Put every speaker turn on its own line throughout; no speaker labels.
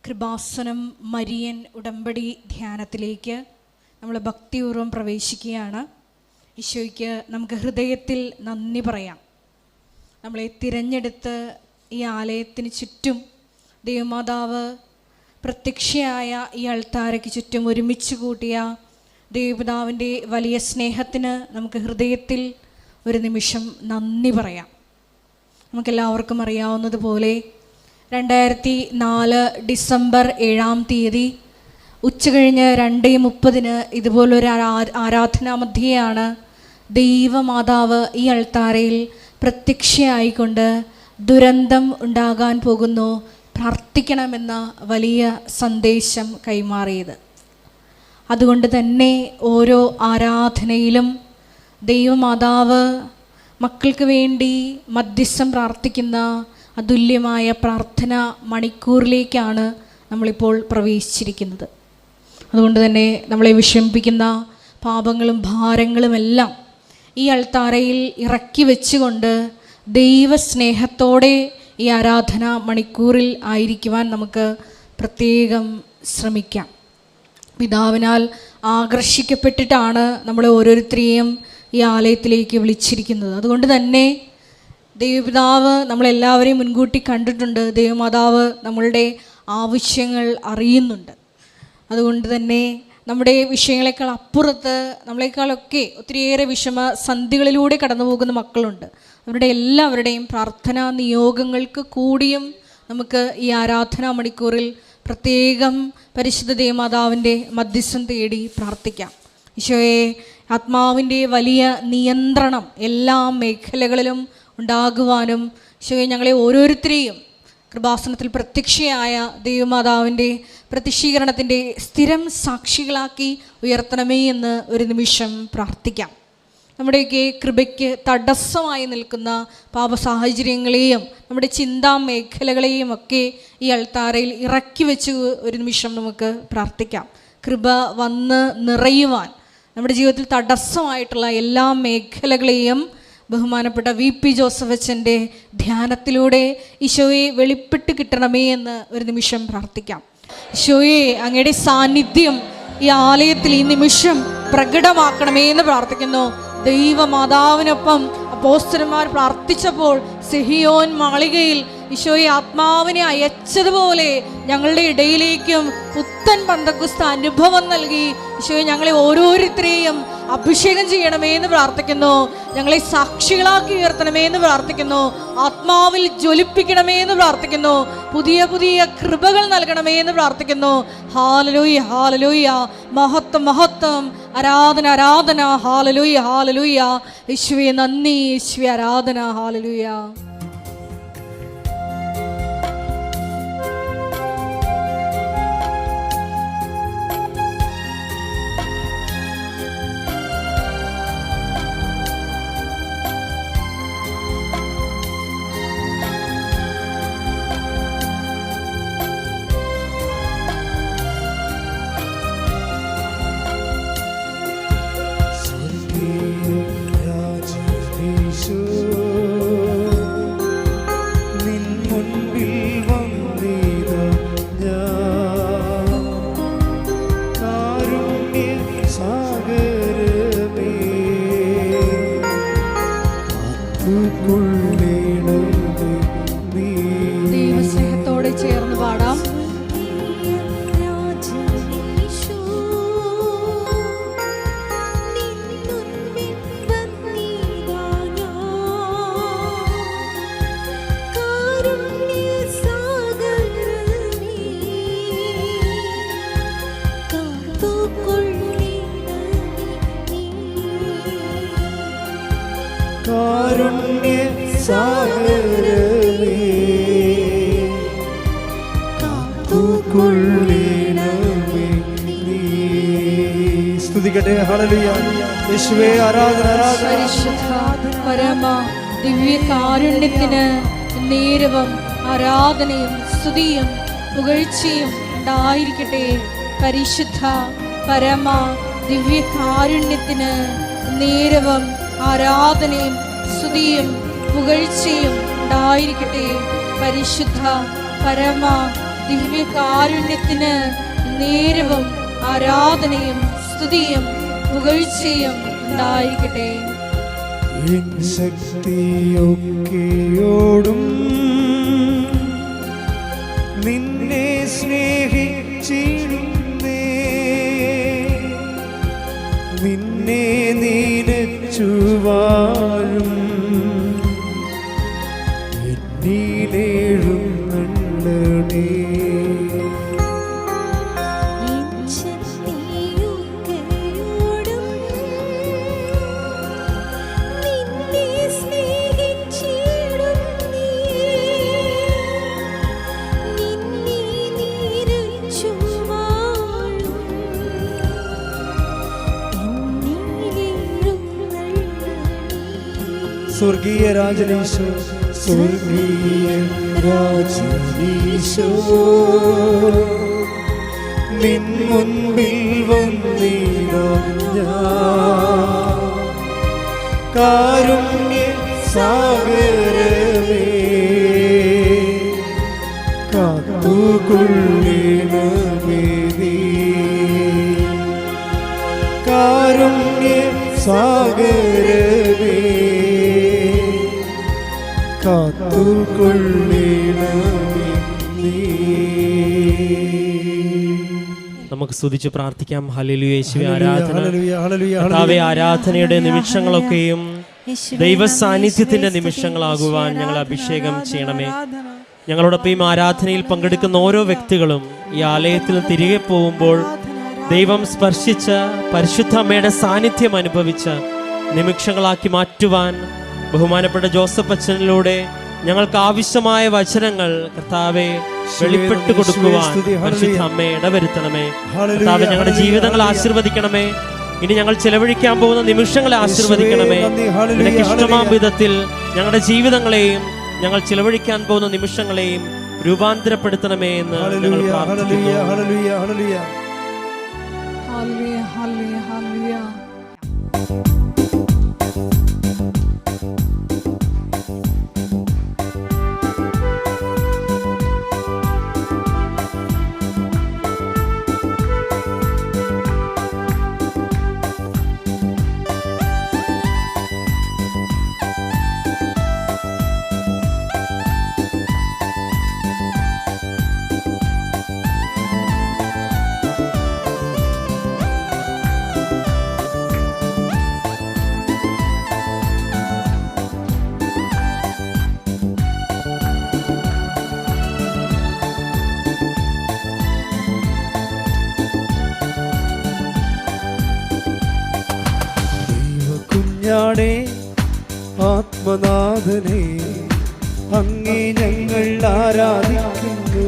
Kripasanam Marian ഉടമ്പടി ധ്യാനത്തിലേക്ക് നമ്മൾ ഭക്തിപൂർവ്വം പ്രവേശിക്കുകയാണ്. ഈശോയ്ക്ക് നമുക്ക് ഹൃദയത്തിൽ നന്ദി പറയാം. നമ്മളെ തിരഞ്ഞെടുത്ത് ഈ ആലയത്തിന് ചുറ്റും ദൈവമാതാവ് പ്രത്യക്ഷയായ ഈ അൾത്താരയ്ക്ക് ചുറ്റും ഒരുമിച്ച് കൂട്ടിയ ദൈവപിതാവിൻ്റെ വലിയ സ്നേഹത്തിന് നമുക്ക് ഹൃദയത്തിൽ ഒരു നിമിഷം നന്ദി പറയാം. നമുക്കെല്ലാവർക്കും അറിയാവുന്നതുപോലെ 2004 ഡിസംബർ 7-ാം തീയതി ഉച്ചകഴിഞ്ഞ് 2:30 ഇതുപോലൊരു ആരാധനാ മധ്യയാണ് ദൈവമാതാവ് ഈ അൾത്താരയിൽ പ്രത്യക്ഷയായിക്കൊണ്ട് ദുരന്തം ഉണ്ടാകാൻ പോകുന്നു, പ്രാർത്ഥിക്കണമെന്ന വലിയ സന്ദേശം കൈമാറിയത്. അതുകൊണ്ട് തന്നെ ഓരോ ആരാധനയിലും ദൈവമാതാവ് മക്കൾക്ക് വേണ്ടി മധ്യസ്ഥം പ്രാർത്ഥിക്കുന്ന അതുല്യമായ പ്രാർത്ഥന മണിക്കൂറിലേക്കാണ് നമ്മളിപ്പോൾ പ്രവേശിച്ചിരിക്കുന്നത്. അതുകൊണ്ട് തന്നെ നമ്മളെ വിഷമിപ്പിക്കുന്ന പാപങ്ങളും ഭാരങ്ങളുമെല്ലാം ഈ അൾത്താരയിൽ ഇറക്കി വെച്ചുകൊണ്ട് ദൈവസ്നേഹത്തോടെ ഈ ആരാധന മണിക്കൂറിൽ ആയിരിക്കുവാൻ നമുക്ക് പ്രത്യേകം ശ്രമിക്കാം. പിതാവിനാൽ ആകർഷിക്കപ്പെട്ടിട്ടാണ് നമ്മളെ ഓരോരുത്തരെയും ഈ ആലയത്തിലേക്ക് വിളിച്ചിരിക്കുന്നത്. അതുകൊണ്ട് തന്നെ ദൈവപിതാവ് നമ്മളെല്ലാവരെയും മുൻകൂട്ടി കണ്ടിട്ടുണ്ട്. ദൈവമാതാവ് നമ്മളുടെ ആവശ്യങ്ങൾ അറിയുന്നുണ്ട്. അതുകൊണ്ട് തന്നെ നമ്മുടെ വിഷയങ്ങളെക്കാൾ അപ്പുറത്ത് നമ്മളെക്കാളൊക്കെ ഒത്തിരിയേറെ വിഷമസന്ധികളിലൂടെ കടന്നു പോകുന്ന മക്കളുണ്ട്. അവരുടെ എല്ലാവരുടെയും പ്രാർത്ഥനാ നിയോഗങ്ങൾക്ക് കൂടിയും നമുക്ക് ഈ ആരാധനാ മണിക്കൂറിൽ പ്രത്യേകം പരിശുദ്ധ ദൈവമാതാവിൻ്റെ മധ്യസ്ഥം തേടി പ്രാർത്ഥിക്കാം. ഈശോയെ, ആത്മാവിൻ്റെ വലിയ നിയന്ത്രണം എല്ലാ മേഖലകളിലും ഉണ്ടാകുവാനും ഈശോയെ ഞങ്ങളെ ഓരോരുത്തരെയും കൃപാസനത്തിൽ പ്രത്യക്ഷയായ ദൈവമാതാവിൻ്റെ പ്രത്യക്ഷീകരണത്തിൻ്റെ സ്ഥിരം സാക്ഷികളാക്കി ഉയർത്തണമേ എന്ന് ഒരു നിമിഷം പ്രാർത്ഥിക്കാം. നമ്മുടെയൊക്കെ കൃപയ്ക്ക് തടസ്സമായി നിൽക്കുന്ന പാപസാഹചര്യങ്ങളെയും നമ്മുടെ ചിന്താ മേഖലകളെയും ഒക്കെ ഈ അൾത്താരയിൽ ഇറക്കി വെച്ച് ഒരു നിമിഷം നമുക്ക് പ്രാർത്ഥിക്കാം. കൃപ വന്ന് നിറയുവാൻ നമ്മുടെ ജീവിതത്തിൽ തടസ്സമായിട്ടുള്ള എല്ലാ മേഖലകളെയും ബഹുമാനപ്പെട്ട VP ജോസഫ് അച്ഛൻ്റെ ധ്യാനത്തിലൂടെ ഈശോയെ വെളിപ്പെട്ട് കിട്ടണമേ എന്ന് ഒരു നിമിഷം പ്രാർത്ഥിക്കാം. ഈശോയെ, അങ്ങയുടെ സാന്നിധ്യം ഈ ആലയത്തിൽ ഈ നിമിഷം പ്രകടമാക്കണമേ എന്ന് പ്രാർത്ഥിക്കുന്നു. ദൈവമാതാവിനൊപ്പം അപ്പോസ്തലന്മാർ പ്രാർത്ഥിച്ചപ്പോൾ സിഹിയോൻ മാളികയിൽ ഈശോയെ ആത്മാവിനെ അയച്ചതുപോലെ ഞങ്ങളുടെ ഇടയിലേക്കും പുത്തൻ പന്തക്കുസ്ത അനുഭവം നൽകി ഈശോയെ ഞങ്ങളെ ഓരോരുത്തരെയും അഭിഷേകം ചെയ്യണമേ എന്ന് പ്രാർത്ഥിക്കുന്നു. ഞങ്ങളെ സാക്ഷികളാക്കി ഉയർത്തണമേ എന്ന് പ്രാർത്ഥിക്കുന്നു. ആത്മാവിൽ ജ്വലിപ്പിക്കണമേ എന്ന് പ്രാർത്ഥിക്കുന്നു. പുതിയ പുതിയ കൃപകൾ നൽകണമേ എന്ന് പ്രാർത്ഥിക്കുന്നു. ഹല്ലേലൂയ, ഹല്ലേലൂയ, മഹത്വം, മഹത്വം, ആരാധന, ആരാധന, ഹല്ലേലൂയ, ഹല്ലേലൂയ. യേശുവേ നന്ദി, യേശുവേ ആരാധന, ഹല്ലേലൂയ. ദൈവസ്നേഹത്തോടെ ചേർന്ന് പാടാം.
സ്തുതിക്കട്ടെ. ഹല്ലേലൂയ. യേശുവേ ആരാധന, ആരാധന.
പരിശുദ്ധ പരമ ദിവ്യ കാരുണ്യത്തിന് നേരവും ആരാധനയും സ്തുതിയും പുകഴ്ചയും ഉണ്ടായിരിക്കട്ടെ. പരിശുദ്ധ പരമ ദിവ്യ കാരുണ്യത്തിന് നേരവും ആരാധനയും സ്തുതിയും പുകഴ്ചയും ഉണ്ടായിരിക്കട്ടെ. പരിശുദ്ധ പരമ ദിവ്യകാരുണ്യത്തിന് നേരവും ആരാധനയും സ്തുതിയും പുകഴ്ചയും ഉണ്ടായിരിക്കട്ടെ.
എൻ ശക്തിയൊക്കെയോടും നിന്നെ സ്നേഹിച്ചിടുന്നേ, നിന്നെ നീനച്ചു വാഴും എന്നിലേഴുന്നള്ളണേ. സ്വർഗീയ രാജനീശോ, സ്വർഗീയ രാജനീശോ, നിൻ മുൻപിൽ വന്നിടാം ഞാൻ. കാരുണ്യ സാഗരമേ, കാത്തുകൊള്ളണമേ നീ. കാരുണ്യ സാഗരമേ, കാത്തുകൊള്ളണമേ നീ.
നമുക്ക് സ്തുതിച്ച് പ്രാർത്ഥിക്കാം. ഹല്ലേലൂയ. യേശുവേ ആരാധന.
ഹല്ലേലൂയ, ഹല്ലേലൂയ,
കർത്താവേ, ആരാധനയുടെ നിമിഷങ്ങളൊക്കെയും ദൈവ സാന്നിധ്യത്തിന്റെ നിമിഷങ്ങളാകുവാൻ ഞങ്ങൾ അഭിഷേകം ചെയ്യണമേ. ഞങ്ങളോടൊപ്പം ഈ ആരാധനയിൽ പങ്കെടുക്കുന്ന ഓരോ വ്യക്തികളും ഈ ആലയത്തിൽ തിരികെ പോകുമ്പോൾ ദൈവം സ്പർശിച്ച പരിശുദ്ധ അമ്മയുടെ സാന്നിധ്യം അനുഭവിച്ച നിമിഷങ്ങളാക്കി മാറ്റുവാൻ ബഹുമാനപ്പെട്ട ജോസഫ് അച്ഛനിലൂടെ ഞങ്ങൾക്ക് ആവശ്യമായ വചനങ്ങൾ കർത്താവെ വെളിപ്പെട്ടു കൊടുക്കുവാൻ പരിശുദ്ധ അമ്മയെ ഇടവരുത്തണമേ. കർത്താവെ, ഞങ്ങളുടെ ജീവിതങ്ങൾ ആശീർവദിക്കണമേ. ഇനി ഞങ്ങൾ ചെലവഴിക്കാൻ പോകുന്ന നിമിഷങ്ങളെ ആശീർവദിക്കണമേ. നിനക്ക് ഇഷ്ടമാം വിധത്തിൽ ഞങ്ങളുടെ ജീവിതങ്ങളെയും ഞങ്ങൾ ചെലവഴിക്കാൻ പോകുന്ന നിമിഷങ്ങളെയും രൂപാന്തരപ്പെടുത്തണമേ എന്ന് ഞങ്ങൾ പ്രാർത്ഥിക്കുന്നു.
ഹല്ലേലൂയ, ഹല്ലേലൂയ, ഹല്ലേലൂയ.
ാണേ ആത്മനാഥനെ, അങ്ങേ ഞങ്ങൾ ആരാധിക്കുന്നു.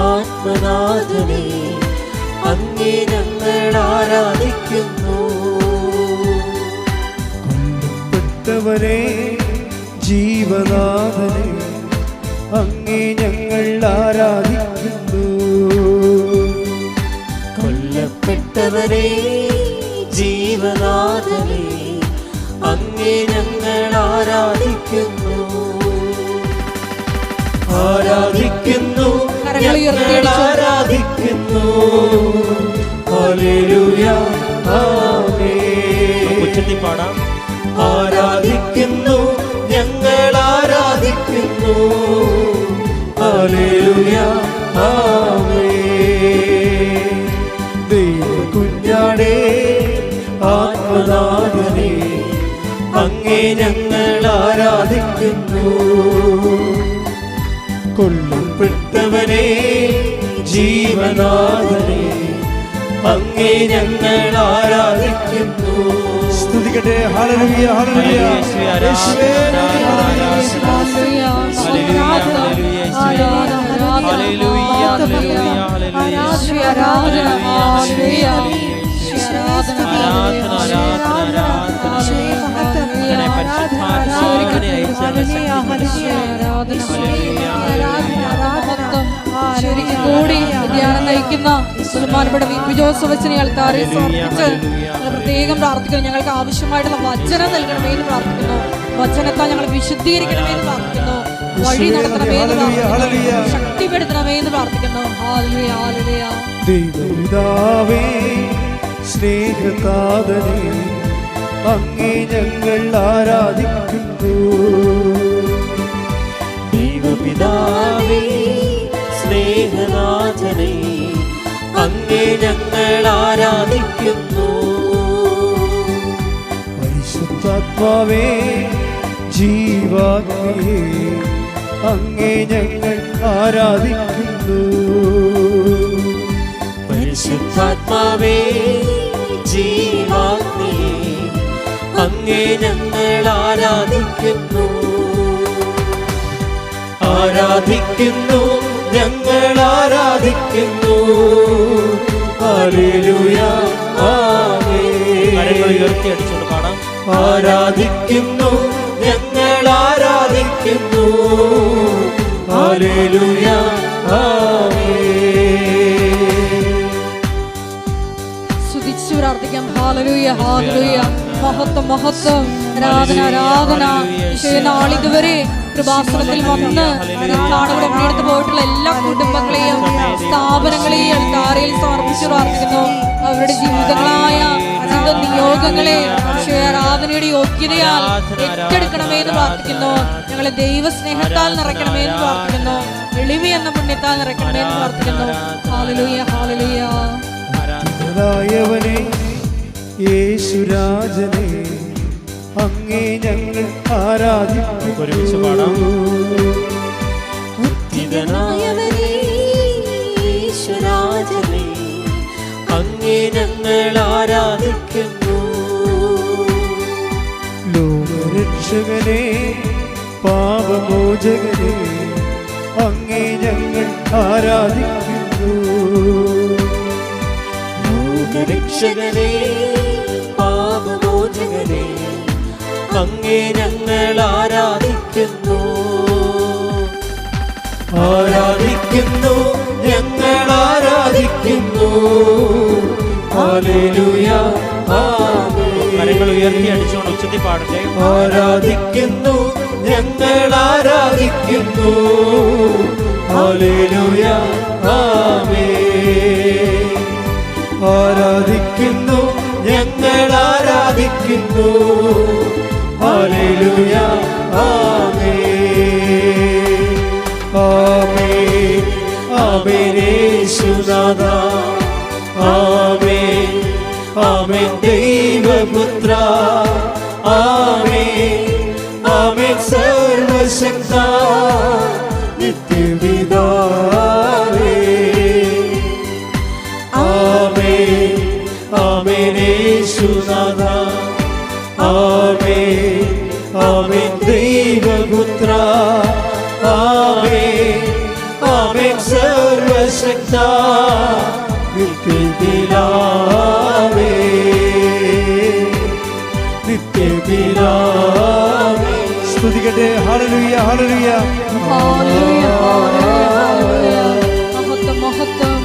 ആത്മനാഥനെ, അങ്ങേ ഞങ്ങൾ ആരാധിക്കുന്നു.
കൊല്ലപ്പെട്ടവരെ ജീവനാഥനെ, അങ്ങേ ഞങ്ങൾ ആരാധിക്കുന്നു.
കൊല്ലപ്പെട്ടവരെ ജീവനാഥനെ, അങ്ങേ ഞങ്ങൾ ആരാധിക്കുന്നു. ആരാധിക്കുന്നു, ഞങ്ങൾ ആരാധിക്കുന്നു. ഹല്ലേലൂയ, ആമേൻ. ഉച്ചത്തിൽ പാടാം. ആരാധിക്കുന്നു, ഞങ്ങൾ ആരാധിക്കുന്നു. ഹല്ലേലൂയ, ആമേൻ.
ദൈവകുഞ്ഞാടേ
ആത്മനാഥനെ, അങ്ങേ ഞങ്ങൾ ആരാധിക്കുന്നു. കൊല്ലപ്പെട്ടവനെ ജീവനാഥനെ, അങ്ങേ ഞങ്ങൾ ആരാധിക്കുന്നു.
സ്തുതിക്കട്ടെ. ഹല്ലേലൂയ, ഹല്ലേലൂയ, യേശുവേ
ഹല്ലേലൂയ, ശരിക്കും കൂടി ധ്യാനം നയിക്കുന്ന ബഹുമാനപ്പെട്ട വി ജോസഫ് അച്ഛനെ ആൾക്കാരെ സമർപ്പിച്ച് പ്രത്യേകം പ്രാർത്ഥിക്കുന്നു. ഞങ്ങൾക്ക് ആവശ്യമായിട്ടുള്ള വചനം നൽകണമേ എന്ന് പ്രാർത്ഥിക്കുന്നു. വചനത്താൽ ഞങ്ങൾ വിശുദ്ധീകരിക്കണമേ എന്ന് പ്രാർത്ഥിക്കുന്നു. വഴി നടത്തണമേ എന്ന് പ്രാർത്ഥിക്കുന്നു. ശക്തിപ്പെടുത്തണമേ എന്ന് പ്രാർത്ഥിക്കുന്നു. ഹല്ലേലൂയ, ഹല്ലേലൂയ.
ദൈവപിതാവേ, സ്നേഹതാതനേ, അങ്ങേ ഞങ്ങൾ ആരാധിക്കുന്നു.
ദൈവപിതാവേ, സ്നേഹനാഥനേ, അങ്ങേ ഞങ്ങൾ ആരാധിക്കുന്നു.
പരിശുദ്ധാത്മാവേ, ജീവാത്മയേ, അങ്ങേ ഞങ്ങൾ ആരാധിക്കുന്നു.
പരിശുദ്ധാത്മാവേ, ജീവാത്മയേ, അങ്ങേ ഞങ്ങൾ ആരാധിക്കുന്നു. ആരാധിക്കുന്നു, ഞങ്ങൾ ആരാധിക്കുന്നു. ഹല്ലേലൂയ, ആമേൻ. കരങ്ങൾ ഉയർത്തി അടിച്ചുകൊണ്ട് പാടാം. ആരാധിക്കുന്നു, ഞങ്ങൾ ആരാധിക്കുന്നു. ഹല്ലേലൂയ, ആമേൻ.
സ്തുതിച്ചു പ്രാർത്ഥിക്കാം. ഹല്ലേലൂയ, ഹല്ലേലൂയ. മഹത്വം, മഹത്വം, ആരാധന, ആരാധന. ഈശോയെ, നാളിതുവരെ കൃപാസനത്തിൽ വന്ന് നാടുകൂടെ പണിയെടുത്ത് പോയിട്ടുള്ള എല്ലാ കുടുംബങ്ങളെയും സ്ഥാപനങ്ങളെയും അൾത്താരയിൽ സമർപ്പിച്ചു പ്രാർത്ഥിക്കുന്നു. അവരുടെ ജീവിതങ്ങളായ ജീവിത നിയോഗങ്ങളെ ഈശോയെ ആരാധനയുടെ യോഗ്യതയാൽ ഏറ്റെടുക്കണമേ എന്ന് പ്രാർത്ഥിക്കുന്നു. ഞങ്ങളെ ദൈവസ്നേഹത്താൽ നിറയ്ക്കണമേ എന്ന് പ്രാർത്ഥിക്കുന്നു. എളിമ എന്ന പുണ്യത്താൽ നിറയ്ക്കണമേ എന്ന് പ്രാർത്ഥിക്കുന്നു. ഹല്ലേലൂയ, ഹല്ലേലൂയ.
ായവനെ, യേശുരാജനെ, അങ്ങേ ഞങ്ങൾ ആരാധിക്കുന്നു.
ഒരുമിച്ച് പാടാം. യേശുരാജനെ, അങ്ങേ ഞങ്ങൾ ആരാധിക്കുന്നു.
ലോകരക്ഷകനെ, പാപമോചകനെ, അങ്ങേ ഞങ്ങൾ ആരാധിക്കുന്നു.
ലോകരക്ഷകനെ, പാപമോചകനെ, അങ്ങേ ഞങ്ങൾ ആരാധിക്കുന്നു. ആരാധിക്കുന്നു, ഞങ്ങൾ ആരാധിക്കുന്നു. ഹല്ലേലൂയ, ആമേൻ. കരങ്ങൾ ഉയർത്തി അടിച്ചുകൊണ്ട് ഉച്ചത്തിൽ പാടട്ടെ. ആരാധിക്കുന്നു, ഞങ്ങൾ ആരാധിക്കുന്നു. ഹല്ലേലൂയ, ആമേൻ. ആരാധിക്കുന്നു, ഞങ്ങൾ ആരാധിക്കുന്നു. ഹല്ലേലൂയ, ആമേൻ. ആമേൻ, ആമേൻ. യേശുനാഥ, ആമേൻ, ആമേൻ. ദൈവപുത്ര, ആമേൻ, ആമേൻ. സർവശക്ത നിത്യപിതാവേ, ആമേൻ, ആമേൻ. യേശുനാഥ, ആമേൻ, ആമേൻ. ദൈവപുത്ര, ആമേൻ, ആമേൻ. സർവശക്ത നിത്യപിതാവേ, നിത്യപിതാവേ.
സ്തുതിക്കട്ടെ. ഹല്ലേലൂയ, ഹല്ലേലൂയ.
ഹല്ലേലൂയ, ഹല്ലേലൂയ, ഹല്ലേലൂയ. മഹത്വം, മഹത്വം.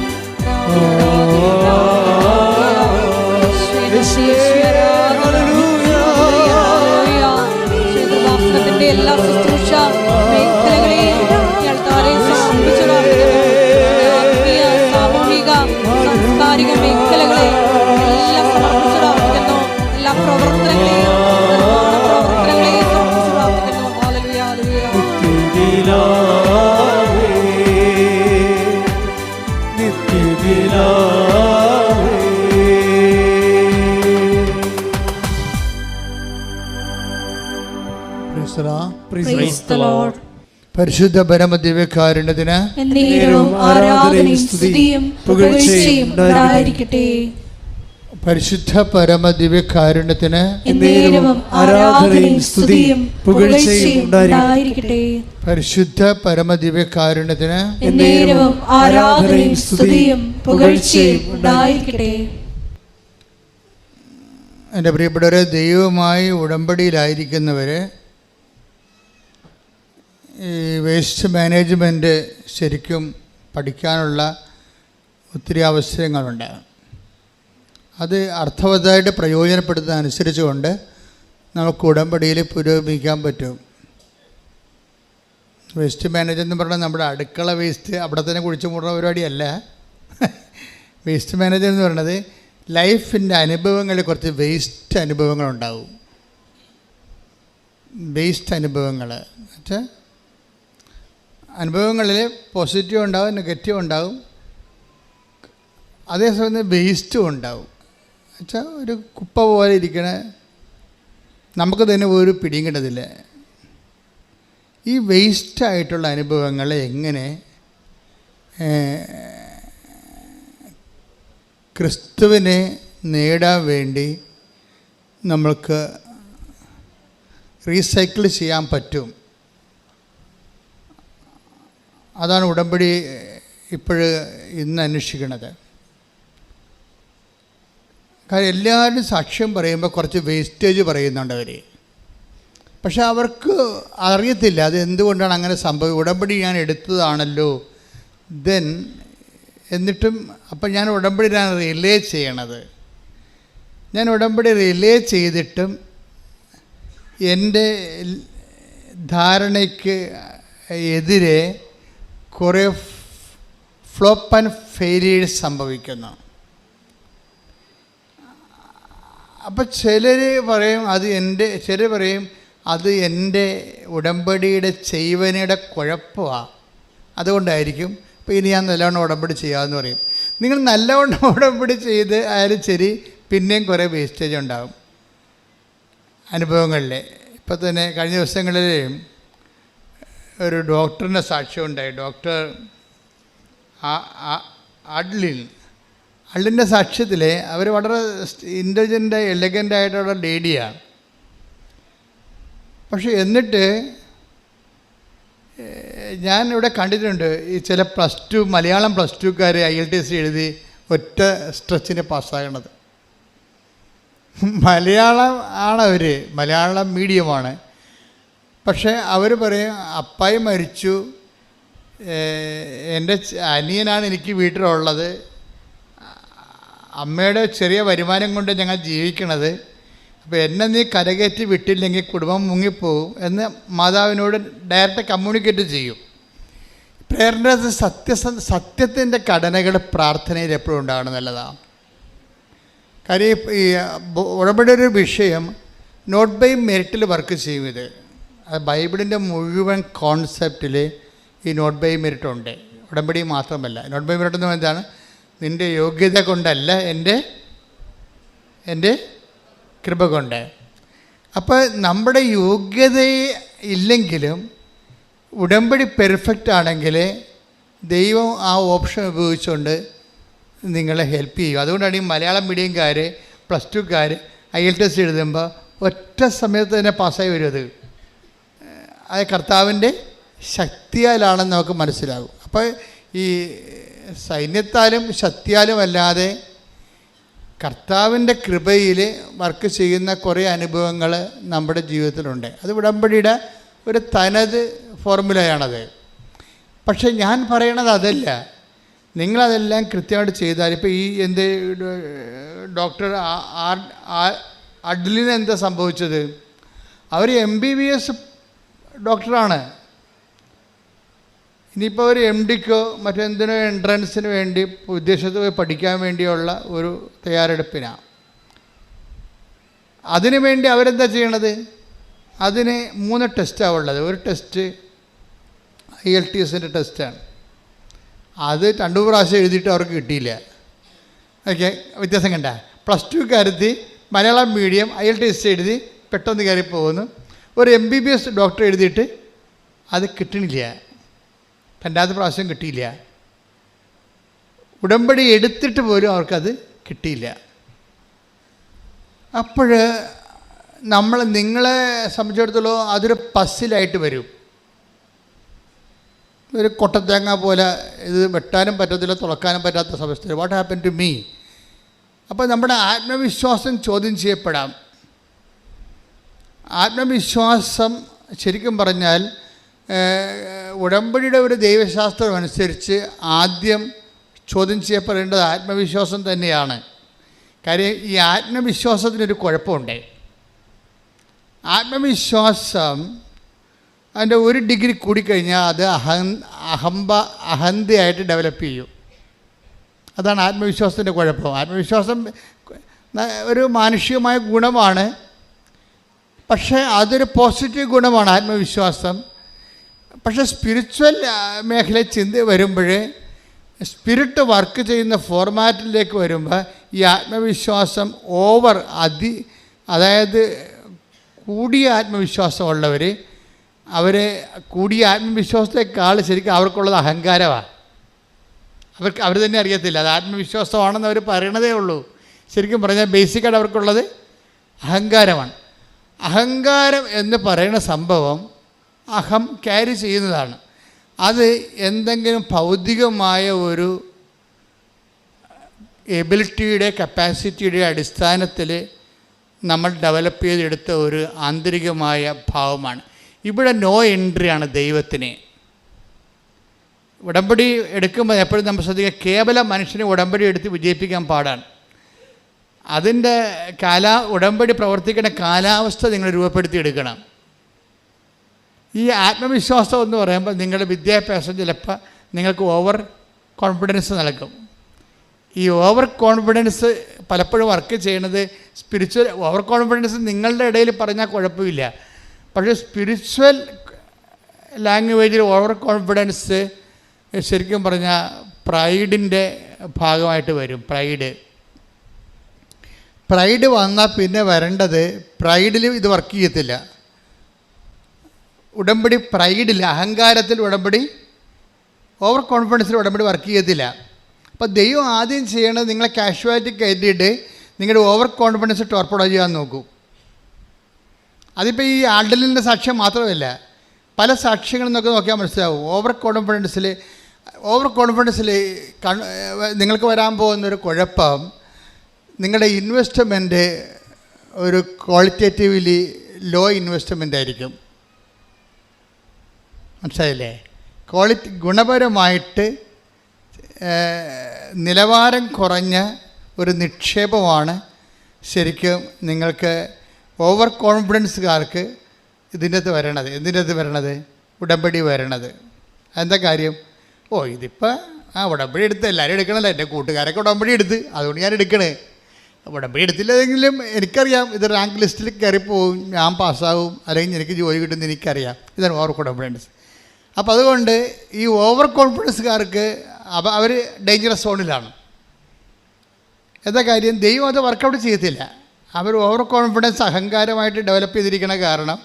ത്തിന്റെ എല്ലാ ശുശ്രൂഷ മേഖലകളെയും അൾത്താരയിൽ സമർപ്പിച്ചു പ്രാർത്ഥിക്കുന്നു. ആത്മീയ, സാമൂഹിക, സാംസ്കാരിക മേഖലകളെ എല്ലാം സമർപ്പിച്ചു പ്രാർത്ഥിക്കുന്നു. എല്ലാ പ്രവർത്തനങ്ങളെയും പ്രവർത്തനങ്ങളെയും സമർപ്പിച്ചു പ്രാർത്ഥിക്കുന്നു. ഹല്ലേലൂയ, ഹല്ലേലൂയ. Praise the Lord.
പരിശുദ്ധ പരമദിവ്യകാരുണ്യത്തിന്
എന്നേരവും ആരാധനയും സ്തുതിയും പുകഴ്ചയും ഉണ്ടായിരിക്കട്ടെ.
പരിശുദ്ധ പരമദിവ്യകാരുണ്യത്തിന്
എന്നേരവും ആരാധനയും സ്തുതിയും പുകഴ്ചയും ഉണ്ടായിരിക്കട്ടെ.
പരിശുദ്ധ പരമദിവ്യകാരുണ്യത്തിന്
എന്നേരവും ആരാധനയും സ്തുതിയും പുകഴ്ചയും ഉണ്ടായിരിക്കട്ടെ.
എൻ്റെ പ്രിയപ്പെട്ടവരെ, ദൈവവുമായി ഉടമ്പടിയിലായിരിക്കുന്നവർ ഈ വേസ്റ്റ് മാനേജ്മെൻറ്റ് ശരിക്കും പഠിക്കാനുള്ള ഒത്തിരി അവസരങ്ങളുണ്ട്. അത് അർത്ഥവത്തായിട്ട് പ്രയോജനപ്പെടുത്തുന്നതനുസരിച്ചുകൊണ്ട് നമുക്ക് ഉടമ്പടിയിൽ പുരോഗമിക്കാൻ പറ്റും. വേസ്റ്റ് മാനേജ് എന്ന് പറഞ്ഞാൽ നമ്മുടെ അടുക്കള വേസ്റ്റ് അവിടെ തന്നെ കുഴിച്ചു മൂടുന്ന പരിപാടിയല്ല. വേസ്റ്റ് മാനേജർ എന്ന് പറയുന്നത് ലൈഫിൻ്റെ അനുഭവങ്ങളിൽ കുറച്ച് വേസ്റ്റ് അനുഭവങ്ങളുണ്ടാവും. വേസ്റ്റ് അനുഭവങ്ങൾ വെച്ചാൽ അനുഭവങ്ങളിൽ പോസിറ്റീവ് ഉണ്ടാവും, നെഗറ്റീവ് ഉണ്ടാവും, അതേസമയം വേസ്റ്റും ഉണ്ടാവും. വെച്ചാൽ ഒരു കുപ്പ പോലെ ഇരിക്കണ നമുക്ക് തന്നെ ഒരു പിടിയും കിട്ടത്തില്ല. ഈ വേസ്റ്റായിട്ടുള്ള അനുഭവങ്ങളെ എങ്ങനെ ക്രിസ്തുവിനെ നേടാൻ വേണ്ടി നമ്മൾക്ക് റീസൈക്കിൾ ചെയ്യാൻ പറ്റും. അതാണ് ഉടമ്പടി ഇന്ന് അന്വേഷിക്കുന്നത്. കാര്യം എല്ലാവരും സാക്ഷ്യം പറയുമ്പോൾ കുറച്ച് വേസ്റ്റേജ് പറയുന്നുണ്ട് അവർ. പക്ഷെ അവർക്ക് അറിയത്തില്ല അത് എന്തുകൊണ്ടാണ് അങ്ങനെ സംഭവിക്കുക. ഉടമ്പടി ഞാൻ എടുത്തതാണല്ലോ എന്നിട്ടും അപ്പം ഞാൻ ഉടമ്പടിയിലാണ് റിലേ ചെയ്യണത്. ഞാൻ ഉടമ്പടി റിലേ ചെയ്തിട്ടും എൻ്റെ ധാരണയ്ക്ക് എതിരെ കുറേ ഫ്ലോപ്പ് ആൻഡ് ഫെയിലിയേഴ്സ് സംഭവിക്കുന്നു. അപ്പം ചിലർ പറയും അത് എൻ്റെ ഉടമ്പടിയുടെ ചെയ്വനയുടെ കുഴപ്പമാണ്, അതുകൊണ്ടായിരിക്കും. അപ്പോൾ ഇനി ഞാൻ നല്ലവണ്ണം ഉടമ്പടി ചെയ്യാമെന്ന് പറയും. നിങ്ങൾ നല്ലവണ്ണം ഉടമ്പടി ചെയ്ത് ആയാലും ശരി, പിന്നെയും കുറേ വേസ്റ്റേജ് ഉണ്ടാകും അനുഭവങ്ങളിൽ. ഇപ്പം തന്നെ കഴിഞ്ഞ ദിവസങ്ങളിൽ ഒരു ഡോക്ടറിൻ്റെ സാക്ഷ്യമുണ്ടായി. ഡോക്ടർ അള്ളിൻ്റെ സാക്ഷ്യത്തിൽ അവർ വളരെ ഇൻ്റലിജൻ്റ് എലഗൻ്റായിട്ടുള്ള ലേഡിയാണ്. പക്ഷെ എന്നിട്ട് ഞാൻ ഇവിടെ കണ്ടിട്ടുണ്ട് ഈ ചില മലയാളം പ്ലസ് ടുക്കാർ IELTS എഴുതി ഒറ്റ സ്ട്രെച്ചിന് പാസ്സാകണത്. മലയാളം ആണ് അവർ, മലയാളം മീഡിയമാണ്. പക്ഷേ അവർ പറയും അപ്പായി മരിച്ചു, എൻ്റെ അനിയനാണ് എനിക്ക് വീട്ടിലുള്ളത്, അമ്മയുടെ ചെറിയ വരുമാനം കൊണ്ട് ഞങ്ങൾ ജീവിക്കണത്, അപ്പോൾ എന്നെ നീ കരകയറ്റി വിട്ടില്ലെങ്കിൽ കുടുംബം മുങ്ങിപ്പോവും എന്ന് മാതാവിനോട് ഡയറക്റ്റ് കമ്മ്യൂണിക്കേറ്റ് ചെയ്യും. പ്രേരണ സത്യത്തിൻ്റെ ഘടനകൾ പ്രാർത്ഥനയിൽ എപ്പോഴും ഉണ്ടാകണം എന്നുള്ളതാണ്. കാര്യം ഈ ഉടമ്പടി ഒരു വിഷയം നോട്ട് ബൈ മെറിറ്റിൽ വർക്ക് ചെയ്യും. ഇത് ബൈബിളിൻ്റെ മുഴുവൻ കോൺസെപ്റ്റിൽ ഈ നോട്ട് ബൈ മെറിറ്റ് ഉണ്ട്. ഉടമ്പടി മാത്രമല്ല. നോട്ട് ബൈ മെറിറ്റ് എന്ന് പറഞ്ഞാൽ എന്താണ്? നിൻ്റെ യോഗ്യത കൊണ്ടല്ല, എൻ്റെ കൃപ കൊണ്ട്. അപ്പോൾ നമ്മുടെ യോഗ്യത ഇല്ലെങ്കിലും ഉടമ്പടി പെർഫെക്റ്റ് ആണെങ്കിൽ ദൈവം ആ ഓപ്ഷൻ ഉപയോഗിച്ചുകൊണ്ട് നിങ്ങളെ ഹെൽപ്പ് ചെയ്യും. അതുകൊണ്ടാണ് ഈ മലയാളം മീഡിയംകാർ പ്ലസ് ടുക്കാർ IELTS എഴുതുമ്പോൾ ഒറ്റ സമയത്ത് തന്നെ പാസ്സായി വരും. അത് കർത്താവിൻ്റെ ശക്തിയാലാണെന്ന് നമുക്ക് മനസ്സിലാകും. അപ്പോൾ ഈ സൈന്യത്താലും ശക്തിയാലും അല്ലാതെ കർത്താവിൻ്റെ കൃപയിൽ വർക്ക് ചെയ്യുന്ന കുറേ അനുഭവങ്ങൾ നമ്മുടെ ജീവിതത്തിലുണ്ട്. അത് ഉടമ്പടിയുടെ ഒരു തനത് ഫോർമുലയാണത്. പക്ഷെ ഞാൻ പറയണത് അതല്ല. നിങ്ങളതെല്ലാം കൃത്യമായിട്ട് ചെയ്താൽ, ഇപ്പോൾ ഈ ഡോക്ടർ അഡ്ലിന് എന്താ സംഭവിച്ചത്? അവർ MBBS ഡോക്ടറാണ്. ഇനിയിപ്പോൾ ഒരു MDക്കോ മറ്റെന്തിനോ എൻട്രൻസിന് വേണ്ടി വിദേശത്ത് പോയി പഠിക്കാൻ വേണ്ടിയുള്ള ഒരു തയ്യാറെടുപ്പിനാണ്. അതിനു വേണ്ടി അവരെന്താ ചെയ്യണത്? അതിന് 3 ടെസ്റ്റാണ് ഉള്ളത്. ഒരു ടെസ്റ്റ് IELTSൻ്റെ ടെസ്റ്റാണ്. അത് 2 പ്രാവശ്യം എഴുതിയിട്ട് അവർക്ക് കിട്ടിയില്ല. ഓക്കെ, വ്യത്യാസം കണ്ട. പ്ലസ് ടുക്കാരത്തി മലയാളം മീഡിയം IELTS എഴുതി പെട്ടെന്ന് കയറി പോകുന്നു. ഒരു MBBS ഡോക്ടർ എഴുതിയിട്ട് അത് കിട്ടണില്ല, 2ാമത്തെ പ്രാവശ്യം കിട്ടിയില്ല. ഉടമ്പടി എടുത്തിട്ട് പോലും അവർക്കത് കിട്ടിയില്ല. അപ്പോൾ നിങ്ങളെ സംബന്ധിച്ചിടത്തോളം അതൊരു പസിലായിട്ട് വരും. ഒരു കൊട്ടത്തേങ്ങ പോലെ ഇത് വെട്ടാനും പറ്റത്തില്ല, തുളക്കാനും പറ്റാത്ത അവസ്ഥ. What happen to me? അപ്പോൾ നമ്മുടെ ആത്മവിശ്വാസം ചോദ്യം ചെയ്യപ്പെടാം. ആത്മവിശ്വാസം ശരിക്കും പറഞ്ഞാൽ ഉടമ്പടിയുടെ ഒരു ദൈവശാസ്ത്രം അനുസരിച്ച് ആദ്യം ചോദ്യം ചെയ്യപ്പെടേണ്ടത് ആത്മവിശ്വാസം തന്നെയാണ്. കാര്യം ഈ ആത്മവിശ്വാസത്തിനൊരു കുഴപ്പമുണ്ട്. ആത്മവിശ്വാസം അതിൻ്റെ 1 ഡിഗ്രി കൂടിക്കഴിഞ്ഞാൽ അത് അഹന്തയായിട്ട് ഡെവലപ്പ് ചെയ്യും. അതാണ് ആത്മവിശ്വാസത്തിൻ്റെ കുഴപ്പം. ആത്മവിശ്വാസം ഒരു മാനുഷികമായ ഗുണമാണ്, പക്ഷേ അതൊരു പോസിറ്റീവ് ഗുണമാണ് ആത്മവിശ്വാസം. പക്ഷേ സ്പിരിച്വൽ മേഖലയിൽ ചിന്ത വരുമ്പോൾ, സ്പിരിറ്റ് വർക്ക് ചെയ്യുന്ന ഫോർമാറ്റിലേക്ക് വരുമ്പോൾ ഈ ആത്മവിശ്വാസം അതായത് കൂടിയ ആത്മവിശ്വാസമുള്ളവർ, കൂടിയ ആത്മവിശ്വാസത്തെക്കാൾ ശരിക്കും അവർക്കുള്ളത് അഹങ്കാരമാണ്. അവർ തന്നെ അറിയത്തില്ല അത് ആത്മവിശ്വാസമാണെന്ന് അവർ പറയണതേ ഉള്ളൂ. ശരിക്കും പറഞ്ഞാൽ ബേസിക്കായിട്ട് അവർക്കുള്ളത് അഹങ്കാരമാണ്. അഹങ്കാരം എന്ന് പറയുന്ന സംഭവം അഹം ക്യാരി ചെയ്യുന്നതാണ്. അത് എന്തെങ്കിലും ഭൗതികമായ ഒരു എബിലിറ്റിയുടെ കപ്പാസിറ്റിയുടെ അടിസ്ഥാനത്തിൽ നമ്മൾ ഡെവലപ്പ് ചെയ്തെടുത്ത ഒരു ആന്തരികമായ ഭാവമാണ്. ഇവിടെ നോ എൻട്രിയാണ് ദൈവത്തിന്. ഉടമ്പടി എടുക്കുമ്പോൾ എപ്പോഴും നമ്മൾ ശ്രദ്ധിക്കുക, കേവല മനുഷ്യനെ ഉടമ്പടി എടുത്ത് വിജയിപ്പിക്കാൻ പാടാണ്. അതിൻ്റെ ഉടമ്പടി പ്രവർത്തിക്കുന്ന കാലാവസ്ഥ നിങ്ങൾ രൂപപ്പെടുത്തി എടുക്കണം. ഈ ആത്മവിശ്വാസം എന്ന് പറയുമ്പോൾ നിങ്ങളുടെ വിദ്യാഭ്യാസം ചിലപ്പോൾ നിങ്ങൾക്ക് ഓവർ കോൺഫിഡൻസ് നൽകും. ഈ ഓവർ കോൺഫിഡൻസ് പലപ്പോഴും വർക്ക് ചെയ്യണത് സ്പിരിച്വൽ ഓവർ കോൺഫിഡൻസ് നിങ്ങളുടെ ഇടയിൽ പറഞ്ഞാൽ കുഴപ്പമില്ല. പക്ഷേ സ്പിരിച്വൽ ലാംഗ്വേജിൽ ഓവർ കോൺഫിഡൻസ് ശരിക്കും പറഞ്ഞാൽ പ്രൈഡിൻ്റെ ഭാഗമായിട്ട് വരും. പ്രൈഡ് വന്നാൽ പിന്നെ വരേണ്ടത്, പ്രൈഡിൽ ഇത് വർക്ക് ചെയ്യത്തില്ല. ഉടമ്പടി പ്രൈഡിൽ, അഹങ്കാരത്തിൽ ഉടമ്പടി, ഓവർ കോൺഫിഡൻസിൽ ഉടമ്പടി വർക്ക് ചെയ്യത്തില്ല. അപ്പോൾ ദൈവം ആദ്യം ചെയ്യണത് നിങ്ങളെ കാഷ്വാലിറ്റി കയറ്റിയിട്ട് നിങ്ങളുടെ ഓവർ കോൺഫിഡൻസ് ടോർപ്പഡോ ചെയ്യാൻ നോക്കൂ. അതിപ്പോൾ ഈ ആഡലിൻ്റെ സാക്ഷ്യം മാത്രമല്ല, പല സാക്ഷ്യങ്ങളും നോക്കിയാൽ മനസ്സിലാവും. ഓവർ കോൺഫിഡൻസിൽ നിങ്ങൾക്ക് വരാൻ പോകുന്നൊരു കുഴപ്പം, നിങ്ങളുടെ ഇൻവെസ്റ്റ്മെൻറ്റ് ഒരു ക്വാളിറ്റേറ്റീവ്ലി ലോ ഇൻവെസ്റ്റ്മെൻ്റ് ആയിരിക്കും. മനസ്സിലായില്ലേ? ഗുണപരമായിട്ട് നിലവാരം കുറഞ്ഞ ഒരു നിക്ഷേപമാണ് ശരിക്കും നിങ്ങൾക്ക് ഓവർ കോൺഫിഡൻസുകാർക്ക് ഇതിൻ്റെ അകത്ത് വരണത് ഉടമ്പടി വരണത്. എന്താ കാര്യം? ഇതിപ്പോൾ ഉടമ്പടി എടുത്ത് എല്ലാവരും എടുക്കണമല്ലോ, എൻ്റെ കൂട്ടുകാരൊക്കെ ഉടമ്പടി എടുത്ത്, അതുകൊണ്ട് ഞാൻ എടുക്കണേ. ഉടമ്പടി എടുത്തില്ലെങ്കിലും എനിക്കറിയാം ഇത് റാങ്ക് ലിസ്റ്റിൽ കയറിപ്പോവും, ഞാൻ പാസ്സാവും, അല്ലെങ്കിൽ എനിക്ക് ജോലി കിട്ടുമെന്ന് എനിക്കറിയാം. ഇതാണ് ഓവർ കോൺഫിഡൻസ്. അപ്പോൾ അതുകൊണ്ട് ഈ ഓവർ കോൺഫിഡൻസുകാർക്ക് അവർ ഡേഞ്ചറസ് സോണിലാണ്. എന്താ കാര്യം? ദൈവം അത് വർക്കൗട്ട് ചെയ്യത്തില്ല. അവർ ഓവർ കോൺഫിഡൻസ് അഹങ്കാരമായിട്ട് ഡെവലപ്പ് ചെയ്തിരിക്കുന്ന കാരണം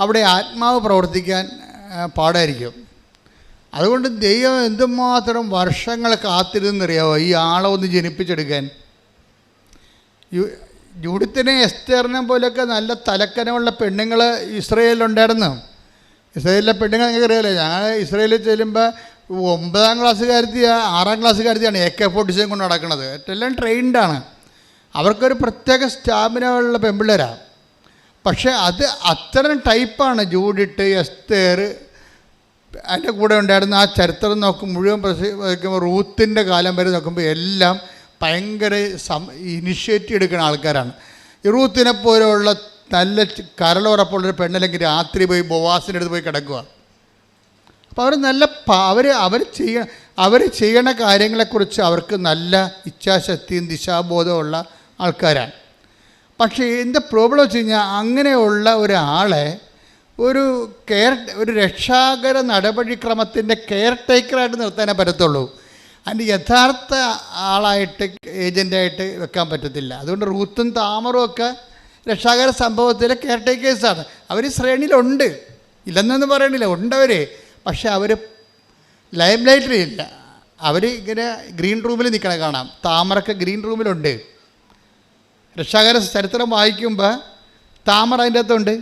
അവിടെ ആത്മാവ് പ്രവർത്തിക്കാൻ പാടായിരിക്കും. അതുകൊണ്ട് ദൈവം എന്തുമാത്രം വർഷങ്ങൾ കാത്തിരുന്നറിയാമോ ഈ ആളെ ഒന്ന് ജനിപ്പിച്ചെടുക്കാൻ. ജൂഡിത്തിനെ എസ്തേറിനെ പോലെയൊക്കെ നല്ല തലക്കനമുള്ള പെണ്ണുങ്ങൾ ഇസ്രയേലിലുണ്ടായിരുന്നു. ഇസ്രയേലിലെ പെണ്ണുങ്ങൾ നിങ്ങൾക്ക് അറിയാമല്ലോ. ഞങ്ങൾ ഇസ്രയേലിൽ ചെല്ലുമ്പോൾ 9ാം ക്ലാസ്സുകാരത്തിയാണ് 6ാം ക്ലാസ്സുകാരത്തിയാണ് AK-47 കൊണ്ട് നടക്കുന്നത്. എല്ലാം ട്രെയിൻഡാണ്. അവർക്കൊരു പ്രത്യേക സ്റ്റാമിന ഉള്ള പെൺപിള്ളേരാണ്. പക്ഷേ അത് അത്തരം ടൈപ്പാണ് ജൂഡിറ്റ്, എസ്തേർ. അതിൻ്റെ കൂടെ ഉണ്ടായിരുന്ന ആ ചരിത്രം മുഴുവൻ റൂത്തിൻ്റെ കാലം വരെ നോക്കുമ്പോൾ എല്ലാം ഭയങ്കര ഇനിഷ്യേറ്റീവ് എടുക്കുന്ന ആൾക്കാരാണ്. ഈ റൂത്തിനെ പോലെയുള്ള നല്ല കരളുറപ്പുള്ളൊരു പെണ്ണല്ലെങ്കിൽ രാത്രി പോയി ബോവാസിൻ്റെ അടുത്ത് പോയി കിടക്കുക. അപ്പോൾ അവർ ചെയ്യണ കാര്യങ്ങളെക്കുറിച്ച് അവർക്ക് നല്ല ഇച്ഛാശക്തിയും ദിശാബോധമുള്ള ആൾക്കാരാണ്. പക്ഷേ എൻ്റെ പ്രോബ്ലം വെച്ച് കഴിഞ്ഞാൽ അങ്ങനെയുള്ള ഒരാളെ ഒരു രക്ഷാകര നടപടിക്രമത്തിൻ്റെ കെയർ ടേക്കറായിട്ട് നിർത്താനേ പറ്റത്തുള്ളൂ. അതിൻ്റെ യഥാർത്ഥ ആളായിട്ട് ഏജൻ്റായിട്ട് വെക്കാൻ പറ്റത്തില്ല. അതുകൊണ്ട് റൂത്തും താമറും ഒക്കെ രക്ഷാകര സംഭവത്തിലെ കെയർ ടേക്കേഴ്സാണ്. അവർ ശ്രേണിയിലുണ്ട്, ഇല്ലെന്നൊന്നും പറയണില്ല, ഉണ്ടവർ. പക്ഷേ അവർ ലൈം ലൈറ്റിലില്ല. അവർ ഇങ്ങനെ ഗ്രീൻ റൂമിൽ നിൽക്കണ കാണാം. താമറൊക്കെ ഗ്രീൻ റൂമിലുണ്ട്. രക്ഷാകര ചരിത്രം വായിക്കുമ്പോൾ താമറ അതിൻ്റെ അകത്തുണ്ട്.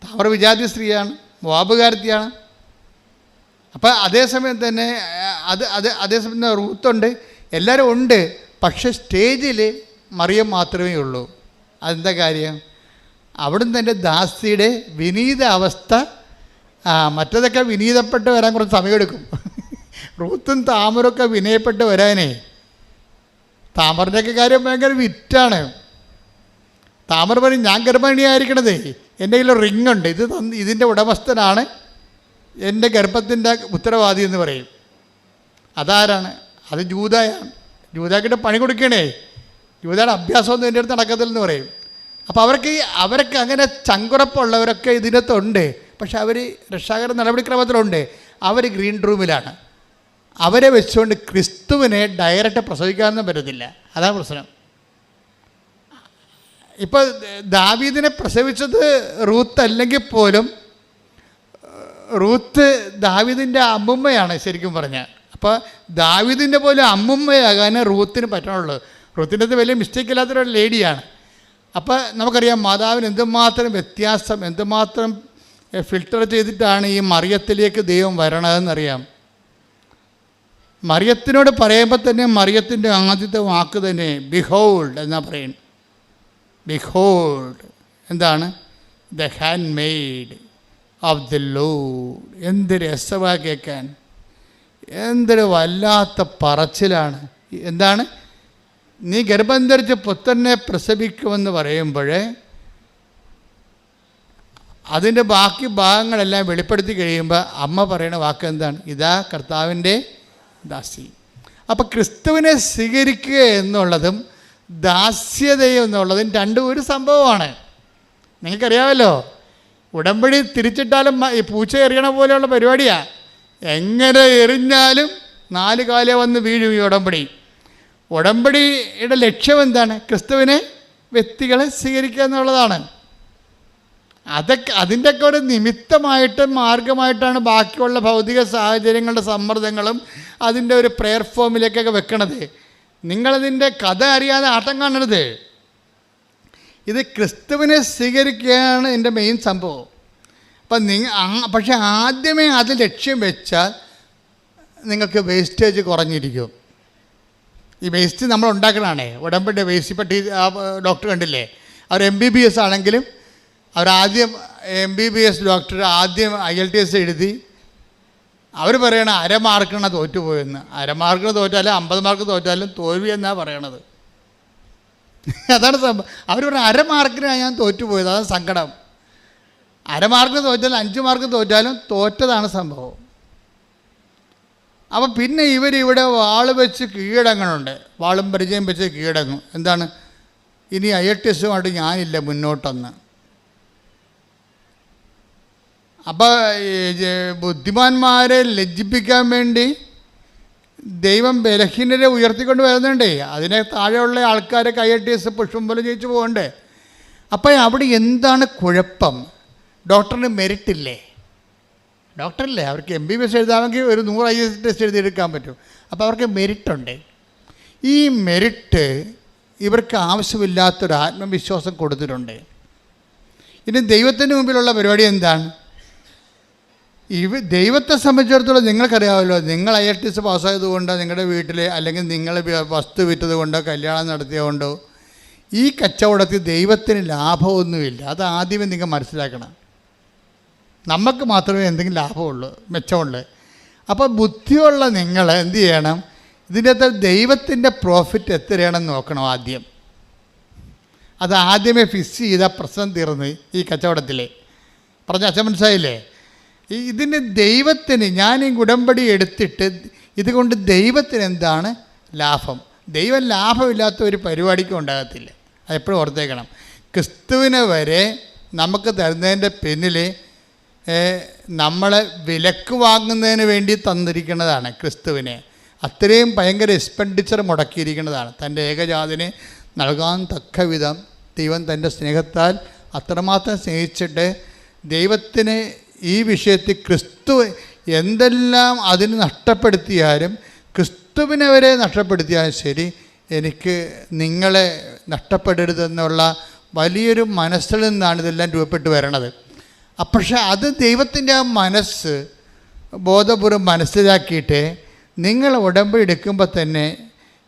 താമറ വിജാതി സ്ത്രീയാണ്, മോവാബുകാരത്തിയാണ്. അപ്പോൾ അതേസമയം തന്നെ അതേസമയം തന്നെ റൂത്തുണ്ട്, എല്ലാവരും ഉണ്ട്. പക്ഷേ സ്റ്റേജിൽ മറിയം മാത്രമേ ഉള്ളൂ. അതെന്താ കാര്യം? അവിടുന്ന് തന്നെ ദാസിയുടെ വിനീത അവസ്ഥ. മറ്റതൊക്കെ വിനീതപ്പെട്ട് വരാൻ കുറച്ച് സമയമെടുക്കും. റൂത്തും താമരൊക്കെ വിനയപ്പെട്ട് വരാനേ. താമറിൻ്റെയൊക്കെ കാര്യം ഭയങ്കര വിറ്റാണ്. താമര പറയും ഞാൻ ഗർഭിണിയായിരിക്കണതേ, എൻ്റെ കയ്യിൽ റിങ് ഉണ്ട്, ഇതിൻ്റെ ഉടമസ്ഥനാണ് എൻ്റെ ഗർഭത്തിൻ്റെ ഉത്തരവാദി എന്ന് പറയും. അതാരാണ്? അത് ജൂദയാണ്. ജൂദാക്കിട്ട് പണി കൊടുക്കണേ, ജൂദയുടെ അഭ്യാസമൊന്നും എൻ്റെ അടുത്ത് നടക്കത്തില്ലെന്ന് പറയും. അപ്പോൾ അവർക്ക് അങ്ങനെ ചങ്കുറപ്പുള്ളവരൊക്കെ ഇതിനകത്തുണ്ട്. പക്ഷെ അവർ രക്ഷാകര നടപടിക്രമത്തിലുണ്ട്. അവർ ഗ്രീൻ റൂമിലാണ്. അവരെ വെച്ചുകൊണ്ട് ക്രിസ്തുവിനെ ഡയറക്റ്റ് പ്രസവിക്കാനൊന്നും പറ്റത്തില്ല. അതാണ് പ്രശ്നം. ഇപ്പോൾ ദാവീദിനെ പ്രസവിച്ചത് റൂത്ത് അല്ലെങ്കിൽ പോലും റൂത്ത് ദാവീദിൻ്റെ അമ്മുമ്മയാണ് ശരിക്കും പറഞ്ഞാൽ. അപ്പോൾ ദാവീദിൻ്റെ പോലും അമ്മുമ്മയാകാൻ റൂത്തിന് പറ്റണുള്ളൂ. റൂത്തിൻ്റെ അത് വലിയ മിസ്റ്റേക്ക് ഇല്ലാത്തൊരു ലേഡിയാണ്. അപ്പോൾ നമുക്കറിയാം മാതാവിന് എന്തുമാത്രം വ്യത്യാസം, എന്തുമാത്രം ഫിൽട്ടർ ചെയ്തിട്ടാണ് ഈ മറിയത്തിലേക്ക് ദൈവം വരണതെന്നറിയാം. മറിയത്തിനോട് പറയുമ്പോൾ തന്നെ മറിയത്തിൻ്റെ ആദ്യത്തെ വാക്ക് തന്നെ ബിഹോൾഡ് എന്നാ പറയുന്നത്. ബിഹോൾഡ് എന്താണ്? The hand made of the Lord. എന്തൊരു രസമാണ് കേൾക്കാൻ, എന്തൊരു വല്ലാത്ത പറച്ചിലാണ്. എന്താണ്? നീ ഗർഭം ധരിച്ച് പുത്രനെ പ്രസവിക്കുമെന്ന് പറയുമ്പോൾ അതിൻ്റെ ബാക്കി ഭാഗങ്ങളെല്ലാം വെളിപ്പെടുത്തി കഴിയുമ്പോൾ അമ്മ പറയുന്ന വാക്ക് എന്താണ്? ഇതാ കർത്താവിൻ്റെ ദാസി. അപ്പോൾ ക്രിസ്തുവിനെ സ്വീകരിക്കുക എന്നുള്ളതും ദാസ്യതയും എന്നുള്ളതും രണ്ടും ഒരു സംഭവമാണ്. നിങ്ങൾക്കറിയാമല്ലോ, ഉടമ്പടി തിരിച്ചിട്ടാലും ഈ പൂച്ച എറിയണ പോലെയുള്ള പരിപാടിയാണ്. എങ്ങനെ എറിഞ്ഞാലും 4 കാലേ വന്ന് വീഴും ഈ ഉടമ്പടി. ഉടമ്പടിയുടെ ലക്ഷ്യം എന്താണ്? ക്രിസ്തുവിനെ വ്യക്തികളെ സ്വീകരിക്കുക എന്നുള്ളതാണ്. അതിൻ്റെയൊക്കെ ഒരു നിമിത്തമായിട്ട് മാർഗമായിട്ടാണ് ബാക്കിയുള്ള ഭൗതിക സാഹചര്യങ്ങളുടെ സമ്മർദ്ദങ്ങളും അതിൻ്റെ ഒരു പ്രെയർ ഫോമിലേക്കൊക്കെ വെക്കണത്. നിങ്ങളതിൻ്റെ കഥ അറിയാതെ ആട്ടം കാണരുത്. ഇത് ക്രിസ്തുവിനെ സ്വീകരിക്കുകയാണ് എൻ്റെ മെയിൻ സംഭവം. അപ്പം പക്ഷെ ആദ്യമേ അത് ലക്ഷ്യം വെച്ചാൽ നിങ്ങൾക്ക് വേസ്റ്റേജ് കുറഞ്ഞിരിക്കും. ഈ വേസ്റ്റ് നമ്മൾ ഉണ്ടാക്കണതാണേ, ഉടമ്പടി വേസ്റ്റ്. ഇപ്പം ഡോക്ടർ കണ്ടില്ലേ, അവർ MBBS ആണെങ്കിലും അവരാദ്യം MBBS ഡോക്ടർ ആദ്യം IELTS എഴുതി അവർ പറയണ 1/2 മാർക്കിനാണ് തോറ്റുപോയെന്ന്. 1/2 മാർക്കിന് തോറ്റാലും 50 മാർക്ക് തോറ്റാലും തോൽവി എന്നാണ് പറയണത്. അതാണ് സംഭവം. അവർ പറഞ്ഞ 1/2 മാർക്കിനാണ് ഞാൻ തോറ്റുപോയത്, അതാണ് സങ്കടം. 1/2 മാർക്കിന് തോറ്റാലും 5 മാർക്ക് തോറ്റാലും തോറ്റതാണ് സംഭവം. അപ്പം പിന്നെ ഇവരിവിടെ വാള് വെച്ച് കീഴടങ്ങണുണ്ട്, വാളും പരിചയം വെച്ച് കീഴടങ്ങും. എന്താണ്? ഇനി IELTSമായിട്ട് ഞാനില്ല മുന്നോട്ടെന്ന്. അപ്പോൾ ബുദ്ധിമാന്മാരെ ലജ്ജിപ്പിക്കാൻ വേണ്ടി ദൈവം ബലഹീനരെ ഉയർത്തിക്കൊണ്ട് വരുന്നുണ്ടേ. അതിനെ താഴെയുള്ള ആൾക്കാരൊക്കെ IELTS പുഷ്പം പോലെ ജയിച്ചു പോകണ്ടേ. അപ്പോൾ അവിടെ എന്താണ് കുഴപ്പം? ഡോക്ടറിന് മെറിറ്റില്ലേ? ഡോക്ടറല്ലേ, അവർക്ക് MBBS എഴുതാമെങ്കിൽ ഒരു 100 IELTS എഴുതിയെടുക്കാൻ പറ്റും. അപ്പോൾ അവർക്ക് മെറിറ്റുണ്ട്. ഈ മെറിറ്റ് ഇവർക്ക് ആവശ്യമില്ലാത്തൊരു ആത്മവിശ്വാസം കൊടുത്തിട്ടുണ്ട്. ഇനി ദൈവത്തിന് മുമ്പിലുള്ള പരിപാടി എന്താണ്? ദൈവത്തെ സംബന്ധിച്ചിടത്തോളം നിങ്ങൾക്കറിയാമല്ലോ, നിങ്ങൾ IELTS പാസ്സായതുകൊണ്ടോ നിങ്ങളുടെ വീട്ടിൽ അല്ലെങ്കിൽ നിങ്ങൾ വസ്തു വിറ്റത് കൊണ്ടോ കല്യാണം നടത്തിയതുകൊണ്ടോ ഈ കച്ചവടത്തിൽ ദൈവത്തിന് ലാഭമൊന്നുമില്ല. അത് ആദ്യമേ നിങ്ങൾ മനസ്സിലാക്കണം. നമുക്ക് മാത്രമേ എന്തെങ്കിലും ലാഭമുള്ളൂ, മെച്ചമുള്ളൂ. അപ്പോൾ ബുദ്ധിയുള്ള നിങ്ങൾ എന്ത് ചെയ്യണം? ഇതിൻ്റെ അകത്ത് ദൈവത്തിൻ്റെ പ്രോഫിറ്റ് എത്രയാണെന്ന് നോക്കണം ആദ്യം. അത് ആദ്യമേ ഫിക്സ് ചെയ്താൽ പ്രശ്നം തീർന്ന് ഈ കച്ചവടത്തിൽ. പറഞ്ഞ അച്ഛൻ മനസ്സിലായില്ലേ? ഇതിന് ദൈവത്തിന് ഞാൻ ഈ ഉടമ്പടി എടുത്തിട്ട് ഇതുകൊണ്ട് ദൈവത്തിന് എന്താണ് ലാഭം? ദൈവം ലാഭമില്ലാത്ത ഒരു പരിപാടിക്കും ഉണ്ടാകത്തില്ല. അതെപ്പോഴും ഓർത്തേക്കണം. ക്രിസ്തുവിനെ വരെ നമുക്ക് തരുന്നതിൻ്റെ പിന്നിൽ നമ്മളെ വിലക്ക് വാങ്ങുന്നതിന് വേണ്ടി തന്നിരിക്കുന്നതാണ് ക്രിസ്തുവിനെ. അത്രയും ഭയങ്കര എക്സ്പെൻഡിച്ചർ മുടക്കിയിരിക്കുന്നതാണ്. തൻ്റെ ഏകജാതിനെ നൽകാൻ തക്ക വിധം ദൈവം തൻ്റെ സ്നേഹത്താൽ അത്രമാത്രം സ്നേഹിച്ചിട്ട് ദൈവത്തിന് ഈ വിഷയത്തിൽ ക്രിസ്തു എന്തെല്ലാം അതിന് നഷ്ടപ്പെടുത്തിയാലും, ക്രിസ്തുവിനെ വരെ നഷ്ടപ്പെടുത്തിയാലും ശരി, എനിക്ക് നിങ്ങളെ നഷ്ടപ്പെടരുതെന്നുള്ള വലിയൊരു മനസ്സിൽ നിന്നാണ് ഇതെല്ലാം രൂപപ്പെട്ട് വരണത്. പക്ഷേ അത് ദൈവത്തിൻ്റെ ആ മനസ്സ് ബോധപൂർവ്വം മനസ്സിലാക്കിയിട്ട് നിങ്ങൾ ഉടമ്പടി എടുക്കുമ്പോൾ തന്നെ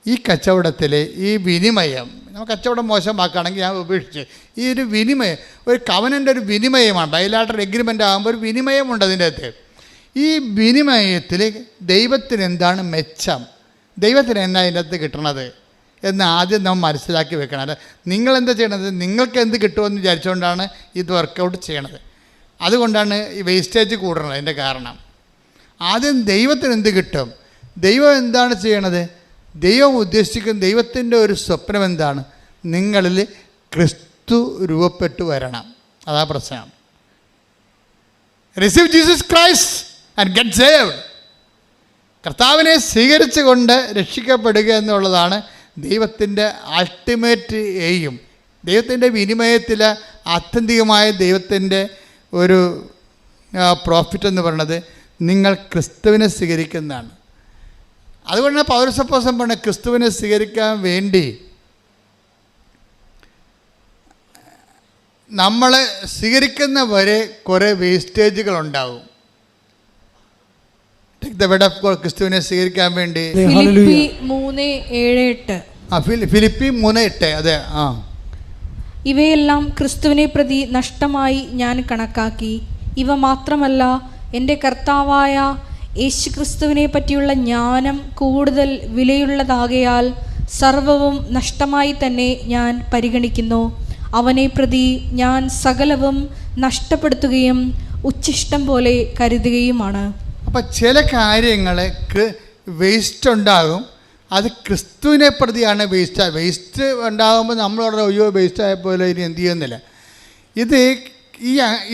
ഈ കച്ചവടത്തിൽ ഈ വിനിമയം, നമുക്ക് കച്ചവടം മോശമാക്കുകയാണെങ്കിൽ ഞാൻ ഉപേക്ഷിച്ച് ഈ ഒരു വിനിമയം, ഒരു കവനൻ്റെ ഒരു വിനിമയമാണ്. ബൈലാറ്ററൽ എഗ്രിമെൻ്റ് ആകുമ്പോൾ ഒരു വിനിമയമുണ്ട് അതിൻ്റെ അകത്ത്. ഈ വിനിമയത്തിൽ ദൈവത്തിന് എന്താണ് മെച്ചം? ദൈവത്തിന് എന്നാ അതിൻ്റെ അകത്ത് കിട്ടണത് എന്ന് ആദ്യം നാം മനസ്സിലാക്കി വെക്കണം. അല്ല നിങ്ങളെന്താ ചെയ്യണത്, നിങ്ങൾക്ക് എന്ത് കിട്ടുമെന്ന് വിചാരിച്ചുകൊണ്ടാണ് ഇത് വർക്കൗട്ട് ചെയ്യണത്. അതുകൊണ്ടാണ് ഈ വേസ്റ്റേജ് കൂടുന്നത്. അതിൻ്റെ കാരണം ആദ്യം ദൈവത്തിന് എന്ത് കിട്ടും, ദൈവം എന്താണ് ചെയ്യണത്, ദൈവം ഉദ്ദേശിക്കുന്ന ദൈവത്തിൻ്റെ ഒരു സ്വപ്നം എന്താണ്, നിങ്ങളിൽ ക്രിസ്തു രൂപപ്പെട്ടു വരണം. അതാ പ്രശ്നം. Receive Jesus Christ and get saved. കർത്താവിനെ സ്വീകരിച്ചുകൊണ്ട് രക്ഷിക്കപ്പെടുക എന്നുള്ളതാണ് ദൈവത്തിൻ്റെ അൾട്ടിമേറ്റ് എയിം. ദൈവത്തിൻ്റെ വിനിമയത്തിൽ ആത്യന്തികമായ ദൈവത്തിൻ്റെ ഒരു പ്രോഫിറ്റ് എന്ന് പറയുന്നത് നിങ്ങൾ ക്രിസ്തുവിനെ സ്വീകരിക്കുന്നതാണ്. അതുകൊണ്ടാണ് പൗരസപ്പോസം പറഞ്ഞ ക്രിസ്തുവിനെ സ്വീകരിക്കാൻ വേണ്ടി നമ്മൾ സ്വീകരിക്കുന്ന വരെ കുറേ വേസ്റ്റേജുകളുണ്ടാവും. ക്രിസ്തുവിനെ സ്വീകരിക്കാൻ വേണ്ടി
ഫിലിപ്പി 3:7-8.
ഫിലിപ്പി 3:8. അതെ.
ഇവയെല്ലാം ക്രിസ്തുവിനെ പ്രതി നഷ്ടമായി ഞാൻ കണക്കാക്കി. ഇവ മാത്രമല്ല, എൻ്റെ കർത്താവായ യേശു ക്രിസ്തുവിനെ പറ്റിയുള്ള ജ്ഞാനം കൂടുതൽ വിലയുള്ളതാകയാൽ സർവവും നഷ്ടമായി തന്നെ ഞാൻ പരിഗണിക്കുന്നു. അവനെ പ്രതി ഞാൻ സകലവും നഷ്ടപ്പെടുത്തുകയും ഉച്ഛിഷ്ടം പോലെ കരുതുകയുമാണ്.
അപ്പം ചില കാര്യങ്ങൾ വേസ്റ്റ് ഉണ്ടാകും, അത് ക്രിസ്തുവിനെ പ്രതിയാണ് വേസ്റ്റ് ഉണ്ടാകുമ്പോൾ നമ്മളോട് അയ്യോ വേസ്റ്റ് ആയപ്പോലെ ഇനി എന്ത് ചെയ്യുന്നില്ല.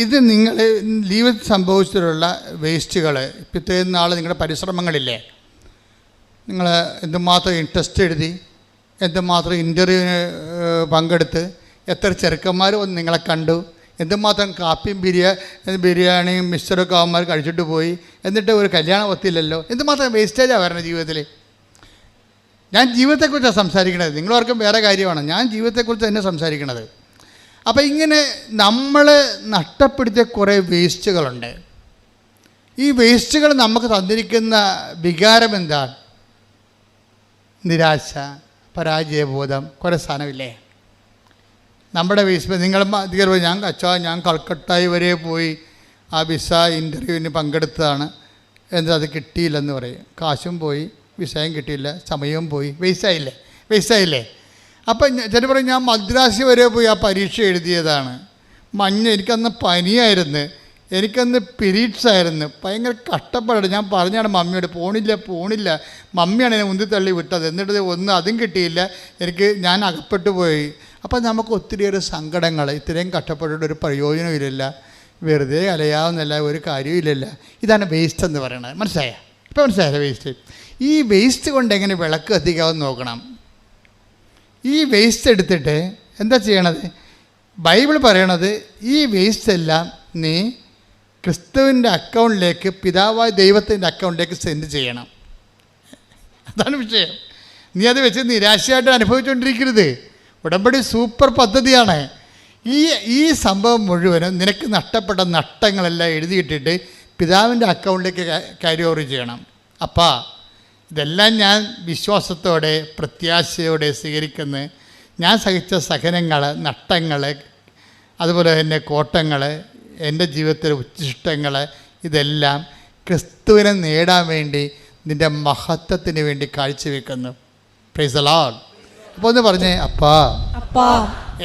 ഇത് നിങ്ങൾ ജീവിതത്തിൽ സംഭവിച്ചിട്ടുള്ള വേസ്റ്റുകൾ, ഇപ്പോഴത്തേം നാൾ നിങ്ങളുടെ പരിശ്രമങ്ങളില്ലേ, നിങ്ങൾ എന്തുമാത്രം ഇൻട്രസ്റ്റ് എഴുതി, എന്തുമാത്രം ഇൻ്റർവ്യൂവിന് പങ്കെടുത്ത്, എത്ര ചെറുക്കന്മാർ വന്ന് നിങ്ങളെ കണ്ടു, എന്തുമാത്രം കാപ്പിയും ബിരിയാണിയും മിക്സറൊക്കെ അവന്മാർ കഴിച്ചിട്ട് പോയി, എന്നിട്ട് ഒരു കല്യാണം ഒത്തില്ലല്ലോ. എന്തുമാത്രം വേസ്റ്റേജാണ് വരണത് ജീവിതത്തിൽ. ഞാൻ ജീവിതത്തെക്കുറിച്ചാണ് സംസാരിക്കണത്, നിങ്ങളോർക്കും വേറെ കാര്യമാണ്. ഞാൻ ജീവിതത്തെക്കുറിച്ച് തന്നെ സംസാരിക്കണത്. അപ്പോൾ ഇങ്ങനെ നമ്മൾ നഷ്ടപ്പെടുത്തിയ കുറേ വേസ്റ്റുകളുണ്ട്. ഈ വേസ്റ്റുകൾ നമുക്ക് തന്നിരിക്കുന്ന വികാരം എന്താണ്? നിരാശ, പരാജയബോധം, കുറേ സാധനമില്ലേ നമ്മുടെ വേസ്റ്റ്. നിങ്ങൾ ഞാൻ കൽക്കട്ടയിൽ വരെ പോയി ആ വിസ ഇൻ്റർവ്യൂവിന് പങ്കെടുത്തതാണ്, എന്നിട്ട് അത് കിട്ടിയില്ലെന്ന് പറയും. കാശും പോയി, വിസയും കിട്ടിയില്ല, സമയവും പോയി, വേസ്റ്റായില്ലേ. അപ്പം ചില പറയും ഞാൻ മദ്രാസ് വരെ പോയി ആ പരീക്ഷ എഴുതിയതാണ്. എനിക്കന്ന് പനിയായിരുന്നു, എനിക്കന്ന് പീരീഡ്സ് ആയിരുന്നു, ഭയങ്കര കഷ്ടപ്പാട്. ഞാൻ പറഞ്ഞാണ് മമ്മിയോട് പോണില്ല. മമ്മിയാണ് എന്നെ ഉന്തിത്തള്ളി വിട്ടത്. എന്നിട്ട് അതും കിട്ടിയില്ല, ഞാൻ അകപ്പെട്ടു പോയി. അപ്പം നമുക്ക് ഒത്തിരിയേറെ സങ്കടങ്ങൾ. ഇത്രയും കഷ്ടപ്പെട്ടിട്ട് ഒരു പ്രയോജനമില്ല, വെറുതെ അലയാവുന്നില്ല, ഒരു കാര്യമില്ലല്ല. ഇതാണ് വേസ്റ്റ് എന്ന് പറയുന്നത്. ഇപ്പം മനസ്സിലായ വേസ്റ്റ്. ഈ വേസ്റ്റ് കൊണ്ട് എങ്ങനെ വിളക്ക് കത്തിക്കാമെന്ന് നോക്കണം. ഈ വേസ്റ്റ് എടുത്തിട്ട് എന്താ ചെയ്യണത്? ബൈബിൾ പറയണത് ഈ വേസ്റ്റ് എല്ലാം നീ ക്രിസ്തുവിൻ്റെ അക്കൗണ്ടിലേക്ക്, പിതാവായ ദൈവത്തിൻ്റെ അക്കൗണ്ടിലേക്ക് സെൻഡ് ചെയ്യണം. അതാണ് വിഷയം. നീ അത് വെച്ച് നിരാശയായിട്ട് അനുഭവിച്ചുകൊണ്ടിരിക്കരുത്. ഉടമ്പടി സൂപ്പർ പദ്ധതിയാണ്. ഈ സംഭവം മുഴുവനും നിനക്ക് നഷ്ടപ്പെട്ട നഷ്ടങ്ങളെല്ലാം എഴുതിയിട്ടിട്ട് പിതാവിൻ്റെ അക്കൗണ്ടിലേക്ക് ക്യാരി ഓവർ ചെയ്യണം. അപ്പാ, ഇതെല്ലാം ഞാൻ വിശ്വാസത്തോടെ പ്രത്യാശയോടെ സ്വീകരിക്കുന്നു. ഞാൻ സഹിച്ച സഹനങ്ങൾ, നഷ്ടങ്ങൾ, അതുപോലെ തന്നെ കോട്ടങ്ങൾ, എൻ്റെ ജീവിതത്തിലെ ഉച്ഛിഷ്ടങ്ങൾ, ഇതെല്ലാം ക്രിസ്തുവിനെ നേടാൻ വേണ്ടി നിൻ്റെ മഹത്വത്തിന് വേണ്ടി കാഴ്ചവെക്കുന്നു. Praise the Lord. അപ്പോൾ ഒന്ന് പറഞ്ഞേ, അപ്പാ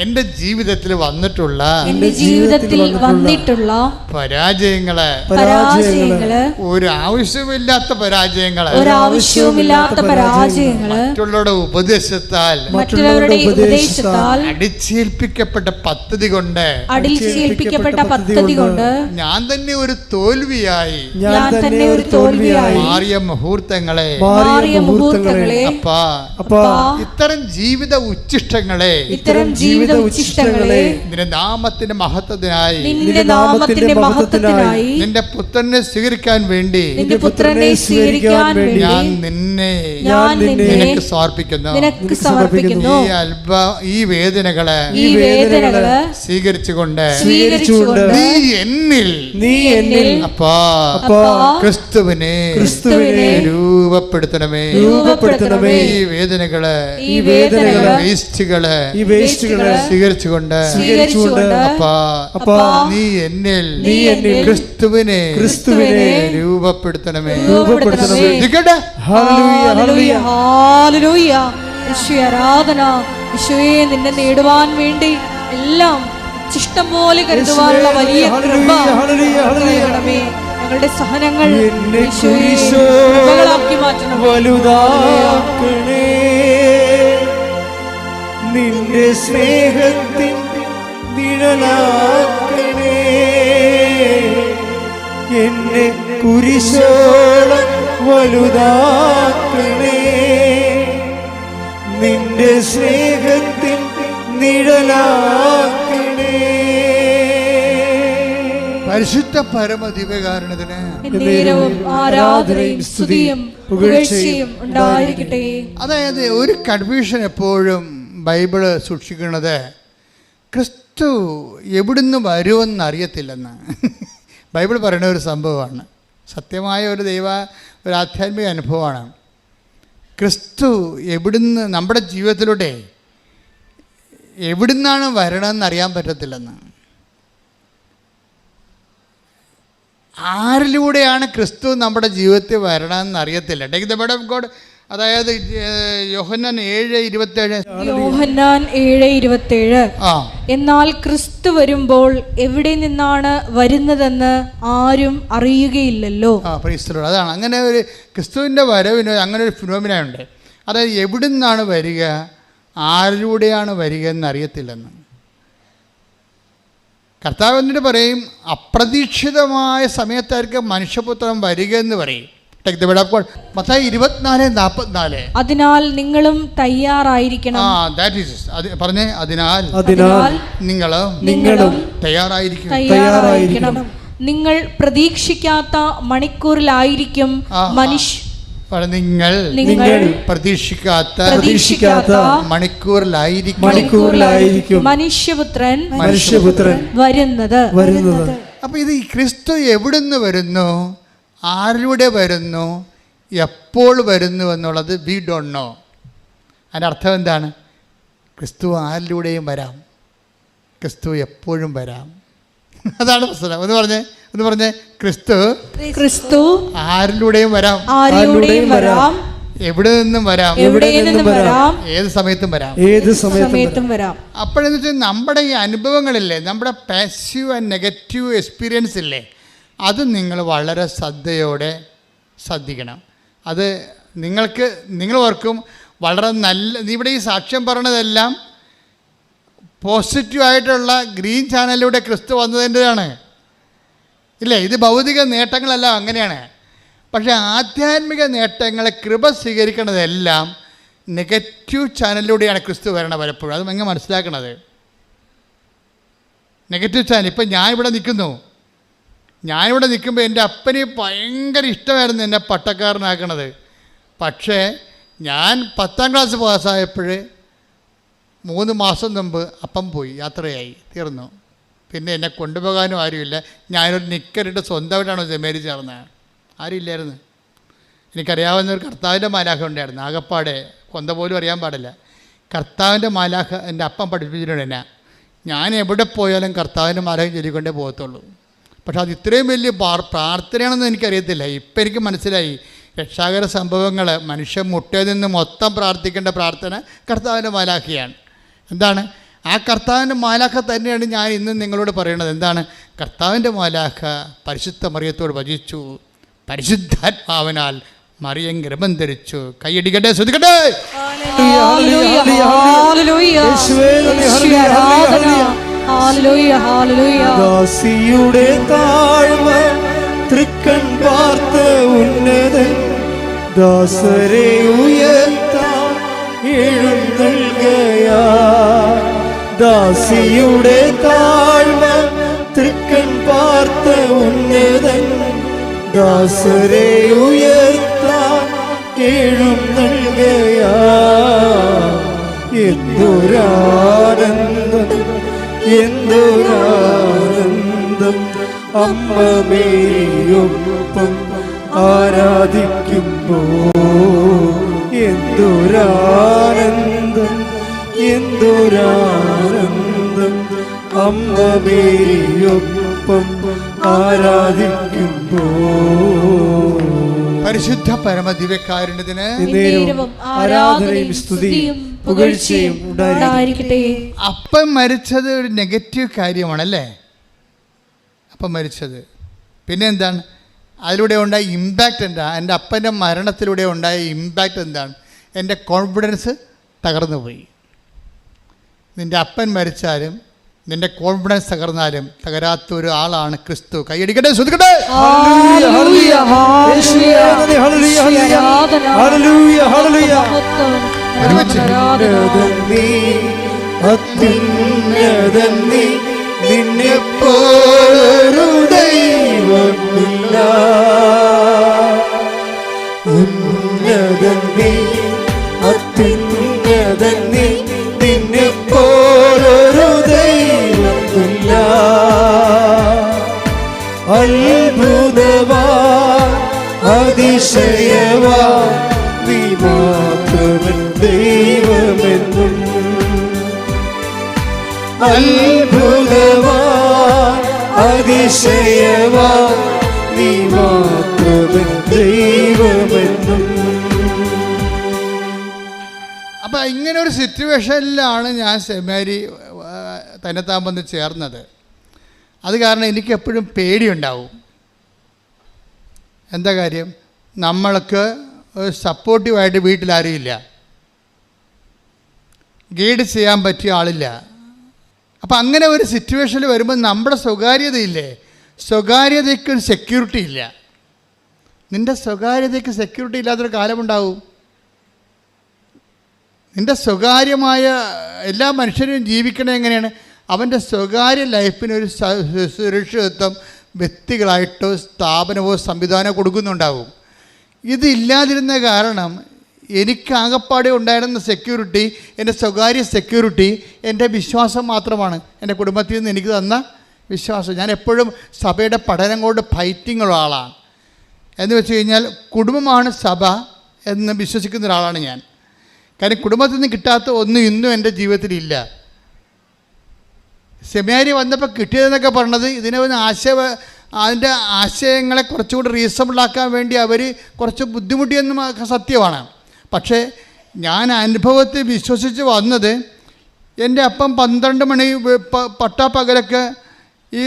എൻ്റെ ജീവിതത്തിൽ വന്നിട്ടുള്ള പരാജയങ്ങള്, ഒരു ആവശ്യമില്ലാത്ത പരാജയങ്ങള്, മറ്റുള്ളവരുടെ ഉപദേശത്താൽ അടിച്ചേൽപ്പിക്കപ്പെട്ട പദ്ധതി കൊണ്ട് ഞാൻ തന്നെ ഒരു തോൽവിയായി മാറിയ മുഹൂർത്തങ്ങളെ, അപ്പാ ഇത്തരം ജീവിത ഉച്ഛിഷ്ടങ്ങളെ നിന്റെ നാമത്തിന്റെ മഹത്വത്തിനായി നിന്റെ പുത്രനെ സ്വീകരിക്കാൻ വേണ്ടി ഞാൻ നിന്നെ നിനക്ക് സമർപ്പിക്കുന്നു. ഈ വേദനകളെ സ്വീകരിച്ചുകൊണ്ട് നീ എന്നിൽ അപ്പാ ക്രിസ്തുവിനെ രൂപപ്പെടുത്തണമേ. ഈ വേദനകളെ വേസ്റ്റുകളെ സ്വീകരിച്ചുകൊണ്ട് അപ്പാ നീ എന്നിൽ ക്രിസ്തുവിനെ രൂപപ്പെടുത്തണമേ.
യേശുവേ ആരാധന. യേശുവേ നിന്നെ നേടുവാൻ വേണ്ടി എല്ലാം ഇഷ്ടം പോലെ കരുതുവാനുള്ള വലിയ കൃപ നൽകണമേ. ഞങ്ങളുടെ സഹനങ്ങൾ യേശുവേ കൃപകളാക്കി മാറ്റണം.
വലുതാക്കണേ നിന്റെ സ്നേഹത്തിൻ നിഴലാക്കണേ എന്നെ കുരിശോളം വലുതാക്കണേ നിന്റെ സ്നേഹത്തിൻ നിഴലാക്കണേ.
പരിശുദ്ധ പരമദിവ്യകാരുണ്യത്തിന്
നേരവും ആരാധനയും സ്തുതിയും പുകഴ്ചയും ഉണ്ടായിരിക്കട്ടെ.
അതായത് ഒരു കൺഫ്യൂഷൻ എപ്പോഴും ബൈബിള് സൂക്ഷിക്കുന്നത് ക്രിസ്തു എവിടുന്ന് വരുമെന്ന് അറിയത്തില്ലെന്ന് ബൈബിൾ പറയുന്ന ഒരു സംഭവമാണ്. സത്യമായ ഒരു ആധ്യാത്മിക അനുഭവമാണ്. ക്രിസ്തു എവിടുന്ന് നമ്മുടെ ജീവിതത്തിലൂടെ എവിടുന്നാണ് വരണമെന്ന് അറിയാൻ പറ്റത്തില്ലെന്ന്. ആരിലൂടെയാണ് ക്രിസ്തു നമ്മുടെ ജീവിതത്തിൽ വരണമെന്ന് അറിയത്തില്ല. Take the word of God. അതായത് യോഹന്നാൻ 7:27.
യോഹന്നാൻ 7:27. എന്നാൽ ക്രിസ്തു വരുമ്പോൾ എവിടെ നിന്നാണ് വരുന്നതെന്ന് ആരും അറിയുകയില്ലല്ലോ.
അതാണ് അങ്ങനെ ഒരു ക്രിസ്തുവിൻ്റെ വരവിന് അങ്ങനെ ഒരു ഫിനോമിനുണ്ട്. അതായത് എവിടെ നിന്നാണ് വരിക, ആരിലൂടെയാണ് വരിക എന്നറിയത്തില്ലെന്ന്. കർത്താവ് എന്നിട്ട് പറയും അപ്രതീക്ഷിതമായ സമയത്തായിരിക്കും മനുഷ്യപുത്രൻ വരിക എന്ന് പറയും. മത്തായി 24:44.
അതിനാൽ നിങ്ങളും തയ്യാറായിരിക്കണം.
പറഞ്ഞേ, അതിനാൽ നിങ്ങളും തയ്യാറായിരിക്കണം.
നിങ്ങൾ പ്രതീക്ഷിക്കാത്ത മണിക്കൂറിലായിരിക്കും
നിങ്ങൾ പ്രതീക്ഷിക്കാത്ത മണിക്കൂറിലായിരിക്കും മനുഷ്യപുത്രൻ വരുന്നത്. അപ്പൊ ഇത് ക്രിസ്തു എവിടുന്ന് വരുന്നു, ആരിലൂടെ വരുന്നു, എപ്പോൾ വരുന്നു എന്നുള്ളത് വി ഡോണ്ട് നോ. അതിൻ്റെ അർത്ഥം എന്താണ്? ക്രിസ്തു ആരിലൂടെയും വരാം, ക്രിസ്തു എപ്പോഴും വരാം. അതാണ് പ്രശ്നം. ഒന്ന് പറഞ്ഞേ ക്രിസ്തു ആരിലൂടെയും വരാം, എവിടെ നിന്നും വരാം, ഏത് സമയത്തും വരാം. അപ്പോഴെന്ന് വെച്ചാൽ നമ്മുടെ ഈ അനുഭവങ്ങളില്ലേ, നമ്മുടെ പാസീവ് ആൻഡ് നെഗറ്റീവ് എക്സ്പീരിയൻസ് ഇല്ലേ, അത് നിങ്ങൾ വളരെ ശ്രദ്ധയോടെ ശ്രദ്ധിക്കണം. അത് നിങ്ങൾ ഓർക്കും വളരെ നല്ല. ഇവിടെ ഈ സാക്ഷ്യം പറഞ്ഞതെല്ലാം പോസിറ്റീവായിട്ടുള്ള ഗ്രീൻ ചാനലിലൂടെ ക്രിസ്തു വന്നതിൻ്റെതാണ് ഇല്ലേ. ഇത് ഭൗതിക നേട്ടങ്ങളെല്ലാം അങ്ങനെയാണ്. പക്ഷേ ആധ്യാത്മിക നേട്ടങ്ങളെ കൃപ സ്വീകരിക്കുന്നതെല്ലാം നെഗറ്റീവ് ചാനലിലൂടെയാണ് ക്രിസ്തു വരണത് പലപ്പോഴും. അത് എങ്ങനെ മനസ്സിലാക്കണത്? Negative channel. ഇപ്പം ഞാനിവിടെ നിൽക്കുമ്പോൾ എൻ്റെ അപ്പന് ഭയങ്കര ഇഷ്ടമായിരുന്നു എന്നെ പട്ടക്കാരനാക്കണത്. പക്ഷേ ഞാൻ 10ാം ക്ലാസ് പാസ്സായപ്പോൾ 3 മാസം മുമ്പ് അപ്പം പോയി, യാത്രയായി, തീർന്നു. പിന്നെ എന്നെ കൊണ്ടുപോകാനും ആരുമില്ല. ഞാനൊരു നിക്കറിട്ട് സ്വന്തമായിട്ടാണ് സെമേരി ചേർന്നത്. ആരുമില്ലായിരുന്നു. എനിക്കറിയാവുന്ന ഒരു കർത്താവിൻ്റെ മാലാഖ ഉണ്ടായിരുന്നു. ആകപ്പാടെ കൊന്ത പോലും അറിയാൻ പാടില്ല. കർത്താവിൻ്റെ മാലാഖ എൻ്റെ അപ്പം പഠിപ്പിച്ചിട്ടുണ്ട് എന്നെ. ഞാൻ എവിടെ പോയാലും കർത്താവിൻ്റെ മാലാഖ ചൊല്ലിക്കൊണ്ടേ പോകത്തുള്ളൂ. പക്ഷെ അത് ഇത്രയും വലിയ പ്രാർത്ഥനയാണെന്ന് എനിക്കറിയത്തില്ല. ഇപ്പം എനിക്ക് മനസ്സിലായി. രക്ഷാകര സംഭവങ്ങൾ മനുഷ്യൻ മുട്ടയിൽ നിന്ന് മൊത്തം പ്രാർത്ഥിക്കേണ്ട പ്രാർത്ഥന കർത്താവിൻ്റെ മാലാഖയാണ്. എന്താണ്? ആ കർത്താവിൻ്റെ മാലാഖ തന്നെയാണ് ഞാൻ ഇന്ന് നിങ്ങളോട് പറയുന്നത്. എന്താണ്? കർത്താവിൻ്റെ മാലാഖ പരിശുദ്ധ മറിയത്തോട് വചിച്ചു, പരിശുദ്ധാത്മാവിനാൽ മറിയം ഗർഭം ധരിച്ചു. കൈയടിക്കട്ടെ, ശ്രദ്ധിക്കട്ടെ.
ദാസിയുടെ താഴ്മ തൃക്കൺ പാർത്ത ഉന്നതൻ ദാസരെ ഉയർത്താൻ എഴുന്നള്ളുകയാ. ദാസിയുടെ താഴ്മ തൃക്കൺ പാർത്ത ഉന്നതൻ ദാസരെ ഉയർത്താൻ എഴുന്നള്ളുകയാ. എന്തൊരാനന്ദം, എന്തൊരാനന്ദം അമ്മ മേരിയൊപ്പം ആരാധിക്കുമ്പോൾ. എന്തൊരാനന്ദം, എന്തൊരാനന്ദം അമ്മ മേരിയൊപ്പം ആരാധിക്കുമ്പോൾ.
പരിശുദ്ധ പരമദിവ്യകാരുണ്യത്തിന്
എന്നേരവും ആരാധനയും സ്തുതിയും പുകഴ്ചയും ഉണ്ടായിരിക്കട്ടെ.
അപ്പം മരിച്ചത് ഒരു നെഗറ്റീവ് കാര്യമാണല്ലേ? അപ്പം മരിച്ചത് പിന്നെ എന്താണ് അതിലൂടെ ഉണ്ടായ ഇമ്പാക്റ്റ് എന്താ? എൻ്റെ അപ്പൻ്റെ മരണത്തിലൂടെ ഉണ്ടായ ഇമ്പാക്റ്റ് എന്താണ്? എൻ്റെ കോൺഫിഡൻസ് തകർന്നു പോയി. നിൻ്റെ അപ്പൻ മരിച്ചാലും നിൻ്റെ കോൺഫിഡൻസ് തകർന്നാലും തകരാത്ത ഒരു ആളാണ് ക്രിസ്തു. കൈയടിക്കട്ടെ, ശ്രദ്ധിക്കട്ടെ.
നിന്നെപ്പോലൊരു ദൈവമില്ല, ഉന്നതൻ നീ, അത്യുന്നതൻ നീ, നിന്നെപ്പോലൊരു ദൈവമില്ല. അത്ഭുതവാ അതിശയവാ നീ മാത്രമൻ ദൈവമെന്നും. അത്ഭുതവാ അതിശയവാ നീ മാത്രമൻ ദൈവമെന്നും.
അപ്പം ഇങ്ങനെ ഒരു സിറ്റുവേഷനിലാണ് ഞാൻ സെമിനാരി തന്നെത്താൻ വന്ന് ചേർന്നത്. അത് കാരണം എനിക്ക് എപ്പോഴും പേടിയുണ്ടാവും. എന്താ കാര്യം? നമ്മൾക്ക് ഒരു സപ്പോർട്ടീവായിട്ട് വീട്ടിലാരുമില്ല, ഗൈഡ് ചെയ്യാൻ പറ്റിയ ആളില്ല. അപ്പം അങ്ങനെ ഒരു സിറ്റുവേഷനിൽ വരുമ്പോൾ നമ്മുടെ സ്വകാര്യതയില്ലേ, സ്വകാര്യതയ്ക്കൊരു സെക്യൂരിറ്റി ഇല്ല. നിൻ്റെ സ്വകാര്യതയ്ക്ക് സെക്യൂരിറ്റി ഇല്ലാത്തൊരു കാലമുണ്ടാവും. നിൻ്റെ സ്വകാര്യമായ എല്ലാ മനുഷ്യരും ജീവിക്കണത് എങ്ങനെയാണ്? അവൻ്റെ സ്വകാര്യ ലൈഫിനൊരു സുരക്ഷിതത്വം വ്യക്തികളായിട്ടോ സ്ഥാപനമോ സംവിധാനമോ കൊടുക്കുന്നുണ്ടാവും. ഇതില്ലാതിരുന്ന കാരണം എനിക്ക് ആകപ്പാടെ ഉണ്ടായിരുന്ന സെക്യൂരിറ്റി, എൻ്റെ സ്വകാര്യ സെക്യൂരിറ്റി എൻ്റെ വിശ്വാസം മാത്രമാണ്. എൻ്റെ കുടുംബത്തിൽ നിന്ന് എനിക്ക് തന്ന വിശ്വാസം. ഞാൻ എപ്പോഴും സഭയുടെ പഠനം കൊണ്ട് ഫൈറ്റിംഗ് ഉള്ള ആളാണ്. എന്ന് വെച്ച് കഴിഞ്ഞാൽ കുടുംബമാണ് സഭ എന്ന് വിശ്വസിക്കുന്ന ഒരാളാണ് ഞാൻ. കാരണം കുടുംബത്തിൽ നിന്ന് കിട്ടാത്ത ഒന്നും ഇന്നും എൻ്റെ ജീവിതത്തിലില്ല. സെമിനാരി വന്നപ്പോൾ കിട്ടിയതെന്നൊക്കെ പറഞ്ഞത് ഇതിനെ ഒന്ന് അതിൻ്റെ ആശയങ്ങളെ കുറച്ചുകൂടി റീസണബിളാക്കാൻ വേണ്ടി അവർ കുറച്ച് ബുദ്ധിമുട്ടിയെന്നും സത്യമാണ്. പക്ഷേ ഞാൻ അനുഭവത്തിൽ വിശ്വസിച്ച് വന്നത്, എൻ്റെ അപ്പം 12 മണി പട്ടാപ്പകലൊക്കെ ഈ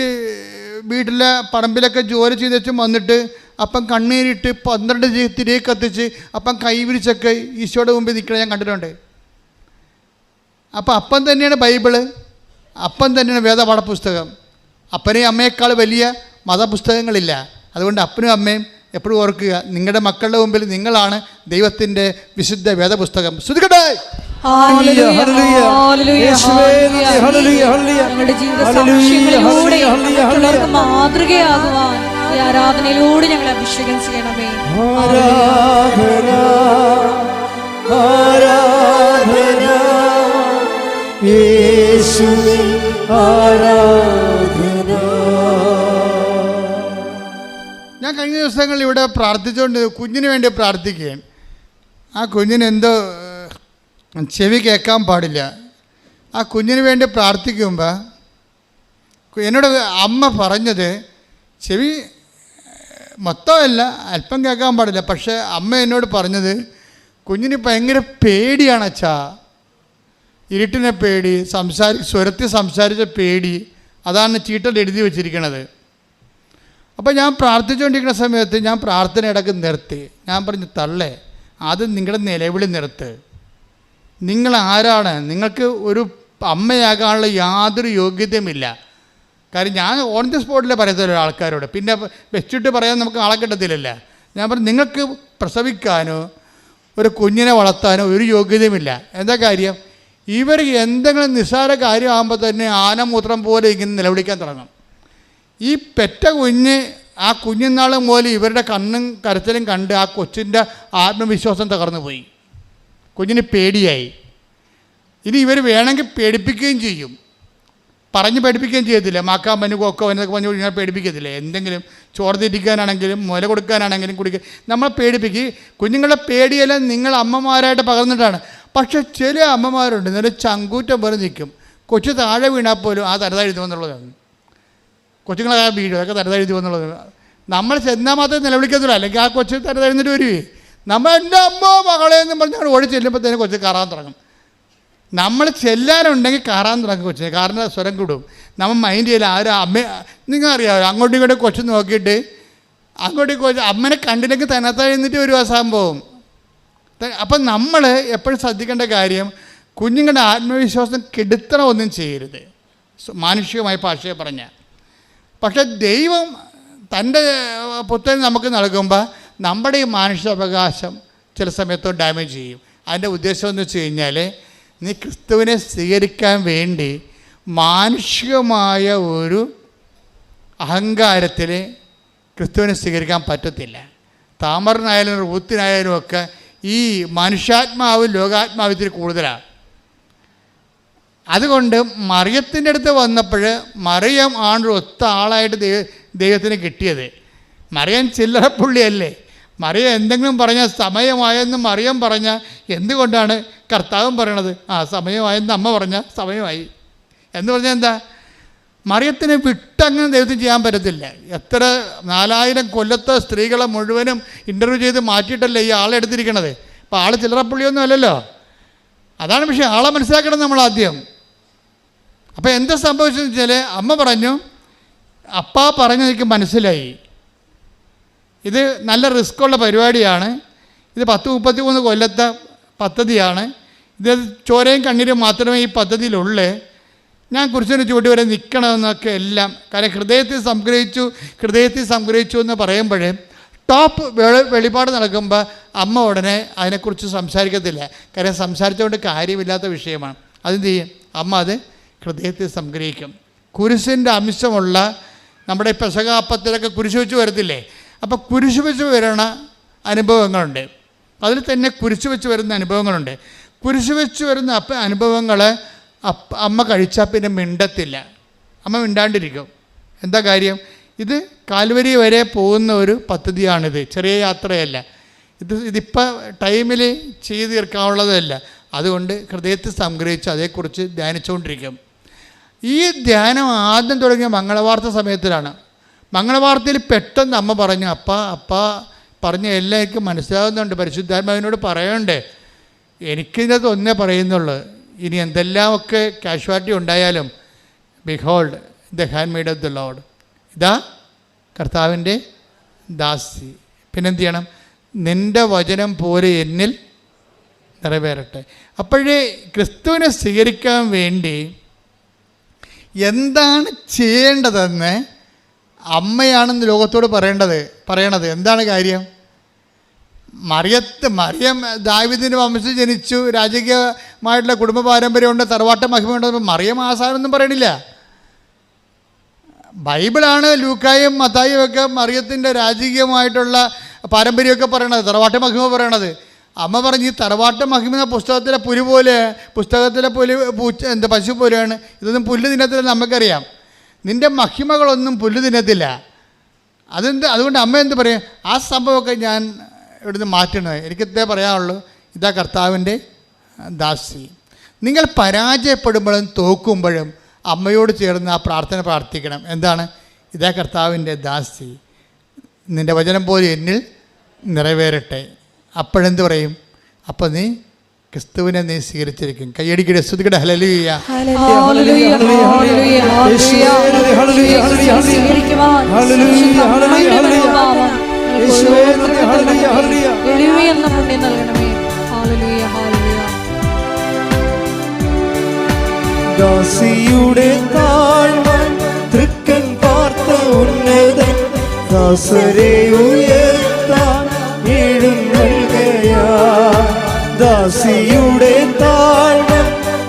വീട്ടിലെ പറമ്പിലൊക്കെ ജോലി ചെയ്തും വന്നിട്ട് അപ്പം കണ്ണീരിട്ട് 12 തിരികെ കത്തിച്ച് അപ്പം കൈവിരിച്ചൊക്കെ ഈശോയുടെ മുമ്പിൽ നിൽക്കണ ഞാൻ കണ്ടിട്ടുണ്ട്. അപ്പം അപ്പം തന്നെയാണ് ബൈബിള്, അപ്പം തന്നെയാണ് വേദപാഠപുസ്തകം. അപ്പനെയും അമ്മയേക്കാൾ വലിയ മതപുസ്തകങ്ങളില്ല. അതുകൊണ്ട് അപ്പനും അമ്മയും എപ്പോഴും ഓർക്കുക, നിങ്ങളുടെ മക്കളുടെ മുമ്പിൽ നിങ്ങളാണ് ദൈവത്തിൻ്റെ വിശുദ്ധ വേദപുസ്തകം. ശ്രദ്ധിക്കട്ടെ.
മാതൃകയാകുവാൻ ഈ ആരാധനയിലൂടെ ഞങ്ങളെ അഭിഷേകം ചെയ്യണമേ.
ആരാധന ആരാധന യേശുവേ ആരാധന.
ഞാൻ കഴിഞ്ഞ ദിവസങ്ങളിൽ ഇവിടെ പ്രാർത്ഥിച്ചുകൊണ്ട് കുഞ്ഞിന് വേണ്ടി പ്രാർത്ഥിക്കുകയാണ്. ആ കുഞ്ഞിന് എന്തോ ചെവി കേൾക്കാൻ പാടില്ല. ആ കുഞ്ഞിന് വേണ്ടി പ്രാർത്ഥിക്കുമ്പോൾ എന്നോട് അമ്മ പറഞ്ഞത്, ചെവി മൊത്തമല്ല, അല്പം കേൾക്കാൻ പാടില്ല. പക്ഷേ അമ്മ എന്നോട് പറഞ്ഞത്, കുഞ്ഞിന് ഭയങ്കര പേടിയാണ് അച്ഛാ, ഇരുട്ടിനെ പേടി, സ്വരത്തിൽ സംസാരിച്ച പേടി, അതാണ് ചീട്ടൽ എഴുതി വച്ചിരിക്കണത്. അപ്പോൾ ഞാൻ പ്രാർത്ഥിച്ചുകൊണ്ടിരിക്കുന്ന സമയത്ത് ഞാൻ പ്രാർത്ഥന ഇടയ്ക്ക് നിർത്തി. ഞാൻ പറഞ്ഞു, തള്ളേ, ആദ്യം നിങ്ങളുടെ നിലവിളി നിർത്ത്. നിങ്ങൾ ആരാണ്? നിങ്ങൾക്ക് ഒരു അമ്മയാകാനുള്ള യാതൊരു യോഗ്യതയുമില്ല. കാര്യം ഞാൻ ഓൺ ദി സ്പോട്ടിലേ പറയത്തില്ല ആൾക്കാരോട്, പിന്നെ വെച്ചിട്ട് പറയാൻ നമുക്ക് ആളെ കിട്ടത്തില്ലല്ല. ഞാൻ പറഞ്ഞു, നിങ്ങൾക്ക് പ്രസവിക്കാനോ ഒരു കുഞ്ഞിനെ വളർത്താനോ ഒരു യോഗ്യതയുമില്ല. എന്താ കാര്യം? ഇവർ എന്തെങ്കിലും നിസ്സാര കാര്യമാകുമ്പോൾ തന്നെ ആനമൂത്രം പോലെ ഇങ്ങനെ നിലവിളിക്കാൻ തുടങ്ങും. ഈ പെറ്റ കുഞ്ഞ്, ആ കുഞ്ഞുനാൾ മുതൽ ഇവരുടെ കണ്ണും കരച്ചിലും കണ്ട് ആ കൊച്ചിൻ്റെ ആത്മവിശ്വാസം തകർന്നു പോയി. കുഞ്ഞിന് പേടിയായി. ഇനി ഇവർ വേണമെങ്കിൽ പേടിപ്പിക്കുകയും ചെയ്യും, പറഞ്ഞ് പേടിപ്പിക്കുകയും ചെയ്യത്തില്ല. മാക്കാൻ പഞ്ഞു കൊക്കോ എന്നൊക്കെ പറഞ്ഞു കഴിഞ്ഞാൽ പേടിപ്പിക്കത്തില്ലേ? എന്തെങ്കിലും ചോറ് തിരിക്കാനാണെങ്കിലും മുല കൊടുക്കാനാണെങ്കിലും കുടിക്കുക, നമ്മളെ പേടിപ്പിക്കുക. കുഞ്ഞുങ്ങളുടെ പേടിയെല്ലാം നിങ്ങൾ അമ്മമാരായിട്ട് പകർന്നിട്ടാണ്. പക്ഷെ ചില അമ്മമാരുണ്ട്, നല്ല ചങ്കൂറ്റം പോലെ നിൽക്കും. കൊച്ചു താഴെ വീണാൽ പോലും ആ തരതാഴ്ത്തുമെന്നുള്ളതാണ്. കൊച്ചുങ്ങളെ വീഴും, അതൊക്കെ തരതാഴ്ത്തുമെന്നുള്ളത്. നമ്മൾ ചെന്നാൽ മാത്രമേ നിലവിളിക്കത്തില്ല, അല്ലെങ്കിൽ ആ കൊച്ചു തന്നെ എഴുന്നിട്ട് വരുവേ. നമ്മൾ എൻ്റെ അമ്മോ മകളെ എന്നും പറഞ്ഞ് ഞങ്ങൾ ഓടി ചെല്ലുമ്പോഴത്തേനും കൊച്ചു കയറാൻ തുടങ്ങും. നമ്മൾ ചെല്ലാനുണ്ടെങ്കിൽ കയറാൻ തുടങ്ങും കൊച്ചിന്, കാരണം സ്വരം കൂടും. നമ്മൾ മൈൻഡ് ചെയ്യില്ല. ആരും അമ്മ നിങ്ങൾ അറിയാമോ, അങ്ങോട്ടും ഇങ്ങോട്ടും കൊച്ചു നോക്കിയിട്ട് അങ്ങോട്ടും കൊച്ചു അമ്മനെ കണ്ടില്ലെങ്കിൽ തന്നെത്താൻ എഴുന്നിട്ട് ഒരു സംഭവം. അപ്പം നമ്മൾ എപ്പോഴും ശ്രദ്ധിക്കേണ്ട കാര്യം, കുഞ്ഞുങ്ങളുടെ ആത്മവിശ്വാസം കെടുത്തണമൊന്നും ചെയ്യരുത്, മാനുഷികമായ ഭാഷയെ പറഞ്ഞാൽ. പക്ഷെ ദൈവം തൻ്റെ പുത്രനെ നമുക്ക് നൽകുമ്പോൾ നമ്മുടെ ഈ മാനുഷികാവകാശം ചില സമയത്ത് ഡാമേജ് ചെയ്യും. അതിൻ്റെ ഉദ്ദേശം എന്ന് വെച്ച് കഴിഞ്ഞാൽ, നീ ക്രിസ്തുവിനെ സ്വീകരിക്കാൻ വേണ്ടി മാനുഷികമായ ഒരു അഹങ്കാരത്തിൽ ക്രിസ്തുവിനെ സ്വീകരിക്കാൻ പറ്റത്തില്ല. താമറിനായാലും റൂത്തിനായാലും ഒക്കെ ഈ മനുഷ്യാത്മാവ് ലോകാത്മാവ് ഇത്തിരി കൂടുതലാണ്. അതുകൊണ്ട് മറിയത്തിൻ്റെ അടുത്ത് വന്നപ്പോൾ മറിയം ആണ് ഒത്ത ആളായിട്ട് ദൈവത്തിന് കിട്ടിയത്. മറിയം ചില്ലറ പുള്ളിയല്ലേ. മറിയം എന്തെങ്കിലും പറഞ്ഞാൽ സമയമായെന്ന് മറിയം പറഞ്ഞാൽ എന്തുകൊണ്ടാണ് കർത്താവും പറയണത്? സമയമായെന്ന് അമ്മ പറഞ്ഞാൽ സമയമായി എന്ന് പറഞ്ഞാൽ എന്താ? മറിയത്തിനെ വിട്ടങ്ങനെ ദൈവത്തിന് ചെയ്യാൻ പറ്റത്തില്ല. എത്ര 4000 കൊല്ലത്തെ സ്ത്രീകളെ മുഴുവനും ഇൻ്റർവ്യൂ ചെയ്ത് മാറ്റിയിട്ടല്ലേ ഈ ആളെ എടുത്തിരിക്കണത്. അപ്പോൾ ആൾ ചില്ലറ പുള്ളിയൊന്നും അല്ലല്ലോ. അതാണ് വിഷയം. ആളെ മനസ്സിലാക്കണം നമ്മൾ ആദ്യം. അപ്പോൾ എന്താ സംഭവിച്ചതെന്ന് വെച്ചാൽ, അമ്മ പറഞ്ഞു, അപ്പാ പറഞ്ഞത് എനിക്ക് മനസ്സിലായി, ഇത് നല്ല റിസ്ക്കുള്ള പരിപാടിയാണ്, ഇത് 10-33 കൊല്ലത്തെ പദ്ധതിയാണ്, ഇത് ചോരയും കണ്ണീരും മാത്രമേ ഈ പദ്ധതിയിലുള്ളൂ, ഞാൻ കുരിശിന് ചൂണ്ടി വരെ നിൽക്കണമെന്നൊക്കെ എല്ലാം. കാരണം ഹൃദയത്തിൽ സംഗ്രഹിച്ചു എന്ന് പറയുമ്പോഴേ ടോപ്പ് വെളിപാട് നടക്കുമ്പോൾ അമ്മ ഉടനെ അതിനെക്കുറിച്ച് സംസാരിക്കത്തില്ല. കാര്യം സംസാരിച്ചുകൊണ്ട് കാര്യമില്ലാത്ത വിഷയമാണ്. അതെന്ത് ചെയ്യും? അമ്മ അത് ഹൃദയത്തിൽ സംഗ്രഹിക്കും. കുരിശിൻ്റെ അംശമുള്ള നമ്മുടെ പെസഹാപ്പത്തിലൊക്കെ കുരിശ് വെച്ച് വരത്തില്ലേ? അപ്പോൾ കുരിശ് വെച്ച് വരുന്ന അനുഭവങ്ങളുണ്ട്. അതിൽ തന്നെ കുരിശ് വെച്ച് വരുന്ന അനുഭവങ്ങളുണ്ട്. കുരിശ് വെച്ച് വരുന്ന അനുഭവങ്ങൾ അമ്മ കഴിച്ചാൽ പിന്നെ മിണ്ടത്തില്ല. അമ്മ മിണ്ടാണ്ടിരിക്കും. എന്താ കാര്യം? ഇത് കാൽവരി വരെ പോകുന്ന ഒരു പദ്ധതിയാണിത്. ചെറിയ യാത്രയല്ല. ഇതിപ്പോൾ ടൈമിൽ ചെയ്ത് തീർക്കാനുള്ളതല്ല. അതുകൊണ്ട് ഹൃദയത്തിൽ സംഗ്രഹിച്ച് അതേക്കുറിച്ച് ധ്യാനിച്ചുകൊണ്ടിരിക്കും. ഈ ധ്യാനം ആദ്യം തുടങ്ങിയ മംഗളവാർത്ത സമയത്തിലാണ്. മംഗളവാർത്തയിൽ പെട്ടെന്ന് അമ്മ പറഞ്ഞു, അപ്പ പറഞ്ഞ എല്ലാം എനിക്ക് മനസ്സിലാകുന്നുണ്ട്, പരിശുദ്ധാത്മാവിനോട് പറയണ്ടേ, എനിക്കിതിനകത്ത് ഒന്നേ പറയുന്നുള്ളൂ, ഇനി എന്തെല്ലാമൊക്കെ കാഷ്വാലിറ്റി ഉണ്ടായാലും behold the hand made of the Lord, ഇതാ കർത്താവിൻ്റെ ദാസി. പിന്നെന്ത് ചെയ്യണം? നിൻ്റെ വചനം പോലെ എന്നിൽ നിറവേറട്ടെ. അപ്പോഴേ ക്രിസ്തുവിനെ സ്വീകരിക്കാൻ വേണ്ടി എന്താണ് ചെയ്യേണ്ടതെന്ന് അമ്മയാണെന്ന് ലോകത്തോട് പറയണത്. എന്താണ് കാര്യം? മറിയം ദാവീദിൻ്റെ വംശത്തിൽ ജനിച്ചു, രാജകീയമായിട്ടുള്ള കുടുംബ പാരമ്പര്യമുണ്ട്, തറവാട്ട മഹിമയുണ്ട്. മറിയം ആസാനൊന്നും പറയണില്ല. ബൈബിളാണ് ലൂക്കായും മത്തായും ഒക്കെ മറിയത്തിൻ്റെ രാജകീയമായിട്ടുള്ള പാരമ്പര്യമൊക്കെ പറയണത്, തറവാട്ട മഹിമ പറയണത്. അമ്മ പറഞ്ഞ് ഈ തറവാട്ട മഹിമ പുസ്തകത്തിലെ പുലി പോലെ, പുസ്തകത്തിലെ പശു പോലെയാണ്, ഇതൊന്നും പുല്ല് തിന്നത്തില്ല. നമുക്കറിയാം നിൻ്റെ മഹിമകളൊന്നും പുല്ല് തിന്നത്തില്ല. അതുകൊണ്ട് അമ്മ എന്ത് പറയും? ആ സംഭവമൊക്കെ ഞാൻ ഇവിടുന്ന് മാറ്റണേ. എനിക്കിതേ പറയാനുള്ളൂ, ഇതാ കർത്താവിൻ്റെ ദാസി. നിങ്ങൾ പരാജയപ്പെടുമ്പോഴും തോക്കുമ്പോഴും അമ്മയോട് ചേർന്ന് ആ പ്രാർത്ഥന പ്രാർത്ഥിക്കണം. എന്താണ്? ഇതാ കർത്താവിൻ്റെ ദാസി, നിൻ്റെ വചനം പോലെ എന്നിൽ നിറവേറട്ടെ. അപ്പോഴെന്ത് പറയും? അപ്പോൾ നീ ക്രിസ്തുവിനെ നീ സ്വീകരിച്ചിരിക്കും. കയ്യടിക്കട്ടെ, സ്തുതിക്കട്ടെ. ഹല്ലേലൂയ.
ദാസിയുടെ താഴ്മ തൃക്കൻ പാർത്ത ഉന്നതൻ, ദാസരെ ഉയർത്താൻ എഴുന്നേൽക്കയാ. ദാസിയുടെ താഴ്മ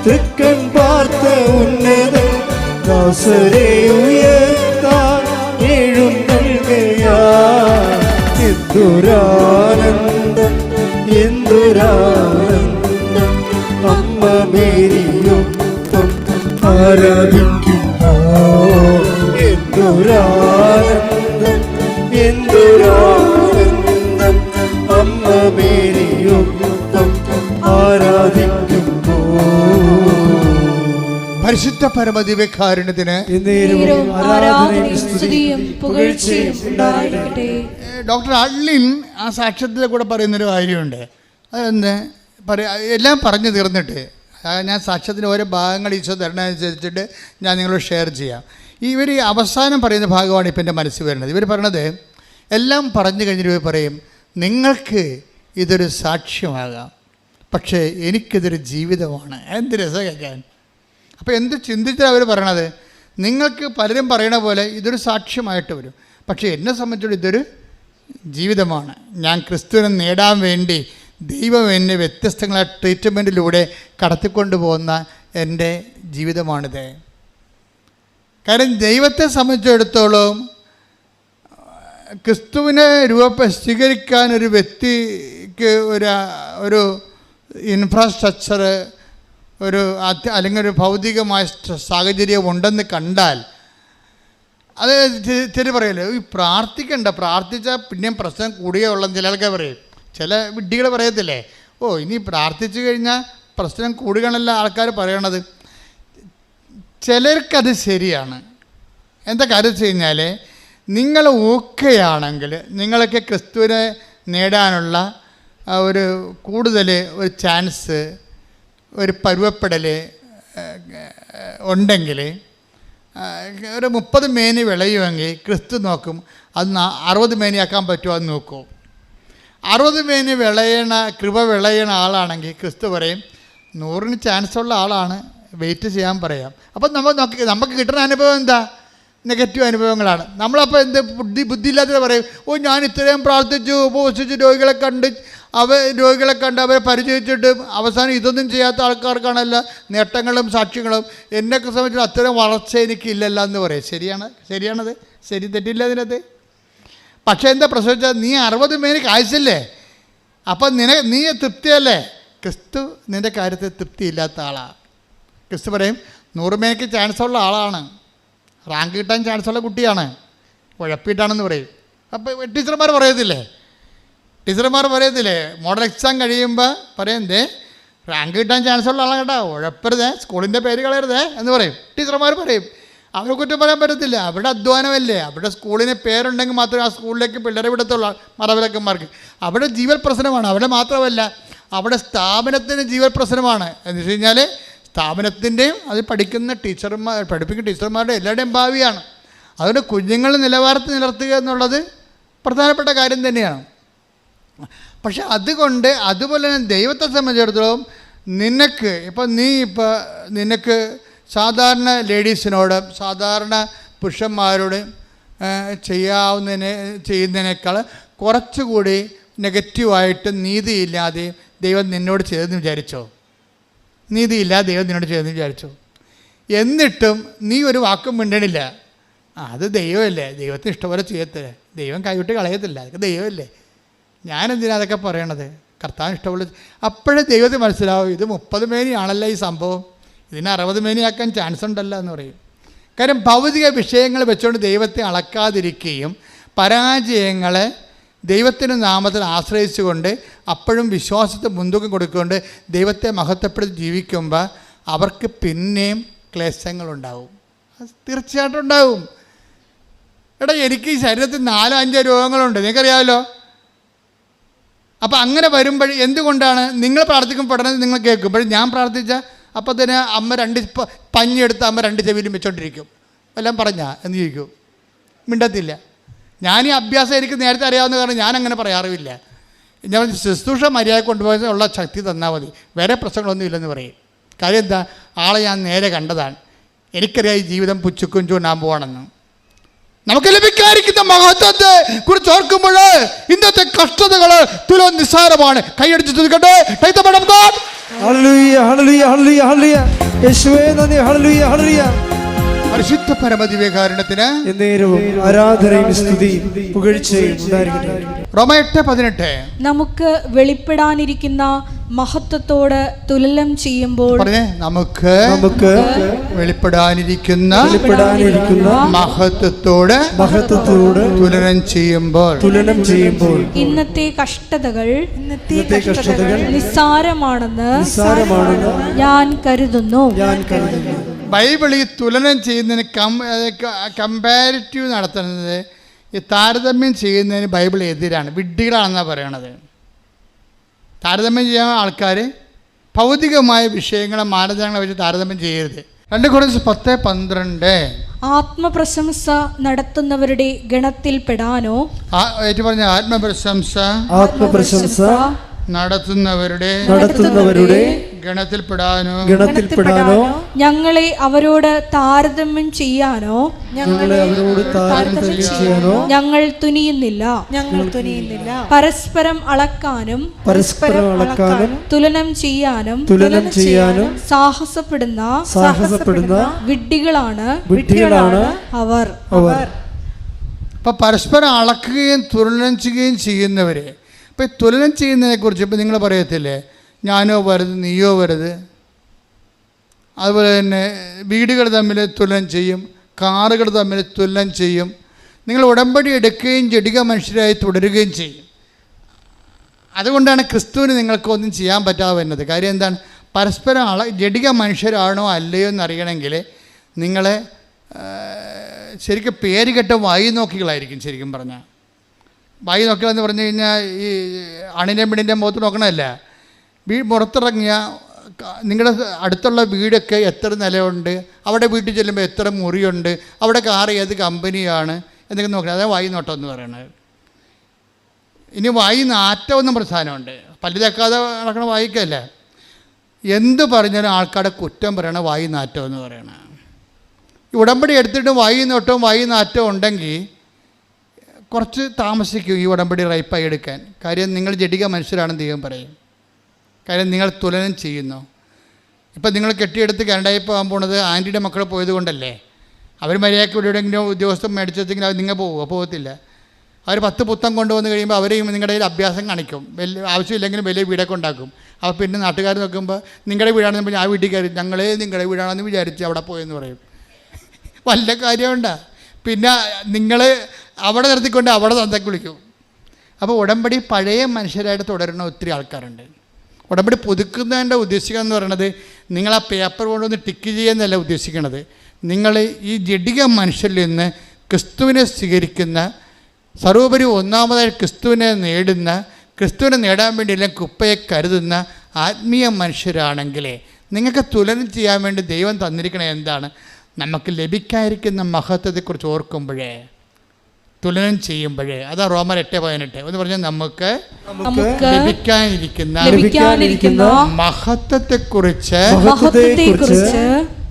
തൃക്കൻ പാർത്ത ഉന്നതൻ, ദാസരെ ഉയർത്താൻ എഴുന്നേൽക്കയാ. എന്തൊരാനന്ദം, എന്തൊരാനന്ദം, അമ്മ മേരിയൊപ്പം ആരാധിക്കുന്നു. എന്തൊരാനന്ദം, എന്തൊരാനന്ദം, അമ്മ മേരിയൊപ്പം ആരാധിക്കുന്നു.
പരിശുദ്ധ പരമദിവ്യകാരുണ്യത്തിന്
നേരവും ആരാധനയും സ്തുതിയും പുകഴ്ചയും ഉണ്ടായിരിക്കട്ടെ.
ഡോക്ടർ അള്ളിൻ ആ സാക്ഷ്യത്തിലെ കൂടെ പറയുന്നൊരു കാര്യമുണ്ട്. അതെന്ന് എല്ലാം പറഞ്ഞു തീർന്നിട്ട് ഞാൻ സാക്ഷ്യത്തിൻ്റെ ഓരോ ഭാഗങ്ങൾ ഈശോ തരണമനുസരിച്ചിട്ട് ഞാൻ നിങ്ങളോട് ഷെയർ ചെയ്യാം. ഇവർ അവസാനം പറയുന്ന ഭാഗമാണ് ഇപ്പം എൻ്റെ മനസ്സിൽ വരുന്നത്. ഇവർ പറയണത് എല്ലാം പറഞ്ഞു കഴിഞ്ഞിട്ട് ഇവർ പറയും, നിങ്ങൾക്ക് ഇതൊരു സാക്ഷ്യമാകാം, പക്ഷേ എനിക്കിതൊരു ജീവിതമാണ്. എന്ത് രസം കേൾക്കാൻ. അപ്പോൾ എന്ത് ചിന്തിച്ചാണ് അവർ പറയണത്? നിങ്ങൾക്ക് പലരും പറയണ പോലെ ഇതൊരു സാക്ഷ്യമായിട്ട് വരും, പക്ഷേ എന്നെ സംബന്ധിച്ചിടത്തോളം ഇതൊരു ജീവിതമാണ്. ഞാൻ ക്രിസ്തുവിനെ നേടാൻ വേണ്ടി ദൈവം എന്നെ വ്യത്യസ്തങ്ങളായ ട്രീറ്റ്മെൻറ്റിലൂടെ കടത്തിക്കൊണ്ട് പോകുന്ന എൻ്റെ ജീവിതമാണിത്. കാരണം ദൈവത്തെ സംബന്ധിച്ചിടത്തോളം ക്രിസ്തുവിനെ സ്വീകരിക്കാൻ ഒരു വ്യക്തിക്ക് ഒരു ഇൻഫ്രാസ്ട്രക്ചർ അല്ലെങ്കിൽ ഒരു ഭൗതികമായ സാഹചര്യം ഉണ്ടെന്ന് കണ്ടാൽ അത് ചില പറയല്ലോ, ഈ പ്രാർത്ഥിച്ചാൽ പിന്നെയും പ്രശ്നം കൂടിയേ ഉള്ളെന്ന് ചില ആൾക്കാർ പറയും. ചില വിഡ്ഢികൾ പറയത്തില്ലേ, ഇനി പ്രാർത്ഥിച്ചു കഴിഞ്ഞാൽ പ്രശ്നം കൂടുകയാണല്ലോ ആൾക്കാർ പറയണത്. ചിലർക്കത് ശരിയാണ്. എന്താ കാര്യം വെച്ച് കഴിഞ്ഞാൽ, നിങ്ങൾ ഓക്കെയാണെങ്കിൽ നിങ്ങളൊക്കെ ക്രിസ്തുവിനെ നേടാനുള്ള ഒരു കൂടുതൽ ഒരു ചാൻസ്, ഒരു പരുവപ്പെടൽ ഉണ്ടെങ്കിൽ, ഒരു 30 മേനി വിളയുമെങ്കിൽ ക്രിസ്തു നോക്കും അത് 60 മേനിയാക്കാൻ പറ്റുമോ അത് നോക്കും. 60 മേനി കൃപ വിളയണ ആളാണെങ്കിൽ ക്രിസ്തു പറയും 100-ന് ചാൻസുള്ള ആളാണ്, വെയിറ്റ് ചെയ്യാൻ പറയാം. അപ്പം നമുക്ക് കിട്ടുന്ന അനുഭവം എന്താ? നെഗറ്റീവ് അനുഭവങ്ങളാണ്. നമ്മളപ്പോൾ എന്ത് ബുദ്ധിയില്ലാത്തത് പറയും, ഞാൻ ഇത്രയും പ്രാർത്ഥിച്ചു, ഉപവസിച്ച് രോഗികളെ കണ്ട് അവരെ പരിചയിച്ചിട്ട് അവസാനം ഇതൊന്നും ചെയ്യാത്ത ആൾക്കാർക്കാണല്ല നേട്ടങ്ങളും സാക്ഷ്യങ്ങളും. എന്നെയൊക്കെ സംബന്ധിച്ച് അത്തരം വളർച്ച എനിക്കില്ലല്ലോ എന്ന് പറയും. ശരിയാണത്, ശരി തെറ്റില്ല അതിനകത്ത്. പക്ഷേ എന്താ പ്രശ്നം വെച്ചാൽ, നീ 60 മേനി കാഴ്ചല്ലേ, അപ്പം നീ തൃപ്തിയല്ലേ? ക്രിസ്തു നിൻ്റെ കാര്യത്തിൽ തൃപ്തിയില്ലാത്ത ആളാണ്. ക്രിസ്തു പറയും 100 മേനിക്ക് ചാൻസുള്ള ആളാണ്, റാങ്ക് കിട്ടാൻ ചാൻസുള്ള കുട്ടിയാണ്, ഉഴപ്പിയിട്ടാണെന്ന് പറയും. അപ്പോൾ ടീച്ചർമാർ പറയത്തില്ലേ മോഡൽ എക്സാം കഴിയുമ്പോൾ പറയും, റാങ്ക് കിട്ടാൻ ചാൻസുള്ള ആളാണ് കേട്ടോ, ഉഴപ്പരുതേ, സ്കൂളിൻ്റെ പേര് കളയരുതേ എന്ന് പറയും. ടീച്ചർമാർ പറയും. അവരെ കുറ്റം പറയാൻ പറ്റത്തില്ല, അവരുടെ അധ്വാനമല്ലേ. അവരുടെ സ്കൂളിന് പേരുണ്ടെങ്കിൽ മാത്രമേ ആ സ്കൂളിലേക്ക് പിള്ളേരെ വിടത്തുള്ള മാതാപിതാക്കന്മാർക്ക്. അവിടെ ജീവൽ പ്രശ്നമാണ്. അവിടെ മാത്രമല്ല, അവിടെ സ്ഥാപനത്തിന് ജീവൽ പ്രശ്നമാണ്. എന്ന് വെച്ച് കഴിഞ്ഞാൽ സ്ഥാപനത്തിൻ്റെയും അത് പഠിപ്പിക്കുന്ന ടീച്ചർമാരുടെ എല്ലാവരുടെയും ഭാവിയാണ്. അതുകൊണ്ട് കുഞ്ഞുങ്ങളുടെ നിലവാരത്തിൽ നിലർത്തുക എന്നുള്ളത് പ്രധാനപ്പെട്ട കാര്യം തന്നെയാണ്. പക്ഷെ അതുപോലെ തന്നെ ദൈവത്തെ സംബന്ധിച്ചിടത്തോളം നിനക്ക് സാധാരണ ലേഡീസിനോട് സാധാരണ പുരുഷന്മാരോട് ചെയ്യുന്നതിനേക്കാൾ കുറച്ചുകൂടി നെഗറ്റീവായിട്ട് നീതിയില്ലാതെ ദൈവം നിന്നോട് ചെയ്തെന്ന് വിചാരിച്ചോ? നീതിയില്ലാതെ ദൈവം നിന്നോട് ചെയ്തെന്ന് വിചാരിച്ചോ? എന്നിട്ടും നീ ഒരു വാക്കും മിണ്ടണില്ല. അത് ദൈവമല്ലേ, ദൈവത്തിന് ഇഷ്ടംപോലെ ചെയ്യത്തില്ലേ, ദൈവം കൈവിട്ട് കളയത്തില്ല, അതൊക്കെ ദൈവമല്ലേ. ഞാനെന്തിനാ അതൊക്കെ പറയണത്? കർത്താവിന് ഇഷ്ടമുള്ള അപ്പോഴേ ദൈവത്തിന് മനസ്സിലാവും, ഇത് 30 മേനിയാണല്ലോ ഈ സംഭവം, ഇതിനെ 60 മേനിയാക്കാൻ ചാൻസ് ഉണ്ടല്ലോ എന്ന് പറയും. കാര്യം ഭൗതിക വിഷയങ്ങൾ വെച്ചുകൊണ്ട് ദൈവത്തെ അളക്കാതിരിക്കുകയും പരാജയങ്ങളെ ദൈവത്തിൻ്റെ നാമത്തിൽ ആശ്രയിച്ചുകൊണ്ട് അപ്പോഴും വിശ്വാസത്തെ മുൻതൂക്കം കൊടുക്കുകൊണ്ട് ദൈവത്തെ മഹത്വപ്പെടുത്തി ജീവിക്കുമ്പോൾ അവർക്ക് പിന്നെയും ക്ലേശങ്ങളുണ്ടാവും. അത് തീർച്ചയായിട്ടും ഉണ്ടാവും. എനിക്ക് ഈ ശരീരത്തിൽ 4-5 രോഗങ്ങളുണ്ട്, നിങ്ങൾക്കറിയാമല്ലോ. അപ്പോൾ അങ്ങനെ വരുമ്പോൾ എന്തുകൊണ്ടാണ് നിങ്ങൾ പ്രാർത്ഥിക്കുമ്പോൾ പഠനം നിങ്ങൾ കേൾക്കും, ഞാൻ പ്രാർത്ഥിച്ചാൽ അപ്പോൾ തന്നെ അമ്മ 2 പഞ്ഞെടുത്ത് അമ്മ 2 ചെവിയിലും വെച്ചോണ്ടിരിക്കും. എല്ലാം പറഞ്ഞാ എന്ന് ചോദിക്കും, മിണ്ടത്തില്ല. ഞാൻ ഈ അഭ്യാസം എനിക്ക് നേരത്തെ അറിയാവുന്ന കാരണം ഞാൻ അങ്ങനെ പറയാറുമില്ല. ഞാൻ ശുശ്രൂഷ മര്യാദ കൊണ്ടുപോകാനുള്ള ശക്തി തന്നാൽ മതി, വേറെ പ്രശ്നങ്ങളൊന്നും ഇല്ലെന്ന് പറയും. കാര്യം എന്താ? ആളെ ഞാൻ നേരെ കണ്ടതാണ്, എനിക്കറിയാം ഈ ജീവിതം പുച്ചുക്കും ചൂണ്ടാൻ പോവാണെന്ന്. നമുക്ക് ലഭിക്കാതിരിക്കുന്ന മഹത്വത്തെ കുറിച്ച് ഓർക്കുമ്പോൾ ഇന്നത്തെ കഷ്ടതകൾ തുലോം നിസ്സാരമാണ്. കൈയടിച്ച് തുതിക്കട്ടെ. പരിശുദ്ധ പരമദിവ്യകാരുണ്യത്തിന്
ആരാധനയും സ്തുതിയും പുകഴ്ചയും ഉണ്ടായിരിക്കട്ടെ.
റോമ 8:18
നമുക്ക് വെളിപ്പെടാനിരിക്കുന്ന മഹത്വത്തോട് തുലനം ചെയ്യുമ്പോൾ
നമുക്ക്
വെളിപ്പെടാനിരിക്കുന്ന മഹത്വത്തോട് തുലനം ചെയ്യുമ്പോൾ
ഇന്നത്തെ കഷ്ടതകൾ നിസ്സാരമാണെന്ന് ഞാൻ കരുതുന്നു.
ബൈബിൾ ഈ തുലനം ചെയ്യുന്നതിന് കമ്പാരിറ്റീവ് നടത്തുന്നത്, ഈ താരതമ്യം ചെയ്യുന്നതിന് ബൈബിൾ എതിരാണ്, വിഡ്ഢികളാണെന്നാണ് പറയണത്. താരതമ്യം ചെയ്യാൻ ആൾക്കാർ ഭൗതികമായ വിഷയങ്ങളെ മാനദണ്ഡങ്ങളെ വെച്ച് താരതമ്യം ചെയ്യരുത്. 2 Corinthians 10:12
ആത്മപ്രശംസ നടത്തുന്നവരുടെ ഗണത്തിൽ പെടാനോ,
ഏറ്റു പറഞ്ഞ ആത്മപ്രശംസ
നടത്തുന്നവരുടെ
ഗണത്തിൽപ്പെടാനോ
ഞങ്ങളെ അവരോട് താരതമ്യം ചെയ്യാനോ ഞങ്ങൾ തുനിയുന്നില്ല. പരസ്പരം അളക്കാനും തുലനം ചെയ്യാനും സാഹസപ്പെടുന്ന വിഡ്ഢികളാണ് അവർ.
അപ്പം പരസ്പരം അളക്കുകയും തുലനം ചെയ്യുകയും ചെയ്യുന്നവരെ, ഇപ്പം ഈ തുലനം ചെയ്യുന്നതിനെക്കുറിച്ച് ഇപ്പം നിങ്ങൾ പറയത്തില്ലേ, ഞാനോ വലുത് നീയോ വലുത്. അതുപോലെ തന്നെ വീടുകൾ തമ്മിൽ തുലനം ചെയ്യും, കാറുകൾ തമ്മിൽ തുലനം ചെയ്യും. നിങ്ങൾ ഉടമ്പടി എടുക്കുകയും ജഡിക മനുഷ്യരായി തുടരുകയും ചെയ്യും. അതുകൊണ്ടാണ് ക്രിസ്തുവിന് നിങ്ങൾക്കൊന്നും ചെയ്യാൻ പറ്റാതെ വരുന്നത്. കാര്യം എന്താണ്? പരസ്പരം ജഡിക മനുഷ്യരാണോ അല്ലയോ എന്നറിയണമെങ്കിൽ നിങ്ങളെ ശരിക്കും പേര് കെട്ട വായി നോക്കികളായിരിക്കും. ശരിക്കും പറഞ്ഞാൽ വായി നോക്കികളെന്ന് പറഞ്ഞു കഴിഞ്ഞാൽ ഈ അണിൻ്റെ പിടിൻ്റെ മുഖത്ത് നോക്കണമല്ല. പുറത്തിറങ്ങിയ നിങ്ങളുടെ അടുത്തുള്ള വീടൊക്കെ എത്ര നിലയുണ്ട്, അവിടെ വീട്ടിൽ ചെല്ലുമ്പോൾ എത്ര മുറിയുണ്ട്, അവിടെ കാർ ഏത് കമ്പനിയാണ് എന്നൊക്കെ നോക്കണം. അതാണ് വായി നോട്ടം എന്ന് പറയുന്നത്. ഇനി വായി നാറ്റമെന്നും പ്രധാനമുണ്ട്. പല്ല് തേക്കാതെ നടക്കണ വായിക്കല്ല. എന്ത് പറഞ്ഞാലും ആൾക്കാരുടെ കുറ്റം പറയണ വായി നാറ്റം എന്ന് പറയണ. ഈ ഉടമ്പടി എടുത്തിട്ട് വായി നോട്ടവും വായി നാറ്റവും ഉണ്ടെങ്കിൽ കുറച്ച് താമസിക്കും ഈ ഉടമ്പടി റൈപ്പായി എടുക്കാൻ. കാര്യം നിങ്ങൾ ജഡിക മനുഷ്യരാണെന്ന് ദൈവം പറയും. കാര്യം നിങ്ങൾ തുലനം ചെയ്യുന്നു. ഇപ്പം നിങ്ങൾ കെട്ടിയെടുത്ത് കാനഡയിൽ പോകാൻ പോണത് ആൻറ്റിയുടെ മക്കൾ പോയത് കൊണ്ടല്ലേ. അവർ മര്യാദയ്ക്ക് എവിടെയെങ്കിലും ഉദ്യോഗസ്ഥൻ മേടിച്ചെങ്കിൽ അത് നിങ്ങൾ പോകത്തില്ല. അവർ 10 പുത്തം കൊണ്ടുവന്ന് കഴിയുമ്പോൾ അവരെയും നിങ്ങളുടെ കയ്യിൽ അഭ്യാസം കാണിക്കും. ആവശ്യമില്ലെങ്കിലും വലിയ വീടൊക്കെ ഉണ്ടാക്കും. അപ്പോൾ പിന്നെ നാട്ടുകാർ നോക്കുമ്പോൾ നിങ്ങളുടെ വീടാണെന്ന് പറഞ്ഞാൽ ആ വീട്ടിൽ കയറി ഞങ്ങളെ നിങ്ങളുടെ വീടാണെന്ന് വിചാരിച്ച് അവിടെ പോയെന്ന് പറയും. വല്ല കാര്യമുണ്ടാ? പിന്നെ നിങ്ങൾ അവിടെ നിർത്തിക്കൊണ്ട് അവിടെ തന്തയ്ക്ക് വിളിക്കും. അപ്പോൾ ഉടമ്പടി പഴയ മനുഷ്യരായിട്ട് തുടരുന്ന ഒത്തിരി ആൾക്കാരുണ്ട്. ഉടമ്പടി പുതുക്കുന്നതിൻ്റെ ഉദ്ദേശിക്കുക എന്ന് പറയുന്നത് നിങ്ങൾ ആ പേപ്പർ കൊണ്ടൊന്ന് ടിക്ക് ചെയ്യുന്നതല്ല ഉദ്ദേശിക്കുന്നത്. നിങ്ങൾ ഈ ജഡിക മനുഷ്യരിൽ നിന്ന് ക്രിസ്തുവിനെ സ്വീകരിക്കുന്ന, സർവോപരി ഒന്നാമതായി ക്രിസ്തുവിനെ നേടുന്ന, ക്രിസ്തുവിനെ നേടാൻ വേണ്ടിയെല്ലാം കുപ്പയെ കരുതുന്ന ആത്മീയ മനുഷ്യരാണെങ്കിൽ നിങ്ങൾക്ക് തുലനം ചെയ്യാൻ വേണ്ടി ദൈവം തന്നിരിക്കണത് എന്താണ്? നമുക്ക് ലഭിക്കാതിരിക്കുന്ന മഹത്വത്തെക്കുറിച്ച് ഓർക്കുമ്പോഴേ, തുലനം ചെയ്യുമ്പോഴേ. അതാ റോമർ 8:18 എന്ന് പറഞ്ഞാൽ നമുക്ക് ലഭിക്കാനിരിക്കുന്ന മഹത്വത്തെക്കുറിച്ച്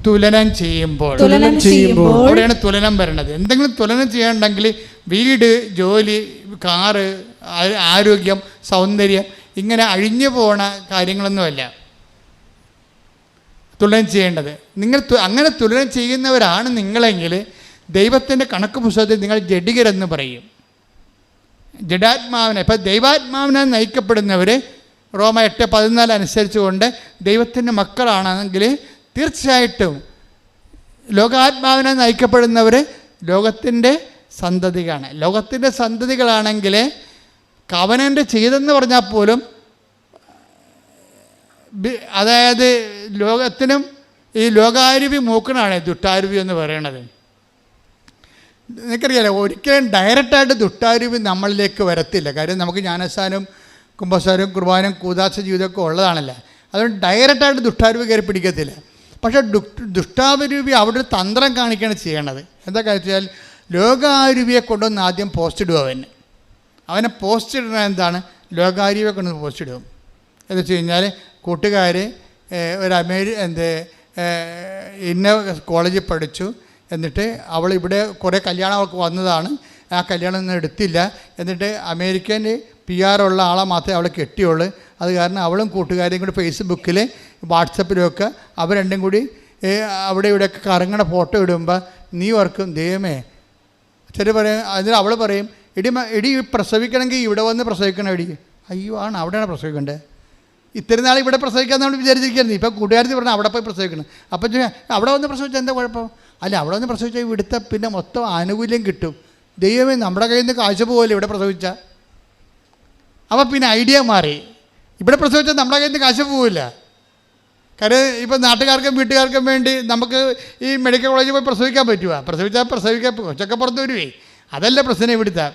തുലനം ചെയ്യുമ്പോൾ അവിടെയാണ് തുലനം വരണത്. എന്തെങ്കിലും തുലനം ചെയ്യണമെങ്കിൽ വീട്, ജോലി, കാറ്, ആരോഗ്യം, സൗന്ദര്യം ഇങ്ങനെ അഴിഞ്ഞു പോണ കാര്യങ്ങളൊന്നുമല്ല തുലനം ചെയ്യേണ്ടത്. നിങ്ങൾ അങ്ങനെ തുലനം ചെയ്യുന്നവരാണ് നിങ്ങളെങ്കിൽ ദൈവത്തിൻ്റെ കണക്ക് പുസ്തകത്തിൽ നിങ്ങൾ ജഡികരെന്ന് പറയും. ജഡാത്മാവിനെ, ഇപ്പം ദൈവാത്മാവിനെ നയിക്കപ്പെടുന്നവർ റോമ 8:14 അനുസരിച്ചുകൊണ്ട് ദൈവത്തിൻ്റെ മക്കളാണെങ്കിൽ തീർച്ചയായിട്ടും ലോകാത്മാവിനെ നയിക്കപ്പെടുന്നവർ ലോകത്തിൻ്റെ സന്തതികളാണ്. ലോകത്തിൻ്റെ സന്തതികളാണെങ്കിൽ കവനൻ്റ് ചെയ്തെന്ന് പറഞ്ഞാൽ പോലും, അതായത് ലോകത്തിനും ഈ ലോകാരൂപി മൂക്കണാണ് ദുഷ്ടാരൂപി എന്ന് പറയണത്. നിനക്കറിയാലോ, ഒരിക്കലും ഡയറക്റ്റായിട്ട് ദുഷ്ടാരൂപി നമ്മളിലേക്ക് വരത്തില്ല. കാര്യം നമുക്ക് ജ്ഞാനസ്ഥാനം, കുംഭസാരം, കുർബാനം, കൂദാശ ജീവിതമൊക്കെ ഉള്ളതാണല്ലോ. അതുകൊണ്ട് ഡയറക്റ്റായിട്ട് ദുഷ്ടാരൂപി കയറി പിടിക്കത്തില്ല. പക്ഷേ ദുഷ്ടാരൂപി അവിടെ ഒരു തന്ത്രം കാണിക്കുകയാണ് ചെയ്യണത്. എന്താ വെച്ചാൽ ലോകാരൂപിയെ കൊണ്ടുവന്ന് ആദ്യം പോസ്റ്റ് ഇടും. അവനെ പോസ്റ്റ് ഇടുന്നത് എന്താണ്? ലോകാരൂപിയെ കൊണ്ടുവന്ന് പോസ്റ്റ് ഇടും. എന്ന് വെച്ച് കഴിഞ്ഞാൽ കൂട്ടുകാർ ഒരു ഇന്ന കോളേജിൽ പഠിച്ചു, എന്നിട്ട് അവൾ ഇവിടെ കുറേ കല്യാണം അവൾക്ക് വന്നതാണ്, ആ കല്യാണം ഒന്നും എടുത്തില്ല, എന്നിട്ട് അമേരിക്കൻ PR ഉള്ള ആളെ മാത്രമേ അവളെ കെട്ടിയുള്ളൂ. അത് കാരണം അവളും കൂട്ടുകാരെയും കൂടി ഫേസ്ബുക്കിൽ, വാട്സപ്പിലുമൊക്കെ അവർ രണ്ടും കൂടി അവിടെ ഇവിടെയൊക്കെ കറങ്ങണ ഫോട്ടോ ഇടുമ്പോൾ നീ ഓർക്കും, ദൈവമേ. ചില പറയും, അതിന് അവൾ പറയും, എടി പ്രസവിക്കണമെങ്കിൽ ഇവിടെ വന്ന് പ്രസവിക്കണം. അയ്യോ ആണ്, അവിടെയാണ് പ്രസവിക്കേണ്ടത്. ഇത്തിരി നാൾ ഇവിടെ പ്രസവിക്കാൻ നമ്മൾ വിചാരിച്ചിരിക്കുന്നത്. ഇപ്പം കൂട്ടുകാരത്തി പറഞ്ഞാൽ അവിടെ പോയി പ്രസവിക്കണം. അപ്പം അവിടെ വന്ന് പ്രസവിച്ചാൽ എന്താ കുഴപ്പം? അല്ല, അവിടെ വന്ന് പ്രസവിച്ചാൽ ഇവിടുത്തെ പിന്നെ മൊത്തം ആനുകൂല്യം കിട്ടും. ദൈവമേ, നമ്മുടെ കയ്യിൽ നിന്ന് കാഴ്ച പോകല്ലേ ഇവിടെ പ്രസവിച്ചാൽ. അപ്പം പിന്നെ ഐഡിയ മാറി. ഇവിടെ പ്രസവിച്ചാൽ നമ്മുടെ കയ്യിൽ നിന്ന് കാശ് പോവില്ല. കാര്യം ഇപ്പം നാട്ടുകാർക്കും വീട്ടുകാർക്കും വേണ്ടി നമുക്ക് ഈ മെഡിക്കൽ കോളേജിൽ പോയി പ്രസവിക്കാൻ പറ്റുമോ? പ്രസവിക്കാൻ കൊച്ചൊക്കെ പുറത്ത് വരുവേ. അതല്ല പ്രശ്നം. ഇവിടുത്തെ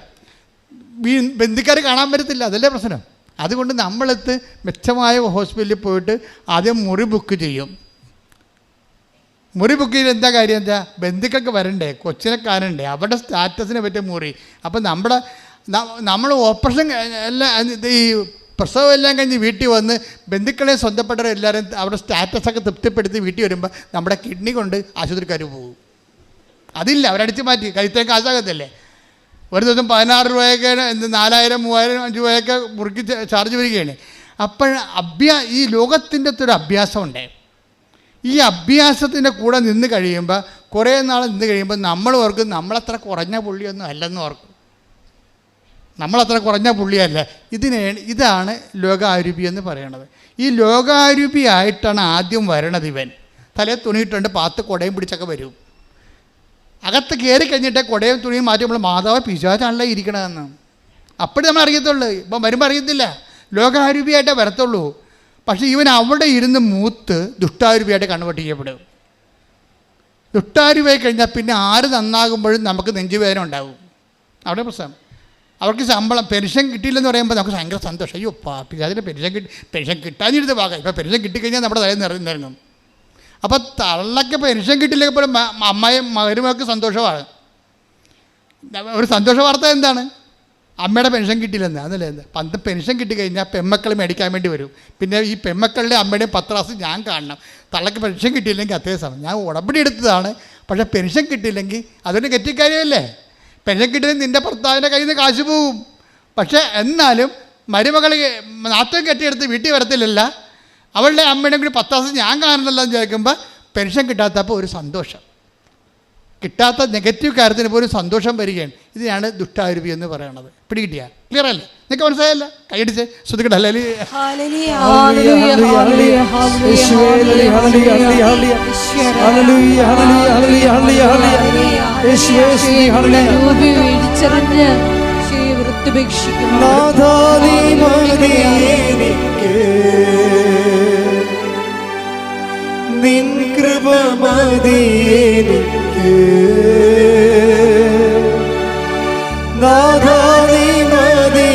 ബന്ധുക്കാർ കാണാൻ പറ്റത്തില്ല, അതല്ലേ പ്രശ്നം. അതുകൊണ്ട് നമ്മളെടുത്ത് മെച്ചമായ ഹോസ്പിറ്റലിൽ പോയിട്ട് ആദ്യം മുറി ബുക്ക് ചെയ്യും. മുറി ബുക്ക് ചെയ്ത് എന്താ കാര്യം? എന്താ, ബന്ധുക്കൾക്ക് വരണ്ടേ, കൊച്ചിനെ കാണണ്ടേ, അവരുടെ സ്റ്റാറ്റസിനെ പറ്റിയ മുറി. അപ്പം നമ്മൾ ഓപ്പറേഷൻ എല്ലാം ഈ പ്രസവം എല്ലാം കഴിഞ്ഞ് വീട്ടിൽ വന്ന് ബന്ധുക്കളെ സ്വന്തപ്പെട്ടവരെല്ലാവരും അവരുടെ സ്റ്റാറ്റസൊക്കെ തൃപ്തിപ്പെടുത്തി വീട്ടിൽ വരുമ്പോൾ നമ്മുടെ കിഡ്നി കൊണ്ട് ആശുപത്രിക്കാർ പോകും. അതില്ല, അവരടിച്ച് മാറ്റി കഴുത്തേക്ക് കാശാകത്തല്ലേ. ഒരു ദിവസം 16 രൂപയൊക്കെ 4000, 3000 രൂപയൊക്കെ മുറുക്കി ചാർജ് വരികയാണ്. അപ്പോൾ ഈ ലോകത്തിൻ്റെ ഒരു അഭ്യാസമുണ്ട്. ഈ അഭ്യാസത്തിൻ്റെ കൂടെ നിന്ന് കഴിയുമ്പോൾ, കുറേ നാൾ നിന്ന് കഴിയുമ്പോൾ നമ്മൾ ഓർക്കും നമ്മളത്ര കുറഞ്ഞ പുള്ളിയൊന്നും അല്ലെന്ന് ഓർക്കും. നമ്മളത്ര കുറഞ്ഞ പുള്ളിയല്ല. ഇതാണ് ലോകാരൂപി എന്ന് പറയണത്. ഈ ലോകാരൂപി ആയിട്ടാണ് ആദ്യം വരണത്. ഇവൻ തലേ തുണിയിട്ടുണ്ട്, പാത്ത് കുടയും പിടിച്ചൊക്കെ വരും. അകത്ത് കയറി കഴിഞ്ഞിട്ട് കുടയും തുണിയും മാറ്റി നമ്മൾ മാതാവ് പിശാചാണല്ലോ ഇരിക്കണതെന്ന് അപ്പോഴും നമ്മൾ അറിയത്തുള്ളൂ. ഇപ്പം വരുമ്പോൾ അറിയത്തില്ല, ലോകാരൂപിയായിട്ടേ വരത്തുള്ളൂ. പക്ഷേ ഇവൻ അവിടെ ഇരുന്ന് മൂത്ത് ദുഷ്ടാരൂപിയായിട്ട് കൺവേർട്ട് ചെയ്യപ്പെടും. ദുഷ്ടാരൂപിയായി കഴിഞ്ഞാൽ പിന്നെ ആര് നന്നാകുമ്പോഴും നമുക്ക് നെഞ്ചുവേദന ഉണ്ടാകും. അവിടെ പ്രശ്നം. അവർക്ക് ശമ്പളം പെൻഷൻ കിട്ടിയില്ലെന്ന് പറയുമ്പോൾ നമുക്ക് ഭയങ്കര സന്തോഷം. അയ്യോ അതിന് പെൻഷൻ കിട്ടാഞ്ഞിരുന്ന ഭാഗം. ഇപ്പോൾ പെൻഷൻ കിട്ടിക്കഴിഞ്ഞാൽ നമ്മുടെ തലയിൽ നിറങ്ങും. അപ്പോൾ തള്ളക്ക് പെൻഷൻ കിട്ടില്ലെങ്കിൽ പോലും അമ്മയും മകരുമൊക്കെ സന്തോഷമാണ്. ഒരു സന്തോഷ വാർത്ത എന്താണ്? അമ്മയുടെ പെൻഷൻ കിട്ടിയില്ലെന്ന്. അതല്ലേ എന്താ, പണ്ട് പെൻഷൻ കിട്ടിക്കഴിഞ്ഞാൽ പെമ്മക്കൾ മേടിക്കാൻ വേണ്ടി വരും. പിന്നെ ഈ പെമ്മക്കളുടെ അമ്മയുടെയും 10 ക്ലാസ് ഞാൻ കാണണം. തള്ളക്ക് പെൻഷൻ കിട്ടിയില്ലെങ്കിൽ അതേ സമയം ഞാൻ ഉടമ്പടി എടുത്തതാണ്. പക്ഷേ പെൻഷൻ കിട്ടിയില്ലെങ്കിൽ അതൊരു കെറ്റിക്കാര്യമല്ലേ. പെൻഷൻ കിട്ടിയില്ലെങ്കിൽ നിൻ്റെ ഭർത്താവിൻ്റെ കയ്യിൽ നിന്ന് കാശ് പോകും. പക്ഷേ എന്നാലും മരുമകൾ നാട്ടം കെട്ടിയെടുത്ത് വീട്ടിൽ വരത്തില്ലല്ല. അവളുടെ അമ്മയുടെ കൂടി 10 ക്ലാസ് ഞാൻ കാണുന്നില്ല എന്ന് ചോദിക്കുമ്പോൾ പെൻഷൻ കിട്ടാത്തപ്പോൾ ഒരു സന്തോഷം. കിട്ടാത്ത നെഗറ്റീവ് കാര്യത്തിന് പോലും സന്തോഷം വരികയാണ്. ഇതിനാണ് ദുഷ്ടാരൂപി എന്ന് പറയുന്നത്. പിടികിട്ടിയ ക്ലിയർ അല്ലേ? നിങ്ങൾക്ക് മനസ്സിലായല്ല? കൈയടിച്ച് ശ്രദ്ധിക്കട്ടെ.
നിൻ കൃപ മതി എനിക്ക്, നാഥാ നീ മതി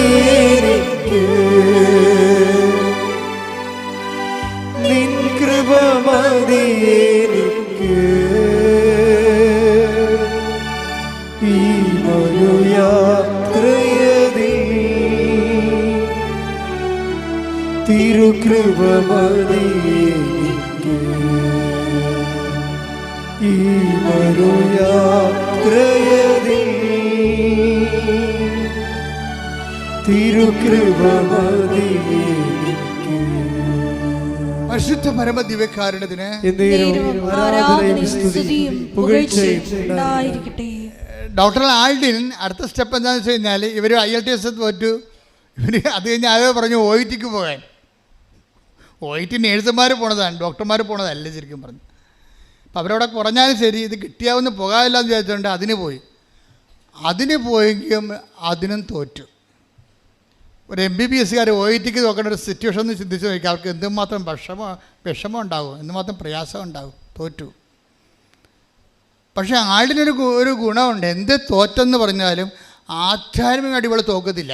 എനിക്ക്, നിൻ കൃപ മതി എനിക്ക്. ഈ മനുയാത്രയതിൽ തിരുകൃപ മതി എനിക്ക്. ഈ മനുയാത്രയതിൽ തിരുകൃപ മതി എനിക്ക്.
പരിശുദ്ധ പരമ ദിവ്യകാരുണ്യത്തിന് ഡോക്ടർ ആൽഡിൻ അടുത്ത സ്റ്റെപ്പ് എന്താണെന്ന് വെച്ച് കഴിഞ്ഞാൽ ഇവർ IELTS തോറ്റു. ഇവർ അത് കഴിഞ്ഞ് ആരോ പറഞ്ഞു OIT പോകാൻ. OIT നേഴ്സുമാർ പോണതാണ്, ഡോക്ടർമാർ പോണതല്ല ശരിക്കും പറഞ്ഞു. അപ്പം അവരവിടെ കുറഞ്ഞാലും ശരി, ഇത് കിട്ടിയാവുന്ന പോകാമില്ല എന്ന് വിചാരിച്ചുകൊണ്ട് അതിന് പോയെങ്കിലും അതിനും തോറ്റു. ഒരു MBBSകാർ OIT നോക്കേണ്ട ഒരു സിറ്റുവേഷൻ ഒന്ന് ചിന്തിച്ച് നോക്കി. അവർക്ക് എന്തുമാത്രം വിഷമം ഉണ്ടാകും, എന്തുമാത്രം പ്രയാസം ഉണ്ടാകും. തോറ്റു. പക്ഷേ ആളിനൊരു ഗുണമുണ്ട്. എന്ത് തോറ്റെന്ന് പറഞ്ഞാലും ആധ്യാത്മികമായിട്ട് ഇവൾ തോക്കത്തില്ല.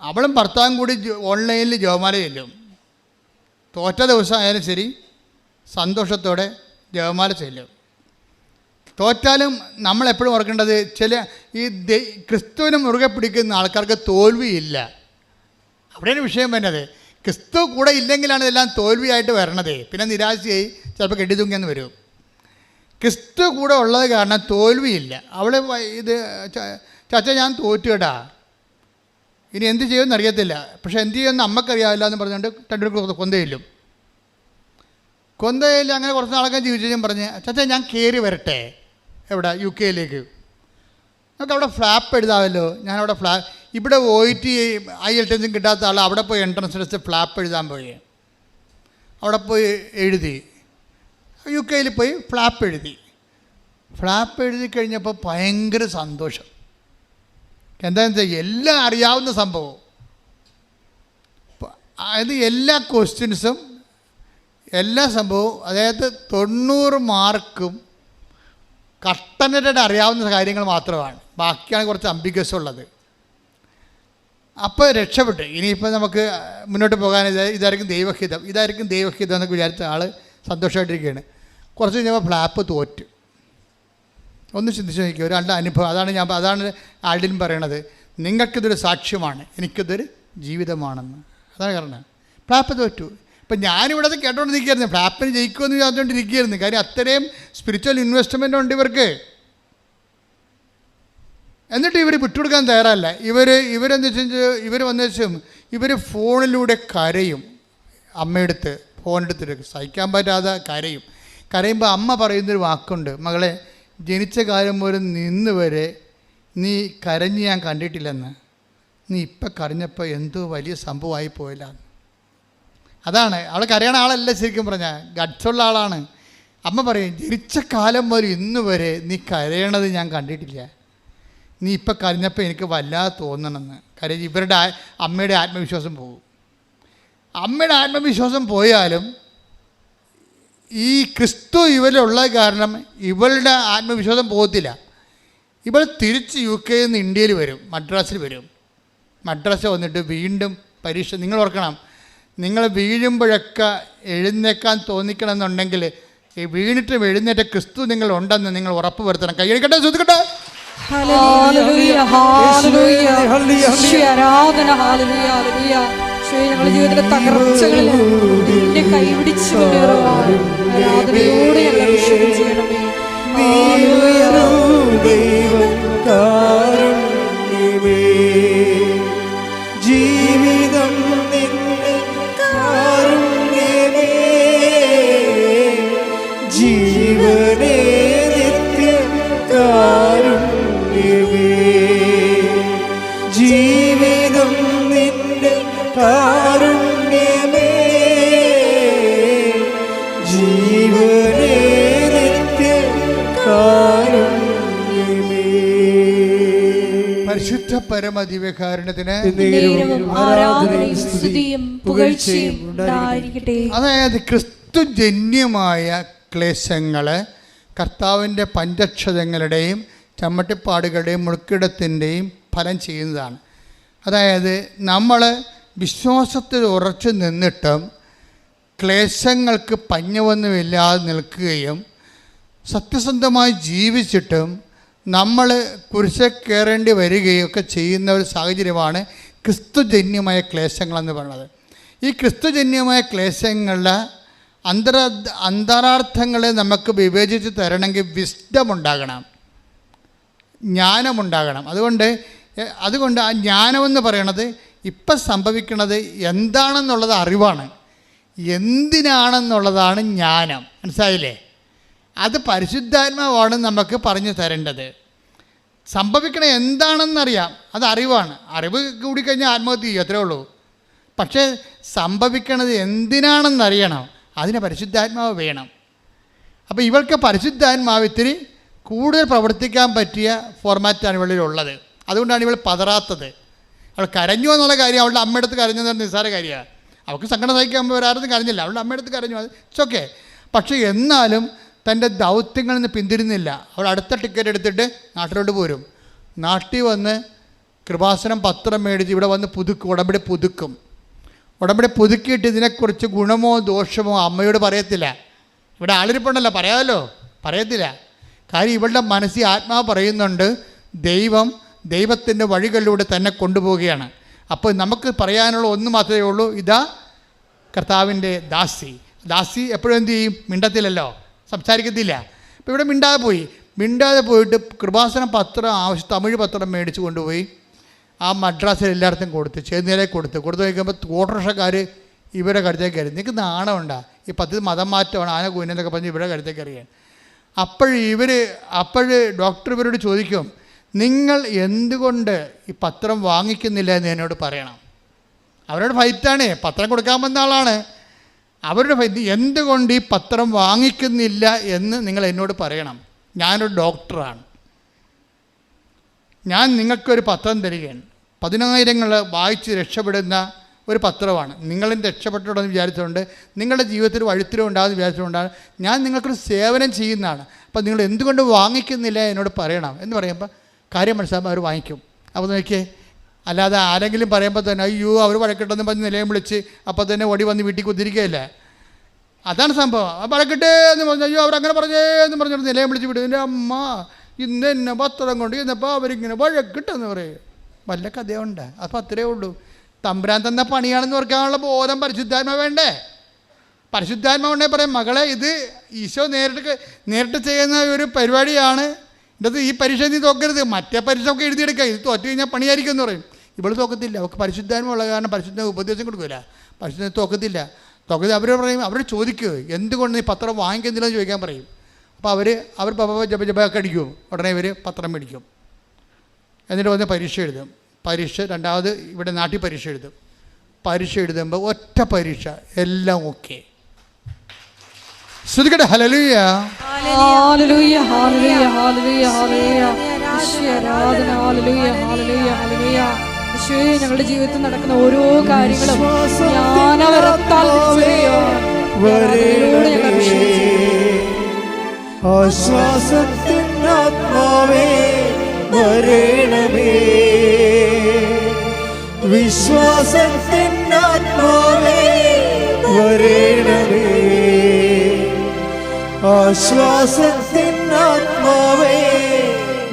അവളും ഭർത്താവും കൂടി ഓൺലൈനിൽ ജപമാല ചെല്ലും. തോറ്റ ദിവസം ആയാലും ശരി സന്തോഷത്തോടെ ജപമാല ചെല്ലും. തോറ്റാലും നമ്മളെപ്പോഴും ഓർക്കേണ്ടത് ഈ ക്രിസ്തുവിനെ മുറുകെ പിടിക്കുന്ന ആൾക്കാർക്ക് തോൽവിയില്ല. അവിടെയാണ് വിഷയം വരുന്നത്. ക്രിസ്തു കൂടെ ഇല്ലെങ്കിലാണ് ഇതെല്ലാം തോൽവിയായിട്ട് വരണത്. പിന്നെ നിരാശയായി ചിലപ്പോൾ കെട്ടിത്തൂങ്ങിയെന്ന് വരും. ക്രിസ്തു കൂടെ ഉള്ളത് കാരണം തോൽവിയില്ല. അവൾ ചാച്ച ഞാൻ തോറ്റു കേട്ടാ, ഇനി എന്ത് ചെയ്യുമെന്ന് അറിയത്തില്ല, പക്ഷെ എന്ത് ചെയ്യുമെന്ന് അമ്മക്കറിയാവില്ല എന്ന് പറഞ്ഞുകൊണ്ട് 2 കൊന്തയിൽ അങ്ങനെ കുറച്ച് നാളൊക്കെ ജീവിച്ചു. ഞാൻ പറഞ്ഞ് ചാച്ച ഞാൻ കയറി വരട്ടെ എവിടെ UK നമുക്ക് അവിടെ ഫ്ലാപ്പ് എഴുതാമല്ലോ. ഞാനവിടെ ഇവിടെ OIT IELTS കിട്ടാത്ത ആൾ അവിടെ പോയി എൻട്രൻസ് ടെസ്റ്റ് ഫ്ലാപ്പ് എഴുതാൻ പോയി. അവിടെ പോയി എഴുതി. UK പോയി ഫ്ലാപ്പ് എഴുതി കഴിഞ്ഞപ്പോൾ ഭയങ്കര സന്തോഷം. എന്താണെന്ന് വെച്ചാൽ എല്ലാം അറിയാവുന്ന സംഭവം. അതായത് എല്ലാ ക്വസ്റ്റ്യൻസും എല്ലാ സംഭവവും, അതായത് 90 മാർക്കും കട്ടനയുടെ അറിയാവുന്ന കാര്യങ്ങൾ മാത്രമാണ്, ബാക്കിയാണ് കുറച്ച് അംബിഗസ് ഉള്ളത്. അപ്പോൾ രക്ഷപ്പെട്ട് ഇനിയിപ്പോൾ നമുക്ക് മുന്നോട്ട് പോകാൻ ഇതായിരിക്കും ദൈവഹിതം എന്നൊക്കെ വിചാരിച്ച ആൾ സന്തോഷമായിട്ടിരിക്കുകയാണ്. കുറച്ച് കഴിഞ്ഞപ്പോൾ ഫ്ലാപ്പ് തോറ്റ്. ഒന്ന് ചിന്തിച്ച് നോക്കിക്കുക, ഒരാളുടെ അനുഭവം. അതാണ് ആൾഡിൻ പറയണത്, നിങ്ങൾക്കിതൊരു സാക്ഷ്യമാണ്, എനിക്കിതൊരു ജീവിതമാണെന്ന്. അതാണ് കാരണം. ഫ്ലാപ്പ് തോറ്റു. ഇപ്പം ഞാനിവിടെ അത് കേട്ടോണ്ടിരിക്കുകയായിരുന്നു, ഫ്ലാപ്പിന് ജയിക്കുമെന്ന് വിചാരിച്ചുകൊണ്ടിരിക്കുകയായിരുന്നു. കാര്യം അത്രയും സ്പിരിച്വൽ ഇൻവെസ്റ്റ്മെൻ്റ് ഉണ്ട് ഇവർക്ക്. എന്നിട്ട് ഇവർ വിട്ടുകൊടുക്കാൻ തയ്യാറല്ല. ഇവരെന്താ വെച്ചാൽ ഇവർ ഫോണിലൂടെ കരയും. അമ്മയെടുത്ത് ഫോണെടുത്തിട്ട് സഹിക്കാൻ പറ്റാതെ കരയുമ്പോൾ അമ്മ പറയുന്നൊരു വാക്കുണ്ട്, മകളെ ജനിച്ച കാലം മുതൽ നിന്ന് വരെ നീ കരഞ്ഞ് ഞാൻ കണ്ടിട്ടില്ലെന്ന്, നീ ഇപ്പം കരഞ്ഞപ്പോൾ എന്തോ വലിയ സംഭവമായി പോയില്ല. അതാണ് അവൾ കരയണ ആളല്ല, ശരിക്കും പറഞ്ഞാൽ ഗഡ്സുള്ള ആളാണ്. അമ്മ പറയും, ജനിച്ച കാലം മുതൽ ഇന്ന് വരെ നീ കരയണത് ഞാൻ കണ്ടിട്ടില്ല, നീ ഇപ്പം കരഞ്ഞപ്പോൾ എനിക്ക് വല്ലാതെ തോന്നണമെന്ന്. കാര്യം ഇവരുടെ അമ്മയുടെ ആത്മവിശ്വാസം പോകും. അമ്മയുടെ ആത്മവിശ്വാസം പോയാലും ഈ ക്രിസ്തു ഇവരിലുള്ള കാരണം ഇവളുടെ ആത്മവിശ്വാസം പോകത്തില്ല. ഇവൾ തിരിച്ച് UK നിന്ന് ഇന്ത്യയിൽ വരും, മദ്രാസിൽ വരും. മദ്രാസിൽ വന്നിട്ട് വീണ്ടും പരീക്ഷ. നിങ്ങൾ ഓർക്കണം, നിങ്ങൾ വീഴുമ്പോഴൊക്കെ എഴുന്നേക്കാൻ തോന്നിക്കണമെന്നുണ്ടെങ്കിൽ ഈ വീണിട്ടും എഴുന്നേറ്റ ക്രിസ്തു നിങ്ങളുണ്ടെന്ന് നിങ്ങൾ ഉറപ്പ് വരുത്തണം. കൈയടിക്കട്ടെ, ശ്രദ്ധിക്കട്ടെ.
ഞങ്ങളുടെ ജീവിതത്തിലെ തകർച്ചകളിൽ നിന്റെ കൈപിടിച്ച് കൊണ്ടുവരുവാൻ ആരാധനയോടെ ഞങ്ങൾ അഭിഷേകം ചെയ്യണമേ.
ജീവിതം നിന്റെ കാരുണ്യമേ, ജീവനേ നിത്യ കാരുണ്യമേ, ജീവിതം നിന്റെ കാരുണ്യമേ, ജീവനേ നിത്യ കാരുണ്യമേ.
പരിശുദ്ധ പരമദിവ്യകാരുണ്യത്തിന്
ആരാധനയും സ്തുതിയും പുകഴ്ചയും ഉണ്ടായിരിക്കട്ടെ.
അതായത് ക്രിസ്തുജന്യമായ ക്ലേശങ്ങൾ കർത്താവിൻ്റെ പഞ്ചക്ഷതങ്ങളുടെയും ചമ്മട്ടിപ്പാടുകളുടെയും മുൾക്കിടത്തിൻ്റെയും ഫലം ചെയ്യുന്നതാണ്. അതായത് നമ്മൾ വിശ്വാസത്തിൽ ഉറച്ചു നിന്നിട്ടും ക്ലേശങ്ങൾക്ക് പഞ്ഞമൊന്നുമില്ലാതെ നിൽക്കുകയും സത്യസന്ധമായി ജീവിച്ചിട്ടും നമ്മൾ കുരിശിൽ കയറേണ്ടി വരികയും ഒക്കെ ചെയ്യുന്ന ഒരു സാഹചര്യമാണ് ക്രിസ്തുജന്യമായ ക്ലേശങ്ങളെന്ന് പറയുന്നത്. ഈ ക്രിസ്തുജന്യമായ ക്ലേശങ്ങളുടെ അന്തരാർത്ഥങ്ങളെ നമുക്ക് വിവേചിച്ച് തരണമെങ്കിൽ വിസ്ഡം ഉണ്ടാകണം, ജ്ഞാനമുണ്ടാകണം. അതുകൊണ്ട് ആ ജ്ഞാനമെന്ന് പറയണത് ഇപ്പം സംഭവിക്കുന്നത് എന്താണെന്നുള്ളത് അറിവാണ്, എന്തിനാണെന്നുള്ളതാണ് ജ്ഞാനം. മനസ്സിലായില്ലേ? അത് പരിശുദ്ധാത്മാവാണ് നമുക്ക് പറഞ്ഞു തരേണ്ടത്. സംഭവിക്കണ എന്താണെന്നറിയാം, അത് അറിവാണ്. അറിവ് കൂടിക്കഴിഞ്ഞാൽ ആത്മഹത്യ ചെയ്യും, അത്രേ ഉള്ളൂ. പക്ഷേ സംഭവിക്കണത് എന്തിനാണെന്നറിയണം, അതിന് പരിശുദ്ധാത്മാവ് വേണം. അപ്പോൾ ഇവൾക്ക് പരിശുദ്ധാത്മാവ് ഇത്തിരി കൂടുതൽ പ്രവർത്തിക്കാൻ പറ്റിയ ഫോർമാറ്റാണ് ഇവളിലുള്ളത്. അതുകൊണ്ടാണ് ഇവൾ പതറാത്തത്. അവൾ കരഞ്ഞു എന്നുള്ള കാര്യം, അവളുടെ അമ്മയുടെ അടുത്ത് കരഞ്ഞു എന്ന് നിസ്സാര കാര്യമാണ്. അവൾക്ക് സങ്കടം സഹിക്കാൻ വരാറൊന്നും കരഞ്ഞില്ല, അവളുടെ അമ്മയുടെ അടുത്ത് കരഞ്ഞു, അത് ഇറ്റ്സ് ഓക്കെ. പക്ഷേ എന്നാലും തൻ്റെ ദൗത്യങ്ങളിൽ നിന്ന് പിന്തിരുന്നില്ല. അവൾ അടുത്ത ടിക്കറ്റ് എടുത്തിട്ട് നാട്ടിലോട്ട് പോരും. നാട്ടിൽ വന്ന് കൃപാസനം പത്രം മേടിച്ച് ഇവിടെ വന്ന് ഉടമ്പടി പുതുക്കും. ഉടമ്പടി പുതുക്കിയിട്ട് ഇതിനെക്കുറിച്ച് ഗുണമോ ദോഷമോ അമ്മയോട് പറയത്തില്ല. ഇവിടെ ആളിരിപ്പുണ്ടല്ലോ, പറയാമല്ലോ, പറയത്തില്ല. കാര്യം ഇവളുടെ മനസ്സിൽ ആത്മാവ് പറയുന്നുണ്ട്, ദൈവത്തിൻ്റെ വഴികളിലൂടെ തന്നെ കൊണ്ടുപോവുകയാണ്. അപ്പോൾ നമുക്ക് പറയാനുള്ള ഒന്ന് മാത്രമേ ഉള്ളൂ, ഇതാ കർത്താവിൻ്റെ ദാസി എപ്പോഴും എന്ത് ചെയ്യും? മിണ്ടത്തില്ലല്ലോ, സംസാരിക്കത്തില്ല. അപ്പോൾ ഇവിടെ മിണ്ടാതെ പോയിട്ട് കൃപാസനം പത്രം തമിഴ് പത്രം മേടിച്ച് കൊണ്ടുപോയി ആ മദ്രാസിൽ എല്ലായിടത്തും ചേർന്നേരെ കൊടുത്തു നോക്കുമ്പോൾ ഓട്ടോറിക്ഷക്കാർ ഇവരെ കരുത്തേക്ക് കയറി. നിങ്ങൾക്ക് നാണമുണ്ടാ? ഈ മതം മാറ്റമാണ്, ആന കൂനെന്നൊക്കെ പറഞ്ഞ് ഇവരെ കരുത്തേക്ക് അറിയാൻ. അപ്പോൾ ഡോക്ടർ ഇവരോട് ചോദിക്കും, നിങ്ങൾ എന്തുകൊണ്ട് ഈ പത്രം വാങ്ങിക്കുന്നില്ല എന്ന് എന്നോട് പറയണം. അവരോട് ഫൈറ്റാണ്, പത്രം കൊടുക്കാൻ വന്ന ആളാണ്. അവരുടെ ഫൈറ്റ്, എന്തുകൊണ്ട് ഈ പത്രം വാങ്ങിക്കുന്നില്ല എന്ന് നിങ്ങൾ എന്നോട് പറയണം. ഞാനൊരു ഡോക്ടറാണ്, ഞാൻ നിങ്ങൾക്കൊരു പത്രം തരികയാണ്. 10,000 വായിച്ച് രക്ഷപ്പെടുന്ന ഒരു പത്രമാണ്. നിങ്ങളും രക്ഷപ്പെട്ടുണ്ടെന്ന് വിചാരിച്ചുകൊണ്ട് നിങ്ങളുടെ ജീവിതത്തിൽ വഴിത്തിരിവ് ഉണ്ടാകുമെന്ന് വിചാരിച്ചുകൊണ്ടാണ് ഞാൻ നിങ്ങൾക്കൊരു സേവനം ചെയ്യുന്നതാണ്. അപ്പോൾ നിങ്ങൾ എന്തുകൊണ്ട് വാങ്ങിക്കുന്നില്ല എന്നോട് പറയണം എന്ന് പറയുമ്പോൾ കാര്യം മനസ്സിലാകുമ്പോൾ അവർ വാങ്ങിക്കും. അപ്പോൾ നോക്കിയേ, അല്ലാതെ ആരെങ്കിലും പറയുമ്പോൾ തന്നെ അയ്യോ അവർ വഴക്കിട്ടെന്ന് പറഞ്ഞ് നിലയം വിളിച്ച് അപ്പോൾ തന്നെ ഓടി വന്ന് വീട്ടിൽ കുത്തിരിക്കുകയല്ലേ. അതാണ് സംഭവം. ആ വഴക്കിട്ടേ എന്ന് പറഞ്ഞു, അയ്യോ അവരങ്ങനെ പറഞ്ഞേ എന്ന് പറഞ്ഞിട്ട് നിലയം വിളിച്ച് വിടും. എൻ്റെ അമ്മ ഇന്ന് എന്നെ പത്രം കൊണ്ട് ചെന്നപ്പോൾ അവരിങ്ങനെ വഴക്കിട്ടെന്ന് പറയും. വല്ല കഥയുണ്ട്. അപ്പോൾ അത്രയേ ഉള്ളൂ. തമ്പുരാൻ തന്ന പണിയാണെന്ന് ഓർക്കാനുള്ള ബോധം പരിശുദ്ധാത്മ വേണ്ടേ? പരിശുദ്ധാത്മ ഉണ്ടേ പറയും, മകളെ ഇത് ഈശോ നേരിട്ട് ചെയ്യുന്ന ഒരു പരിപാടിയാണ്. ഇടത് ഈ പരീക്ഷ നീ തോക്കരുത്, മറ്റേ പരീക്ഷ ഒക്കെ എഴുതിയെടുക്കുക, ഇത് തോറ്റു കഴിഞ്ഞാൽ പണിയായിരിക്കും എന്ന് പറയും. ഇവൾ തോക്കത്തില്ല. അവൾക്ക് പരിശുദ്ധാത്മ ഉള്ള കാരണം പരിശുദ്ധ ഉപദേശം കൊടുക്കില്ല. പരിശുദ്ധ തോക്കത്തില്ല. അവർ പറയും, അവർ ചോദിക്കുക എന്തുകൊണ്ട് നീ പത്രം വാങ്ങിക്കുന്നില്ലെന്ന് ചോദിക്കാൻ പറയും. അപ്പോൾ അവർ ജപജപൊക്കെ അടിക്കും. ഉടനെ ഇവർ പത്രം മേടിക്കും. എന്നിട്ട് വന്ന് പരീക്ഷ എഴുതും. പരീക്ഷ രണ്ടാമത് ഇവിടെ നാട്ടിൽ പരീക്ഷ എഴുതും. പരീക്ഷ എഴുതുമ്പോൾ ഒറ്റ പരീക്ഷ എല്ലാം ഓക്കെ. ശ്രദ്ധിക്കട്ടെ. ഹല്ലേലൂയ,
ഹല്ലേലൂയ, ഹല്ലേലൂയ, ഹല്ലേലൂയ, ഹല്ലേലൂയ. ഈശോയെ ആരാധന. ഹല്ലേലൂയ, ഹല്ലേലൂയ, ഹല്ലേലൂയ. ഈശോയെ ഞങ്ങളുടെ ജീവിതത്തിൽ നടക്കുന്ന ഓരോ കാര്യങ്ങളും ജ്ഞാനവരത്താൽ
ആശ്വാസത്തിനാത്മാവേ വരേണമേ, വിശ്വാസത്തിനാത്മാവേ വരേണമേ, ആശ്വാസത്തിനാത്മാവേ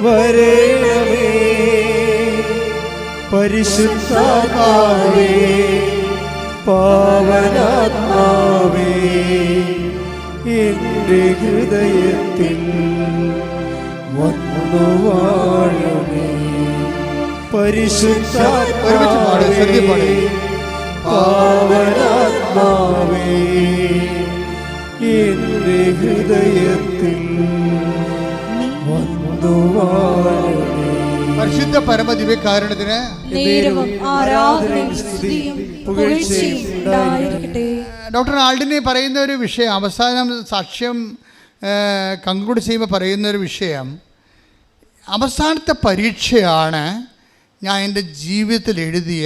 വരേണമേ, പരിശുദ്ധാത്മാവേ പാവനാത്മാവേ എൻ്റെ ഹൃദയത്തിൽ വന്നു വാഴണേ, പരിശുദ്ധാത്മാവേ പാവനാത്മാവേ എൻ്റെ ഹൃദയത്തിൽ വന്നു വാഴണേ.
പരിശുദ്ധ പരമദിവ്യകാരുണ്യത്തിന് ഡോക്ടർ ആൾഡിനെ പറയുന്ന ഒരു വിഷയം, അവസാനം സാക്ഷ്യം കൺക്ലൂഡ് ചെയ്യുമ്പോൾ പറയുന്ന ഒരു വിഷയം, അവസാനത്തെ പരീക്ഷയാണ് ഞാൻ എൻ്റെ ജീവിതത്തിൽ എഴുതിയ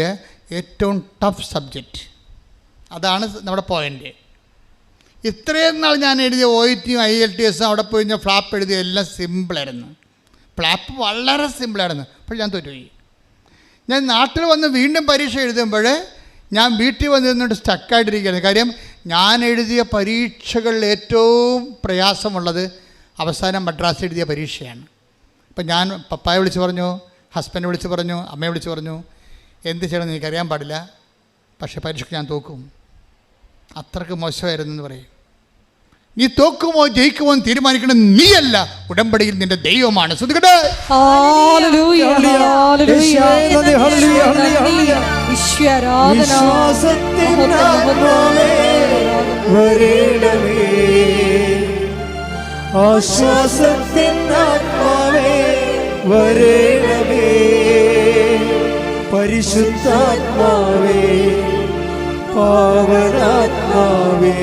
ഏറ്റവും ടഫ് സബ്ജക്റ്റ്. അതാണ് നമ്മുടെ പോയിൻ്റ്. ഇത്രയും നാൾ ഞാൻ എഴുതിയ OET IELTS അവിടെ പോയി ഞാൻ ഫ്ലാപ്പ് എഴുതിയ എല്ലാം സിമ്പിളായിരുന്നു. ഫ്ലാപ്പ് വളരെ സിമ്പിളായിരുന്നു. അപ്പോൾ ഞാൻ തോറ്റുപോയി. ഞാൻ നാട്ടിൽ വന്ന് വീണ്ടും പരീക്ഷ എഴുതുമ്പോൾ ഞാൻ വീട്ടിൽ വന്നിരുന്നിട്ട് സ്റ്റക്കായിട്ടിരിക്കുകയായിരുന്നു. കാര്യം ഞാൻ എഴുതിയ പരീക്ഷകളിൽ ഏറ്റവും പ്രയാസമുള്ളത് അവസാനം മദ്രാസ് എഴുതിയ പരീക്ഷയാണ്. ഇപ്പം ഞാൻ പപ്പായെ വിളിച്ച് പറഞ്ഞു, ഹസ്ബൻഡ് വിളിച്ച് പറഞ്ഞു, അമ്മയെ വിളിച്ച് പറഞ്ഞു, എന്ത് ചെയ്യണമെന്ന് എനിക്കറിയാൻ പാടില്ല, പക്ഷേ പരീക്ഷയ്ക്ക് ഞാൻ തോക്കും. അത്രയ്ക്ക് മോശമായിരുന്നു എന്ന് പറയും. നീ തോക്കുമോ ജയിക്കുമോ എന്ന് തീരുമാനിക്കണം നീയല്ല, ഉടമ്പടിയിൽ നിന്റെ ദൈവമാണ്. ശ്രദ്ധിക്കട്ടെ.
ആശ്വാസത്തിനാത്മാവേ വരേണമേ, പരിശുദ്ധാത്മാവേ പാവനാത്മാവേ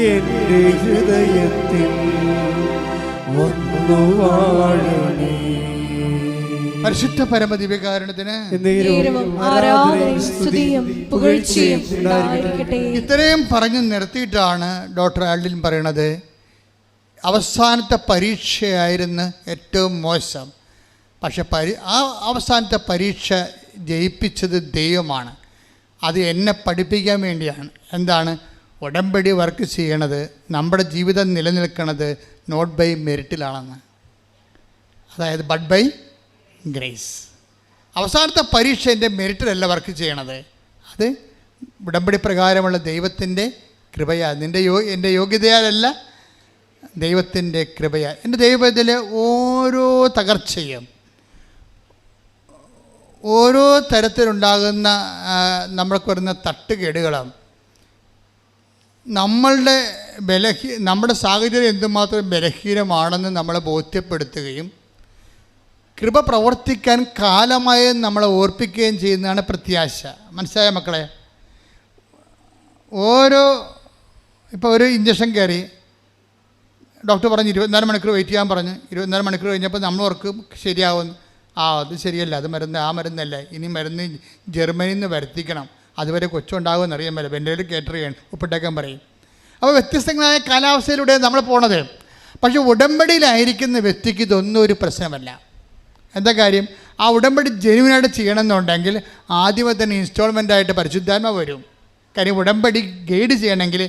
എൻ്റെ ഹൃദയത്തിൽ വന്നു വാഴണേ.
പരിശുദ്ധ പരമദിവ്യകാരുണ്യത്തിന് ഇത്രയും പറഞ്ഞു നിർത്തിയിട്ടാണ് ഡോക്ടർ ആൽഡിൻ പറയണത്, അവസാനത്തെ പരീക്ഷയായിരുന്നു ഏറ്റവും മോശം. പക്ഷെ ആ അവസാനത്തെ പരീക്ഷ ജയിപ്പിച്ചത് ദൈവമാണ്. അത് എന്നെ പഠിപ്പിക്കാൻ വേണ്ടിയാണ്. എന്താണ്? ഉടമ്പടി വർക്ക് ചെയ്യണത്, നമ്മുടെ ജീവിതം നിലനിൽക്കുന്നത് നോട്ട് ബൈ മെറിറ്റിലാണെന്ന്, അതായത് ബട്ട് ബൈ ഗ്രേസ്. അവസാനത്തെ പരീക്ഷ എൻ്റെ മെറിറ്റിലല്ല വർക്ക് ചെയ്യണത്, അത് ഉടമ്പടി പ്രകാരമുള്ള ദൈവത്തിൻ്റെ കൃപയാൽ. എൻ്റെ യോഗ്യതയാലല്ല, ദൈവത്തിൻ്റെ കൃപയാൽ. എൻ്റെ ദൈവത്തിലെ ഓരോ തകർച്ചയും, ഓരോ തരത്തിലുണ്ടാകുന്ന നമ്മൾക്ക് വരുന്ന തട്ടുകേടുകളും നമ്മുടെ സാഹചര്യം എന്തുമാത്രം ബലഹീനമാണെന്ന് നമ്മളെ ബോധ്യപ്പെടുത്തുകയും കൃപ പ്രവർത്തിക്കാൻ കാലമായി നമ്മളെ ഓർപ്പിക്കുകയും ചെയ്യുന്നതാണ് പ്രത്യാശ. മനസ്സിലായ മക്കളെ? ഇപ്പോൾ ഒരു ഇഞ്ചക്ഷൻ കയറി, ഡോക്ടർ പറഞ്ഞ് 24 മണിക്കൂർ വെയിറ്റ് ചെയ്യാൻ പറഞ്ഞ്, 24 മണിക്കൂർ കഴിഞ്ഞപ്പോൾ നമ്മൾ ഓർക്കും ശരിയാവുമെന്ന്. അത് ശരിയല്ല, അത് മരുന്ന് ആ മരുന്നല്ല, ഇനി മരുന്ന് ജർമ്മനിയിൽ നിന്ന് വരുത്തിക്കണം, അതുവരെ കൊച്ചുണ്ടാകുമെന്ന് അറിയാൻ പറ്റില്ല, വെൻ്റിലേറ്റർ കയറ്റർ ചെയ്യണം, ഒപ്പിട്ടേക്കാൻ പറയും. അപ്പോൾ വ്യത്യസ്തങ്ങളായ കാലാവസ്ഥയിലൂടെ നമ്മൾ പോണത്. പക്ഷേ ഉടമ്പടിയിലായിരിക്കുന്ന വ്യക്തിക്ക് ഇതൊന്നും ഒരു പ്രശ്നമല്ല. എന്താ കാര്യം? ആ ഉടമ്പടി ജെനുവിനായിട്ട് ചെയ്യണമെന്നുണ്ടെങ്കിൽ ആദ്യമേ തന്നെ ഇൻസ്റ്റാൾമെൻ്റായിട്ട് പരിശുദ്ധാത്മാവ് വരും. കാര്യം ഉടമ്പടി ഗൈഡ് ചെയ്യണമെങ്കിൽ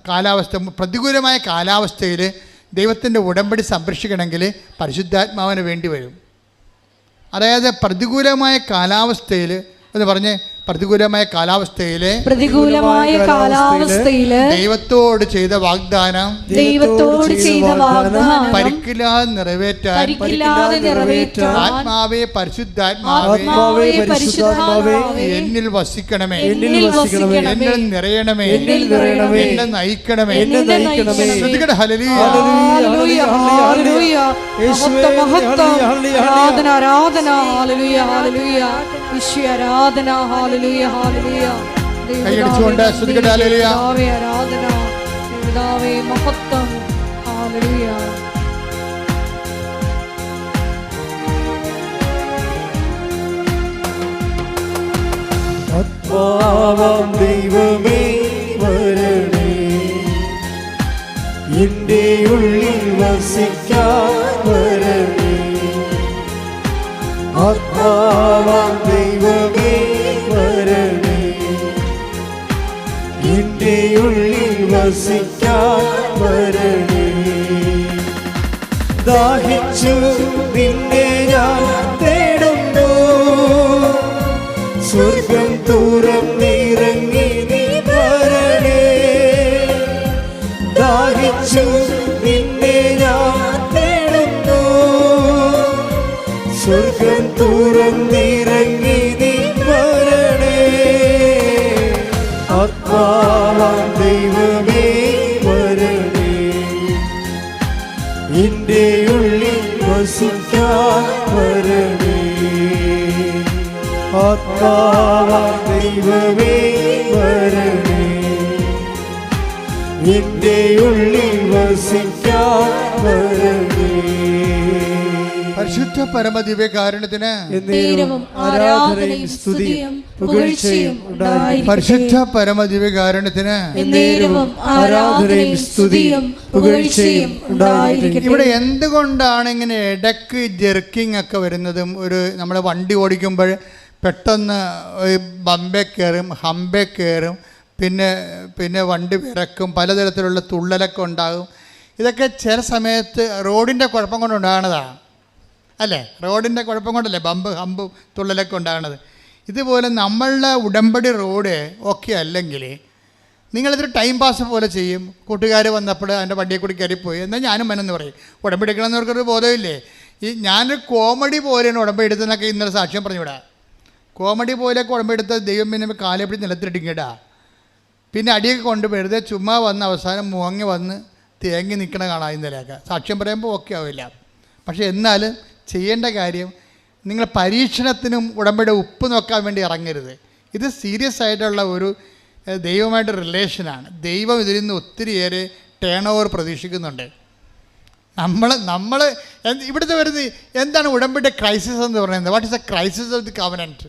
കാലാവസ്ഥ, പ്രതികൂലമായ കാലാവസ്ഥയിൽ ദൈവത്തിൻ്റെ ഉടമ്പടി സംരക്ഷിക്കണമെങ്കിൽ പരിശുദ്ധാത്മാവിന് വേണ്ടി വരും. അതായത് പ്രതികൂലമായ കാലാവസ്ഥയിൽ എന്ന് പറഞ്ഞ് പ്രതികൂലമായ കാലാവസ്ഥയിൽ ദൈവത്തോട് ചെയ്ത വാഗ്ദാനം പരിക്കില്ലാതെ നിറവേറ്റാൻ ആത്മാവേ പരിശുദ്ധാത്മാവേ എന്നിൽ വസിക്കണമേ, എന്നിൽ നിറയണമേ, എന്നെ നയിക്കണമേ. ശ്രദ്ധിക്കട്ടെ, ഹല്ലേലൂയ. കൈയടിച്ചുകൊണ്ട് ശ്രദ്ധിക്കട്ടെ, ഹല്ലേലൂയ.
മഹത്വം, ഹല്ലേലൂയ.
ആത്മാവാം ദൈവമേ വരണേ, എൻ്റെ ഉള്ളിൽ വസിക്കാൻ വരണേ. ആത്മാവാം ദൈവമേ വരണേ, എൻ്റെ ഉള്ളിൽ വസിക്കാൻ വരണേ. ദാഹിച്ചു നിന്നെ ഞാൻ തേടുന്നു, സ്വർഗം തുറന്നിറങ്ങി നീ വരണേ. ദാഹിച്ചു നിന്നെ ഞാൻ തേടുന്നു, സ്വർഗം തുറന്നിറങ്ങി നീ വരണേ. ആത്മാവാം ദൈവമേ വരണേ, എൻ്റെ ഉള്ളിൽ വസിക്കാൻ വരണേ. ആത്മാവാം ദൈവമേ വരണേ, എൻ്റെ ഉള്ളിൽ വസിക്കാൻ വരണേ.
പരിശുദ്ധ പരമദിവ്യകാരുണ്യത്തിന്
ആരാധനയും സ്തുതിയും പുകഴ്ചയും ഉണ്ടായിരിക്കട്ടെ.
പരിശുദ്ധ പരമദിവ്യകാരുണ്യത്തിന്
ആരാധനയും സ്തുതിയും പുകഴ്ചയും ഉണ്ടായിരിക്കട്ടെ.
ഇവിടെ എന്തുകൊണ്ടാണ് ഇങ്ങനെ ഇടയ്ക്ക് ജെർക്കിംഗ് ഒക്കെ വരുന്നതും, ഒരു നമ്മൾ വണ്ടി ഓടിക്കുമ്പോൾ പെട്ടെന്ന് ബമ്പേ കയറും, ഹമ്പേ കയറും, പിന്നെ വണ്ടി വിറക്കും, പലതരത്തിലുള്ള തുള്ളലൊക്കെ ഉണ്ടാകും. ഇതൊക്കെ ചില സമയത്ത് റോഡിൻ്റെ കുഴപ്പം കൊണ്ടുണ്ടാകുന്നതാണ് അല്ലേ? റോഡിൻ്റെ കുഴപ്പം കൊണ്ടല്ലേ ഹമ്പും തുള്ളലൊക്കെ ഉണ്ടാകുന്നത്. ഇതുപോലെ നമ്മളുടെ ഉടമ്പടി റോഡ് ഓക്കെ അല്ലെങ്കിൽ നിങ്ങളിതൊരു ടൈം പാസ് പോലെ ചെയ്യും. കൂട്ടുകാർ വന്നപ്പോൾ അതിൻ്റെ വണ്ടിയെ കൂടി കയറിപ്പോയി എന്നാൽ ഞാനും മനന്ന് പറയും. ഉടമ്പടി എടുക്കണമെന്നവർക്കൊരു ബോധമില്ലേ? ഞാനൊരു കോമഡി പോലെയാണ് ഉടമ്പടി എടുത്തതെന്നൊക്കെ ഇന്നലെ സാക്ഷ്യം പറഞ്ഞുവിടാ. കോമഡി പോലെയൊക്കെ ഉടമ്പെടുത്ത് ദൈവം പിന്നെ കാലെ പിടിച്ച് നിലത്തിട്ടിങ്ങിടാ. പിന്നെ അടിയൊക്കെ കൊണ്ട് വെറുതെ ചുമ്മാ വന്ന് അവസാനം മുങ്ങി വന്ന് തേങ്ങി നിൽക്കണ കാണാം. ഇന്നലെയൊക്കെ സാക്ഷ്യം പറയുമ്പോൾ ഓക്കെ ആവില്ല. പക്ഷേ എന്നാലും ചെയ്യേണ്ട കാര്യം, നിങ്ങൾ പരീക്ഷണത്തിനും ഉടമ്പടി ഉപ്പ് നോക്കാൻ വേണ്ടി ഇറങ്ങരുത്. ഇത് സീരിയസ് ആയിട്ടുള്ള ഒരു ദൈവമായിട്ട് റിലേഷനാണ്. ദൈവം ഇതിൽ നിന്ന് ഒത്തിരിയേറെ ടേൺ ഓവർ പ്രതീക്ഷിക്കുന്നുണ്ട്. നമ്മൾ ഇവിടുത്തെ വരുന്നത് എന്താണ് ഉടമ്പടി ക്രൈസിസ് എന്ന് പറയുന്നത്? What is A crisis of the covenant?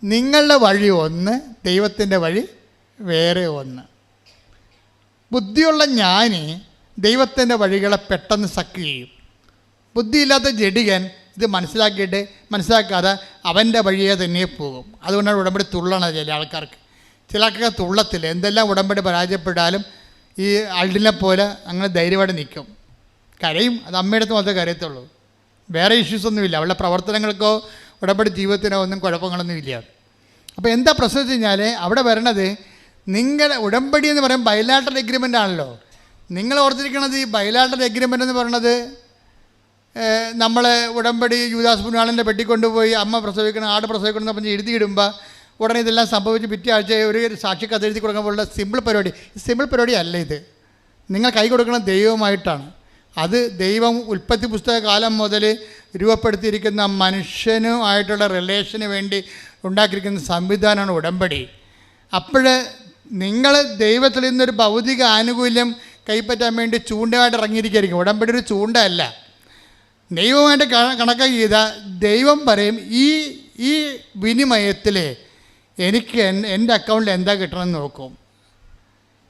നിങ്ങളുടെ വഴി ഒന്ന്, ദൈവത്തിൻ്റെ വഴി വേറെ ഒന്ന്. ബുദ്ധിയുള്ള ജ്ഞാനി ദൈവത്തിൻ്റെ വഴികളെ പെട്ടെന്ന് സക്ക് ചെയ്യും. ബുദ്ധിയില്ലാത്ത ജഡികൻ ഇത് മനസ്സിലാക്കാതെ അവൻ്റെ വഴിയെ തന്നെ പോകും. അതുകൊണ്ടാണ് ഉടമ്പടി തുള്ളണത്. ചില ആൾക്കാർക്ക് തുള്ളത്തില്ല. എന്തെല്ലാം ഉടമ്പടി പരാജയപ്പെട്ടാലും ഈ അൾഡിനെ പോലെ അങ്ങനെ ധൈര്യമായിട്ട് നിൽക്കും. കരയും, അത് അമ്മയുടെ അടുത്ത് മാത്രമേ കരയത്തുള്ളൂ. വേറെ ഇഷ്യൂസൊന്നുമില്ല. അവളുടെ പ്രവർത്തനങ്ങൾക്കോ ഉടമ്പടി ജീവിതത്തിനോ ഒന്നും കുഴപ്പങ്ങളൊന്നുമില്ല. അപ്പോൾ എന്താ പ്രശ്നം വെച്ച് കഴിഞ്ഞാൽ അവിടെ വരണത് നിങ്ങളുടെ ഉടമ്പടി എന്ന് പറയുമ്പോൾ ബൈലാറ്ററൽ എഗ്രിമെൻ്റ് ആണല്ലോ. നിങ്ങൾ ഓർത്തിരിക്കണത് ഈ ബൈലാറ്ററൽ എഗ്രിമെൻ്റ് എന്ന് പറയണത് നമ്മളെ ഉടമ്പടി യൂദാസ് പുണ്യാളൻ്റെ പെട്ടിക്കൊണ്ടുപോയി അമ്മ പ്രസവിക്കണം, ആട് പ്രസവിക്കണം എന്ന് പറഞ്ഞ് എഴുതിയിടുമ്പോൾ ഉടനെ ഇതെല്ലാം സംഭവിച്ച് പിറ്റേ ആഴ്ച ഒരു സാക്ഷി കഥ എഴുതി കൊടുക്കുമ്പോഴുള്ള സിമ്പിൾ പരിപാടി അല്ല ഇത്. നിങ്ങൾ കൈ കൊടുക്കണം ദൈവമായിട്ടാണ്. അത് ദൈവം ഉൽപ്പത്തി പുസ്തക കാലം മുതൽ രൂപപ്പെടുത്തിയിരിക്കുന്ന മനുഷ്യനുമായിട്ടുള്ള റിലേഷന് വേണ്ടി ഉണ്ടാക്കിയിരിക്കുന്ന സംവിധാനമാണ് ഉടമ്പടി. അപ്പോൾ നിങ്ങൾ ദൈവത്തിൽ നിന്നൊരു ഭൗതിക ആനുകൂല്യം കൈപ്പറ്റാൻ വേണ്ടി ചൂണ്ടയായിട്ട് ഇറങ്ങിയിരിക്കുകയായിരിക്കും. ഉടമ്പടി ഒരു ചൂണ്ട അല്ല. ദൈവമായിട്ട് കണക്കാക്കി ചെയ്താൽ ദൈവം പറയും ഈ വിനിമയത്തിൽ എനിക്ക് എൻ്റെ അക്കൗണ്ടിൽ എന്താ കിട്ടണമെന്ന് നോക്കും.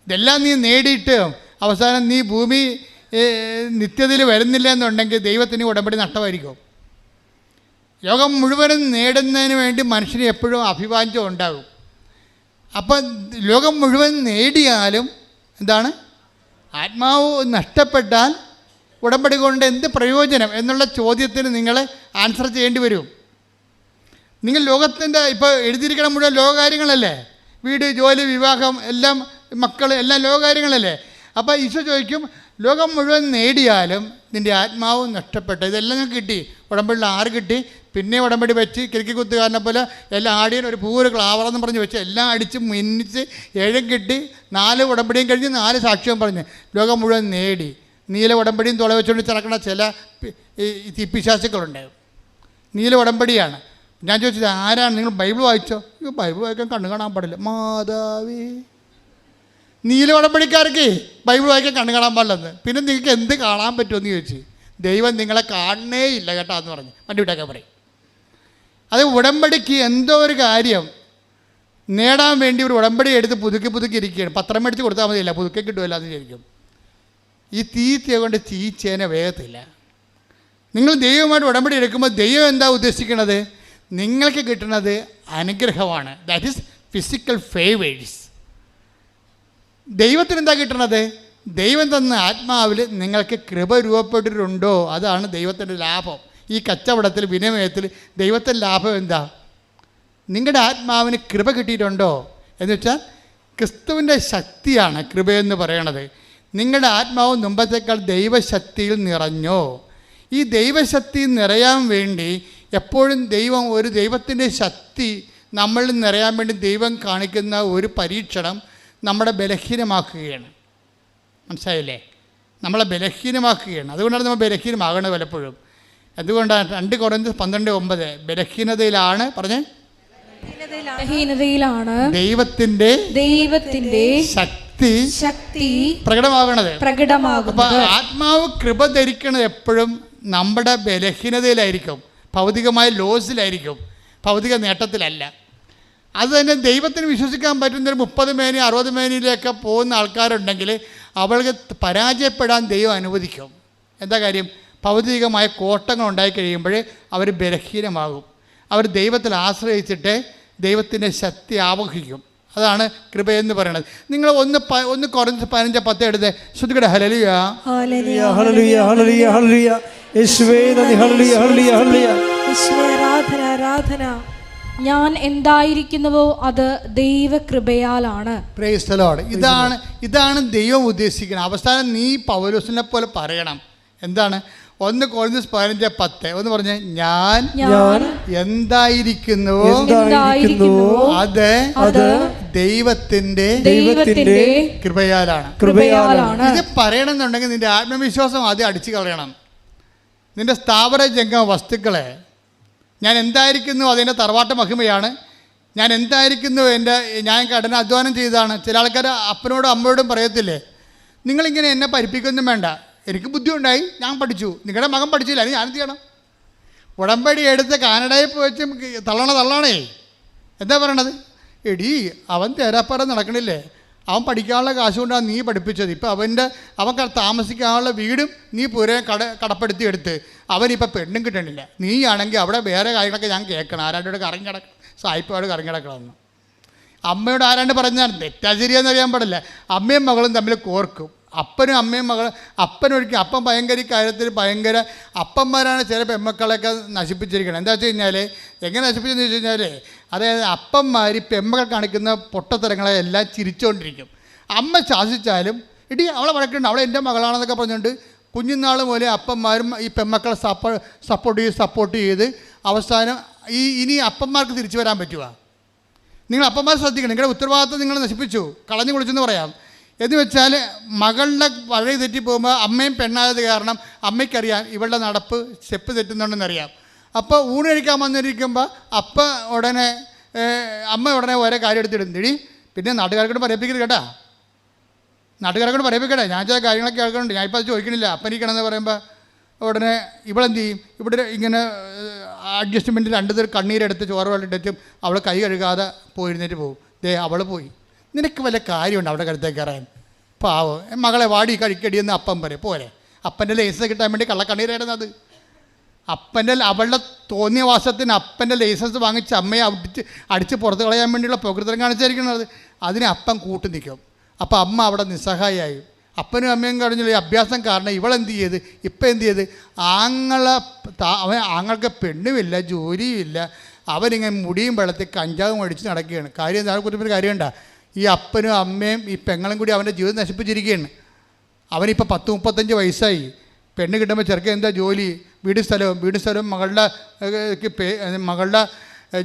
ഇതെല്ലാം നീ നേടിയിട്ട് അവസാനം നീ ഭൂമി നിത്യതയിൽ വരുന്നില്ല എന്നുണ്ടെങ്കിൽ ദൈവത്തിന് ഉടമ്പടി നഷ്ടമായിരിക്കും. ലോകം മുഴുവനും നേടുന്നതിന് വേണ്ടി മനുഷ്യന് എപ്പോഴും അഭിവാഞ്ചം ഉണ്ടാകും. അപ്പം ലോകം മുഴുവൻ നേടിയാലും എന്താണ്, ആത്മാവ് നഷ്ടപ്പെട്ടാൽ ഉടമ്പടി കൊണ്ട് എന്ത് പ്രയോജനം എന്നുള്ള ചോദ്യത്തിന് നിങ്ങൾ ആൻസർ ചെയ്യേണ്ടി വരും. നിങ്ങൾ ലോകത്തിൻ്റെ ഇപ്പോൾ എഴുതിയിരിക്കണം മുഴുവൻ ലോകകാര്യങ്ങളല്ലേ, വീട്, ജോലി, വിവാഹം, എല്ലാം മക്കൾ, എല്ലാം ലോകകാര്യങ്ങളല്ലേ. അപ്പോൾ ഈശോ ചോദിക്കും, ലോകം മുഴുവൻ നേടിയാലും നിൻ്റെ ആത്മാവ് നഷ്ടപ്പെട്ട ഇതെല്ലാം ഞാൻ കിട്ടി, ഉടമ്പടിയിൽ 6 കിട്ടി, പിന്നെ ഉടമ്പടി വെച്ച് കിരിക്കി കുത്തുകാരനെ പോലെ എല്ലാം ആടിയൻ ഒരു പൂര് ക്ലാവറെന്ന് പറഞ്ഞ് വെച്ച് എല്ലാം അടിച്ച് മിന്നിച്ച് 7 കിട്ടി, 4 ഉടമ്പടിയും കഴിഞ്ഞ് 4 സാക്ഷ്യവും പറഞ്ഞ് ലോകം മുഴുവൻ നേടി. നീല ഉടമ്പടിയും തുള വെച്ചുകൊണ്ട് ചിലക്കണ ചില ഈ പിശാചുക്കളുണ്ട്. നീല ഉടമ്പടിയാണ്. ഞാൻ ചോദിച്ചത് ആരാണ്, നിങ്ങൾ ബൈബിൾ വായിച്ചോ? ബൈബിൾ വായിക്കാൻ കണ്ണു കാണാൻ പാടില്ല. മാതാവേ, നീല ഉടമ്പടിക്കാർക്ക് ബൈബിൾ വായിക്കാൻ കണ്ണു കാണാൻ പാടില്ലെന്ന്. പിന്നെ നിങ്ങൾക്ക് എന്ത് കാണാൻ പറ്റുമെന്ന് ചോദിച്ചു. ദൈവം നിങ്ങളെ കാണണേ ഇല്ല കേട്ടോ എന്ന് പറഞ്ഞു വണ്ടി വിട്ടൊക്കെ പറയും. അത് ഉടമ്പടിക്ക് എന്തോ ഒരു കാര്യം നേടാൻ വേണ്ടി ഒരു ഉടമ്പടി എടുത്ത് പുതുക്കി ഇരിക്കുകയാണ്. പത്രം മേടിച്ച് കൊടുത്താൽ മതിയില്ല, പുതുക്കി കിട്ടുമല്ലോ എന്ന് വിചാരിക്കും. ഈ തീറ്റയെ കൊണ്ട് തീച്ചേനെ വേഗത്തില്ല. നിങ്ങൾ ദൈവമായിട്ട് ഉടമ്പടി എടുക്കുമ്പോൾ ദൈവം എന്താ ഉദ്ദേശിക്കുന്നത്? നിങ്ങൾക്ക് കിട്ടുന്നത് അനുഗ്രഹമാണ്. That is physical favours. ദൈവത്തിന് എന്താ കിട്ടുന്നത്? ദൈവം തന്ന ആത്മാവിൽ നിങ്ങൾക്ക് കൃപ രൂപപ്പെട്ടിട്ടുണ്ടോ? അതാണ് ദൈവത്തിൻ്റെ ലാഭം. ഈ കച്ചവടത്തിൽ, വിനിമയത്തിൽ ദൈവത്തിൻ്റെ ലാഭം എന്താ? നിങ്ങളുടെ ആത്മാവിന് കൃപ കിട്ടിയിട്ടുണ്ടോ എന്ന് വെച്ചാൽ ക്രിസ്തുവിൻ്റെ ശക്തിയാണ് കൃപയെന്ന് പറയണത്. നിങ്ങളുടെ ആത്മാവ് മുമ്പത്തേക്കാൾ ദൈവശക്തിയിൽ നിറഞ്ഞോ? ഈ ദൈവശക്തി നിറയാൻ വേണ്ടി എപ്പോഴും ദൈവത്തിൻ്റെ ശക്തി നമ്മളിൽ നിറയാൻ വേണ്ടി ദൈവം കാണിക്കുന്ന ഒരു പരീക്ഷണം നമ്മളെ ബലഹീനമാക്കുകയാണ്. മനസ്സിലായില്ലേ? നമ്മളെ ബലഹീനമാക്കുകയാണ്. അതുകൊണ്ടാണ് നമ്മൾ ബലഹീനമാകണത് പലപ്പോഴും. എന്തുകൊണ്ടാണ്? 2 കൊരിന്ത്യർ 12:9 ബലഹീനതയിലാണ് പറഞ്ഞേ,
ബലഹീനതയിലാണ്
ദൈവത്തിന്റെ ശക്തി പ്രകടമാകണത്. അപ്പോൾ ആത്മാവ് കൃപ ധരിക്കണത് എപ്പോഴും നമ്മുടെ ബലഹീനതയിലായിരിക്കും, ഭൗതികമായ ലോസിലായിരിക്കും, ഭൗതിക നേട്ടത്തിലല്ല. അത് തന്നെ ദൈവത്തിന് വിശ്വസിക്കാൻ പറ്റുന്നൊരു 30 മേനി 60 മേനിയിലൊക്കെ പോകുന്ന ആൾക്കാരുണ്ടെങ്കിൽ അവൾക്ക് പരാജയപ്പെടാൻ ദൈവം അനുവദിക്കും. എന്താ കാര്യം? ഭൗതികമായ കോട്ടങ്ങൾ ഉണ്ടായി കഴിയുമ്പോൾ അവർ ബലഹീനമാകും. അവർ ദൈവത്തിൽ ആശ്രയിച്ചിട്ട് ദൈവത്തിൻ്റെ ശക്തി ആവഹിക്കും. അതാണ് കൃപയെന്ന് പറയുന്നത്. നിങ്ങൾ 1 കൊരിന്ത്യർ 15:10 എടുത്ത് ശ്രുതികട ഹല്ലേലൂയ
ഹല്ലേലൂയ ഹല്ലേലൂയ ഹല്ലേലൂയ ഹല്ലേലൂയ യേശുവേ നന്ദി ഹല്ലേലൂയ ഹല്ലേലൂയ ഹല്ലേലൂയ യേശുവേ ആരാധന ആരാധന.
ഞാൻ എന്തായിരിക്കുന്നുവോ അത് ദൈവകൃപയാലാണ്.
Praise the Lord. ഇതാണ് ദൈവം ഉദ്ദേശിക്കുന്നത്. അവസാനം നീ പൗലോസിനെ പോലെ പറയണം. എന്താണ്? 1 കൊരിന്ത്യർ 15:10 ഒന്ന് പറഞ്ഞേ, ഞാൻ എന്തായിരിക്കുന്നുവോ അത് ദൈവത്തിന്റെ കൃപയാലാണ്. ഇത് പറയണമെന്നുണ്ടെങ്കിൽ നിന്റെ ആത്മവിശ്വാസം ആദ്യം അടിച്ചു കളയണം. നിന്റെ സ്ഥാവര ജംഗമ വസ്തുക്കളെ, ഞാൻ എന്തായിരിക്കുന്നു അതിൻ്റെ തറവാട്ട് മഹിമയാണ്, ഞാൻ എന്തായിരിക്കുന്നു ഞാൻ കഠിനാധ്വാനം ചെയ്തതാണ്. ചില ആൾക്കാർ അപ്പനോടും അമ്മയോടും പറയത്തില്ലേ, നിങ്ങളിങ്ങനെ എന്നെ പഠിപ്പിക്കൊന്നും വേണ്ട, എനിക്ക് ബുദ്ധി ഉണ്ടായി, ഞാൻ പഠിച്ചു, നിങ്ങളുടെ മകൻ പഠിച്ചില്ല, അത് ഞാനെന്ത് ചെയ്യണം? ഉടമ്പടി എടുത്ത് കാനഡയിൽ വെച്ച് തള്ളണേ. എന്താ പറയണത്? എടീ, അവൻ തേരാപ്പാറ നടക്കണില്ലേ, അവൻ പഠിക്കാനുള്ള കാശ് കൊണ്ടാണ് നീ പഠിപ്പിച്ചത്. ഇപ്പോൾ അവൻ താമസിക്കാനുള്ള വീടും നീ പുര കടപ്പെടുത്തി എടുത്ത് അവനിപ്പോൾ പെണ്ണും കിട്ടണില്ല. നീയാണെങ്കിൽ അവിടെ വേറെ കാര്യങ്ങളൊക്കെ ഞാൻ കേൾക്കണം, ആരാണ്ടോട് കറങ്ങിടക്കണം, സായിപ്പോട് കറങ്ങിടക്കണമെന്ന്. അമ്മയോട് ആരാണ്ട് പറഞ്ഞാൽ തെറ്റാ ശരിയാന്ന് അറിയാൻ പാടില്ല. അമ്മയും മകളും തമ്മിൽ കോർക്കും. അപ്പനും അമ്മയും മകളും. അപ്പനൊരിക്കൽ അപ്പം ഭയങ്കര കാര്യത്തിൽ ഭയങ്കര അപ്പന്മാരാണ് ചില പെമ്മക്കളെയൊക്കെ നശിപ്പിച്ചിരിക്കുന്നത്. എന്താ വെച്ച് കഴിഞ്ഞാൽ, എങ്ങനെ നശിപ്പിച്ചെന്ന് വെച്ച് കഴിഞ്ഞാൽ, അതായത് അപ്പന്മാർ പെമ്മക്കൾ കാണിക്കുന്ന പൊട്ടത്തരങ്ങളെ എല്ലാം ചിരിച്ചുകൊണ്ടിരിക്കും. അമ്മ ശാസിച്ചാലും ഇടി അവളെ വഴക്കുണ്ട്, അവളെ എൻ്റെ മകളാണെന്നൊക്കെ പറഞ്ഞുകൊണ്ട് കുഞ്ഞുനാൾ പോലെ അപ്പന്മാരും ഈ പെമ്മക്കളെ സപ്പോർട്ട് ചെയ്ത് അവസാനം ഇനി അപ്പന്മാർക്ക് തിരിച്ചു വരാൻ പറ്റുക? നിങ്ങൾ അപ്പന്മാർ ശ്രദ്ധിക്കണം, നിങ്ങളുടെ ഉത്തരവാദിത്വം നിങ്ങൾ നശിപ്പിച്ചു, കളഞ്ഞു കുളിച്ചെന്ന് പറയാം. എന്ന് വെച്ചാൽ മകളുടെ വഴി തെറ്റി പോകുമ്പോൾ അമ്മയും പെണ്ണായത് കാരണം അമ്മയ്ക്കറിയാം ഇവളുടെ നടപ്പ് സ്റ്റെപ്പ് തെറ്റുന്നുണ്ടെന്നറിയാം. അപ്പോൾ ഊണ് കഴിക്കാൻ വന്നിരിക്കുമ്പോൾ അമ്മ ഉടനെ ഓരോ കാര്യം എടുത്തിടും. തിടി പിന്നെ നാട്ടുകാർക്കൊണ്ട് പറയിപ്പിക്കരുത് കേട്ടാ, നാട്ടുകാരെ കൊണ്ട് പറയിപ്പിക്കട്ടെ, ഞാൻ ചില കാര്യങ്ങളൊക്കെ കേൾക്കുന്നുണ്ട്, ഞാൻ ഇപ്പോൾ അത് ചോദിക്കണില്ല. അപ്പനിക്കണമെന്ന് പറയുമ്പോൾ ഉടനെ ഇവളെന്ത് ചെയ്യും? ഇവിടെ ഇങ്ങനെ അഡ്ജസ്റ്റ്മെൻറ്റ് രണ്ട് തരം കണ്ണീരെടുത്ത് ചോറ് വെള്ളിട്ടും അവൾ കൈ കഴുകാതെ പോയിരുന്നിട്ട് പോകും. അവൾ പോയി. നിനക്ക് വല്ല കാര്യമുണ്ട് അവിടെ കടുത്തേക്ക് കയറാൻ? പാവം മകളെ വാടി കഴിക്കടിയെന്ന് അപ്പം പറയും. പോരെ, അപ്പൻ്റെ ലൈസൻസ് കിട്ടാൻ വേണ്ടി കള്ളക്കണ്ണീരായിരുന്നത്. അവളുടെ തോന്നിയ വാസത്തിന് അപ്പൻ്റെ ലൈസൻസ് വാങ്ങിച്ച് അമ്മയെ അടിച്ച് പുറത്ത് കളയാൻ വേണ്ടിയുള്ള പ്രകൃതം കാണിച്ചായിരിക്കുന്നത്. അതിന് അപ്പം കൂട്ടു നിൽക്കും. അപ്പോൾ അമ്മ അവിടെ നിസ്സഹായായി. അപ്പനും അമ്മയും കഴിഞ്ഞുള്ള അഭ്യാസം കാരണം ഇവളെന്ത് ചെയ്ത്, ഇപ്പം എന്ത് ചെയ്ത്, ആങ്ങൾക്ക് പെണ്ണുമില്ല, ജോലിയുമില്ല, അവരിങ്ങനെ മുടിയും വെള്ളത്തിൽ കഞ്ചാവും അടിച്ച് നടക്കുകയാണ്. കാര്യം എന്താ കുറിച്ചൊരു കാര്യമുണ്ട? ഈ അപ്പനും അമ്മയും ഈ പെങ്ങളും കൂടി അവൻ്റെ ജീവിതം നശിപ്പിച്ചിരിക്കുകയാണ്. അവനിപ്പോൾ 10-35 വയസ്സായി. പെണ്ണ് കിട്ടുമ്പോൾ ചെറുക്കൻ എന്താ ജോലി? വീട് സ്ഥലവും മകളുടെ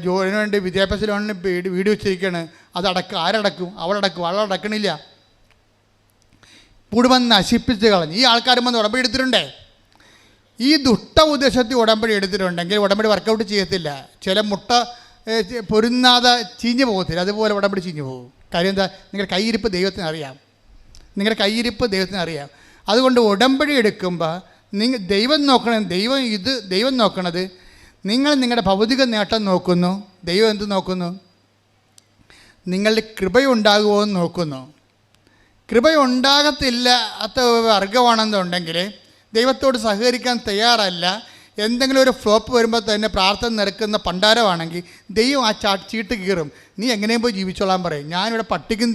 ജോലിന് വേണ്ടി വിദ്യാഭ്യാസ ലോണിന് വീട് വെച്ചിരിക്കുകയാണ്. ആരടക്കും? അവളടക്കണില്ല. കുടുംബം നശിപ്പിച്ച് കളഞ്ഞു. ഈ ആൾക്കാരും വന്ന് ഉടമ്പടി എടുത്തിട്ടുണ്ടേ. ഈ ദുഷ്ട ഉദ്ദേശത്തിൽ ഉടമ്പടി എടുത്തിട്ടുണ്ടെങ്കിൽ ഉടമ്പടി വർക്കൗട്ട് ചെയ്യത്തില്ല. ചില മുട്ട പൊരുന്നാതെ ചീഞ്ഞു പോകത്തില്ല. അതുപോലെ ഉടമ്പടി ചീഞ്ഞു പോകും. കാര്യം എന്താ? നിങ്ങളുടെ കയ്യിരിപ്പ് ദൈവത്തിന് അറിയാം. അതുകൊണ്ട് ഉടമ്പടി എടുക്കുമ്പോൾ ദൈവം നോക്കണത് നിങ്ങൾ നിങ്ങളുടെ ഭൗതിക നേട്ടം നോക്കുന്നു. ദൈവം എന്ത് നോക്കുന്നു? നിങ്ങളുടെ കൃപയുണ്ടാകുമോ എന്ന് നോക്കുന്നു. കൃപയുണ്ടാകത്തില്ല വർഗമാണെന്നുണ്ടെങ്കിൽ ദൈവത്തോട് സഹകരിക്കാൻ തയ്യാറല്ല. എന്തെങ്കിലും ഒരു ഫ്ലോപ്പ് വരുമ്പോൾ തന്നെ പ്രാർത്ഥന നിരക്കുന്ന പണ്ടാരമാണെങ്കിൽ ദൈവം ആ ചീട്ട് കീറും. നീ എങ്ങനെയും പോയി ജീവിച്ചോളാൻ പറയും. ഞാനിവിടെ പട്ടിക്കും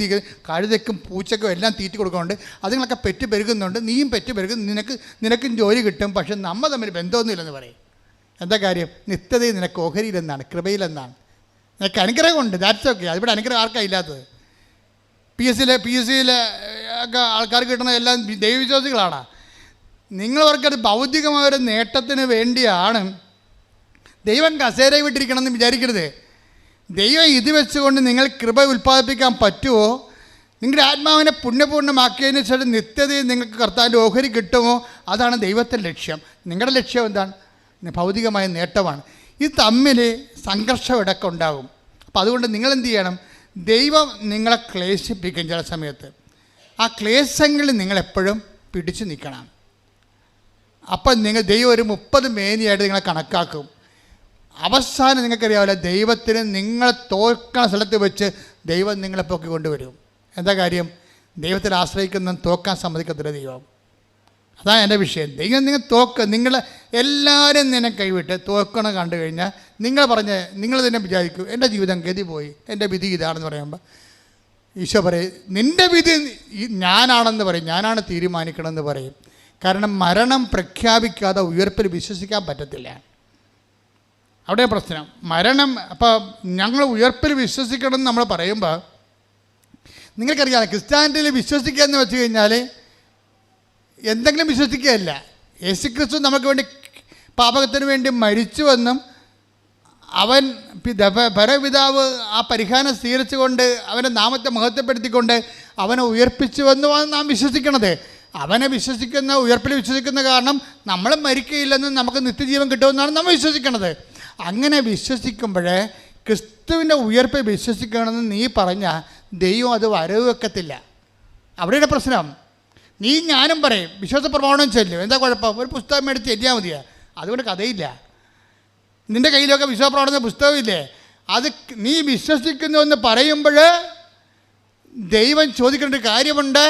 കഴുതയ്ക്കും പൂച്ചയ്ക്കും എല്ലാം തീറ്റി കൊടുക്കുന്നുണ്ട്. അതുങ്ങളൊക്കെ പെറ്റ് പെരുകുന്നുണ്ട്. നീയും പെറ്റ് പെരുകും, നിനക്കും ജോലി കിട്ടും. പക്ഷെ നമ്മൾ തമ്മിൽ ബന്ധമൊന്നുമില്ലെന്ന് പറയും. എന്താ കാര്യം? നിത്യതയിൽ നിനക്ക് ഓഹരിയിലെന്നാണ്, കൃപയിലെന്നാണ്. നിനക്ക് അനുഗ്രഹമുണ്ട്. That's okay. അതിവിടെ അനുഗ്രഹം ആർക്കാണ് ഇല്ലാത്തത്? പി എസ് സിയിലെ ഒക്കെ ആൾക്കാർക്ക് കിട്ടുന്ന എല്ലാം ദൈവവിശ്വാസികളാണ്. നിങ്ങളവർക്കത് ഭൗതികമായൊരു നേട്ടത്തിന് വേണ്ടിയാണ്. ദൈവം കസേര വിട്ടിരിക്കണമെന്ന് വിചാരിക്കരുത്. ദൈവം ഇത് വെച്ചുകൊണ്ട് നിങ്ങൾ കൃപ ഉൽപ്പാദിപ്പിക്കാൻ പറ്റുമോ? നിങ്ങളുടെ ആത്മാവിനെ പുണ്യപൂർണ്ണമാക്കിയതിന് ശേഷം നിത്യതയിൽ നിങ്ങൾക്ക് കർത്താവിൻ്റെ ഓഹരി കിട്ടുമോ? അതാണ് ദൈവത്തിൻ്റെ ലക്ഷ്യം. നിങ്ങളുടെ ലക്ഷ്യം എന്താണ്? ഭൗതികമായ നേട്ടമാണ്. ഇത് തമ്മിൽ സംഘർഷം ഇടയ്ക്ക് ഉണ്ടാകും. അപ്പോൾ അതുകൊണ്ട് നിങ്ങളെന്ത് ചെയ്യണം? ദൈവം നിങ്ങളെ ക്ലേശിപ്പിക്കും ചില സമയത്ത്. ആ ക്ലേശങ്ങളിൽ നിങ്ങളെപ്പോഴും പിടിച്ചു നിൽക്കണം. അപ്പം ദൈവം ഒരു 30 മേനിയായിട്ട് നിങ്ങളെ കണക്കാക്കും. അവസാനം നിങ്ങൾക്കറിയാവില്ല, ദൈവത്തിന് നിങ്ങളെ തോൽക്കുന്ന സ്ഥലത്ത് വെച്ച് ദൈവം നിങ്ങളെ പൊക്കി കൊണ്ടുവരും. എന്താ കാര്യം? ദൈവത്തിൽ ആശ്രയിക്കുന്ന തോക്കാൻ സമ്മതിക്കത്തില്ല ദൈവം. അതാണ് എൻ്റെ വിഷയം. ദൈവം നിങ്ങളെ എല്ലാവരും നിന്നെ കൈവിട്ട് തോക്കണം കണ്ടു കഴിഞ്ഞാൽ നിങ്ങൾ തന്നെ വിചാരിക്കും എൻ്റെ ജീവിതം ഗതി പോയി, എൻ്റെ വിധി ഇതാണെന്ന് പറയുമ്പോൾ ഈശോ പറയും നിൻ്റെ വിധി ഞാനാണെന്ന് പറയും, ഞാനാണ് തീരുമാനിക്കണമെന്ന് പറയും. കാരണം മരണം പ്രഖ്യാപിക്കാതെ ഉയർപ്പിൽ വിശ്വസിക്കാൻ പറ്റത്തില്ല. അവിടെ പ്രശ്നം മരണം. അപ്പോൾ ഞങ്ങൾ ഉയർപ്പിൽ വിശ്വസിക്കണം എന്ന് നമ്മൾ പറയുമ്പോൾ നിങ്ങൾക്കറിയാം, ക്രിസ്ത്യാനിറ്റിയിൽ വിശ്വസിക്കുക എന്ന് വെച്ച് കഴിഞ്ഞാൽ എന്തെങ്കിലും വിശ്വസിക്കുകയല്ല. യേശുക്രിസ്തു നമുക്ക് വേണ്ടി പാപത്തിന് വേണ്ടി മരിച്ചുവെന്നും അവൻ പരപിതാവ് ആ പരിഹാരം സ്വീകരിച്ചുകൊണ്ട് അവൻ്റെ നാമത്തെ മഹത്വപ്പെടുത്തിക്കൊണ്ട് അവനെ ഉയർപ്പിച്ചുവെന്നുമാണ് നാം വിശ്വസിക്കണത്. അവനെ ഉയർപ്പിൽ വിശ്വസിക്കുന്ന കാരണം നമ്മൾ മരിക്കുകയില്ലെന്നും നമുക്ക് നിത്യജീവൻ കിട്ടുമെന്നാണ് നമ്മൾ വിശ്വസിക്കണത്. അങ്ങനെ വിശ്വസിക്കുമ്പോഴേ ക്രിസ്തുവിൻ്റെ ഉയർപ്പിൽ വിശ്വസിക്കണമെന്ന് നീ പറഞ്ഞാൽ ദൈവം അത് വരവ് വെക്കത്തില്ല. അവിടെയുടെ പ്രശ്നം. നീ ഞാനും പറയും വിശ്വാസ പ്രമാണം ചെല്ലും, എന്താ കുഴപ്പം? ഒരു പുസ്തകം മേടിച്ച് ചെല്ലിയാൽ മതിയാ. അതുകൊണ്ട് കഥയില്ല. നിൻ്റെ കയ്യിലൊക്കെ വിശ്വാസ പ്രമാണത്തിൻ്റെ പുസ്തകമില്ലേ? അത് നീ വിശ്വസിക്കുന്നുവെന്ന് പറയുമ്പോൾ ദൈവം ചോദിക്കേണ്ട ഒരു കാര്യമുണ്ട്.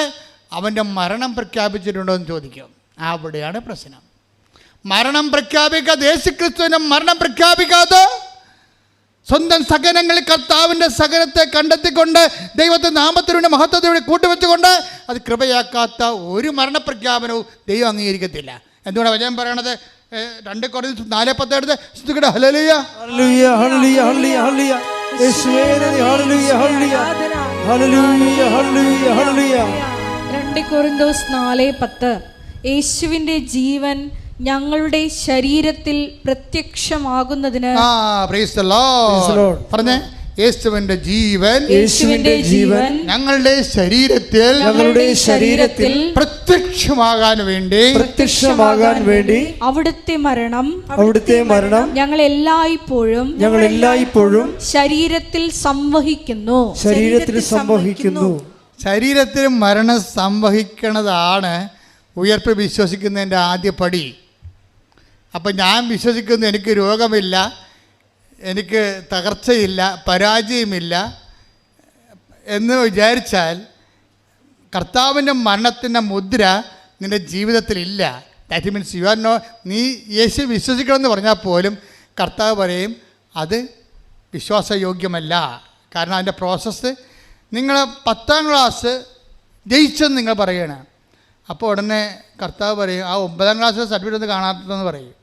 അവൻ്റെ മരണം പ്രഖ്യാപിച്ചിട്ടുണ്ടോ എന്ന് ചോദിക്കും. അവിടെയാണ് പ്രശ്നം. മരണം പ്രഖ്യാപിക്കാതെ, യേശുക്രിസ്തുവിൻ്റെ മരണം പ്രഖ്യാപിക്കാതെ സ്വന്തം സഹനങ്ങളിൽ കർത്താവിൻ്റെ സഹനത്തെ കണ്ടെത്തിക്കൊണ്ട് ദൈവത്തെ നാമത്തിനുവേണ്ടി മഹത്വത്തിനുവേണ്ടി കൂട്ടുവെച്ചുകൊണ്ട് അത് കൃപയാക്കാത്ത ഒരു മരണപ്രഖ്യാപനവും ദൈവം അംഗീകരിക്കത്തില്ല. എന്തുകൊണ്ടാണ് വചനം പറയണത്? 2 Corinthians 4:10 സ്തുതിക്കട്ടെ. ഹല്ലേലൂയ
ഹല്ലേലൂയ ഹല്ലേലൂയ ഹല്ലേലൂയ യേശുവേ നന്ദി. ഹല്ലേലൂയ ഹല്ലേലൂയ ഹല്ലേലൂയ ഹല്ലേലൂയ ഹല്ലേലൂയ.
2 Corinthians 4:10 യേശുവിൻ്റെ ജീവൻ ഞങ്ങളുടെ ശരീരത്തിൽ പ്രത്യക്ഷമാകുന്നതിന്.
Praise the Lord.
പറഞ്ഞേ, യേശുവിന്റെ ജീവൻ ഞങ്ങളുടെ ശരീരത്തിൽ പ്രത്യക്ഷമാകാൻ വേണ്ടി
അവിടുത്തെ മരണം ഞങ്ങൾ എല്ലായ്പ്പോഴും ശരീരത്തിൽ സംവഹിക്കുന്നു.
ശരീരത്തിൽ മരണം സംവഹിക്കുന്നതാണ് ഉയർപ്പ് വിശ്വസിക്കുന്നതിൻ്റെ ആദ്യ പടി. അപ്പം ഞാൻ വിശ്വസിക്കുന്നു എനിക്ക് രോഗമില്ല, എനിക്ക് തകർച്ചയില്ല, പരാജയമില്ല എന്ന് വിചാരിച്ചാൽ കർത്താവിൻ്റെ മരണത്തിൻ്റെ മുദ്ര നിൻ്റെ ജീവിതത്തിലില്ല. That means you are no, നീ യേശു വിശ്വസിക്കണമെന്ന് പറഞ്ഞാൽ പോലും കർത്താവ് പറയും അത് വിശ്വാസയോഗ്യമല്ല. കാരണം അതിൻ്റെ പ്രോസസ്സ്, നിങ്ങൾ 10ാം ക്ലാസ് ജയിച്ചെന്ന് നിങ്ങൾ പറയണം. അപ്പോൾ ഉടനെ കർത്താവ് പറയും ആ 9ാം ക്ലാസ് സർട്ടിഫിക്കറ്റ് ഒന്ന് കാണാത്തതെന്ന് പറയും.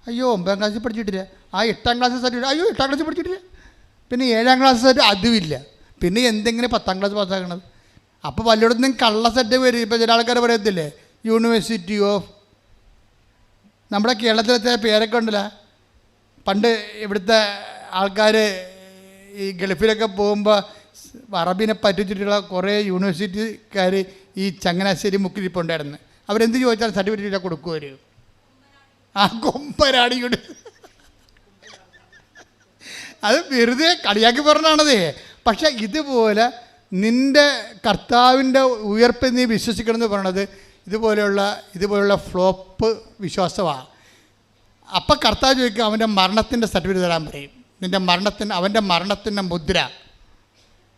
അയ്യോ 9ാം ക്ലാസ്സിൽ പഠിച്ചിട്ടില്ല. ആ 8ാം ക്ലാസ് സർട്ടിഫിക്കറ്റ്, അയ്യോ 8ാം ക്ലാസ്സിൽ പഠിച്ചിട്ടില്ല. പിന്നെ 7ാം ക്ലാസ് സർട്ടിഫിക്കറ്റ് അതുമില്ല. പിന്നെ എന്തെങ്കിലും 10ാം ക്ലാസ് പാസ്സാക്കണത്. അപ്പോൾ പലയിടത്തും കള്ള സർട്ടിഫിക്കറ്റ് വരും. ഇപ്പോൾ ചില ആൾക്കാർ പറയത്തില്ലേ യൂണിവേഴ്സിറ്റി ഓഫ്, നമ്മുടെ കേരളത്തിലത്തെ പേരൊക്കെ ഉണ്ടല്ലോ. പണ്ട് ഇവിടുത്തെ ആൾക്കാർ ഈ ഗൾഫിലൊക്കെ പോകുമ്പോൾ അറബിനെ പറ്റിച്ചിട്ടുള്ള കുറേ യൂണിവേഴ്സിറ്റിക്കാർ ഈ ചങ്ങനാശ്ശേരി മുക്കിലിപ്പുണ്ടായിരുന്നു. അവരെന്ത് ചോദിച്ചാൽ സർട്ടിഫിക്കറ്റ് കൊടുക്കുമോ? ആ കൊമ്പരാടി കൊണ്ട് അത് വെറുതെ കളിയാക്കി പറഞ്ഞാണതേ. പക്ഷേ ഇതുപോലെ നിൻ്റെ കർത്താവിൻ്റെ ഉയർപ്പ് നീ വിശ്വസിക്കണമെന്ന് പറയണത് ഇതുപോലെയുള്ള ഫ്ലോപ്പ് വിശ്വാസമാണ്. അപ്പം കർത്താവ് ചോദിക്കും അവൻ്റെ മരണത്തിൻ്റെ സർട്ടിഫിക്കറ്റ് തരാൻ പറയും. അവൻ്റെ മരണത്തിൻ്റെ മുദ്ര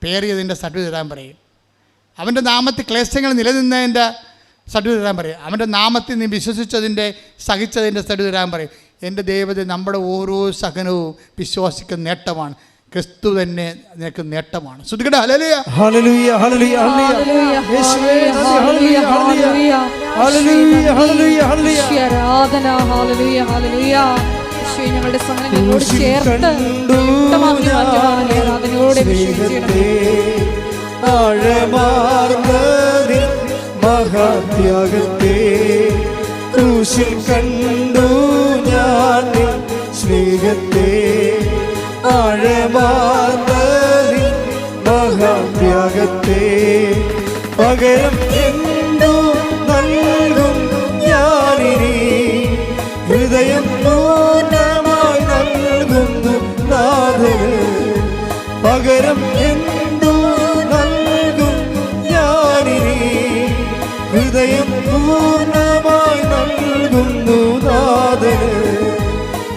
പേറിയതിൻ്റെ സർട്ടിഫിക്കറ്റ് തരാൻ പറയും. അവൻ്റെ നാമത്തിൽ ക്ലേശങ്ങൾ നിലനിന്നതിൻ്റെ സർട്ടിഫിക്കറ്റ് തരാൻ പറയും. അവൻ്റെ നാമത്തിൽ നീ വിശ്വസിച്ചതിൻ്റെ സഹിച്ചതിൻ്റെ സർട്ടിഫിക്കറ്റ് തരാൻ പറയും. എൻ്റെ ദൈവത്തെ നമ്മുടെ ഓരോ സഹനവും വിശ്വാസിക്കുന്ന നേട്ടമാണ്. ക്രിസ്തു തന്നെ നിനക്ക് നേട്ടമാണ്. ശ്രദ്ധിക്കട്ടെ. ഹല്ലേലൂയ
ഹല്ലേലൂയ ഹല്ലേലൂയ ഹല്ലേലൂയ യേശുവേ ഹല്ലേലൂയ ഹല്ലേലൂയ ഹല്ലേലൂയ ഹല്ലേലൂയ ഹല്ലേലൂയ
ആരാധന. ഹല്ലേലൂയ ഹല്ലേലൂയ. യേശുവേ ഞങ്ങളുടെ സഹനങ്ങളോട് ചേർത്ത് ആരാധനയോടെ
ആഴമാർന്നതിൻ മഹാത്യാഗത്തെ ക്രൂശിൽ കണ്ടു ഞാൻ നിൻ സ്നേഹത്തെ. ആഴമാർന്നതിൻ മഹാത്യാഗത്തെ പകരം എന്തു നൽകും ഞാനിനി? ഹൃദയം പൂർണ്ണമായി നൽകുന്നു നാഥന്. പകരം എന്തു നൽകും ഞാനിനി? ഹൃദയം പൂർണ്ണമായി നൽകുന്നു നാഥന്.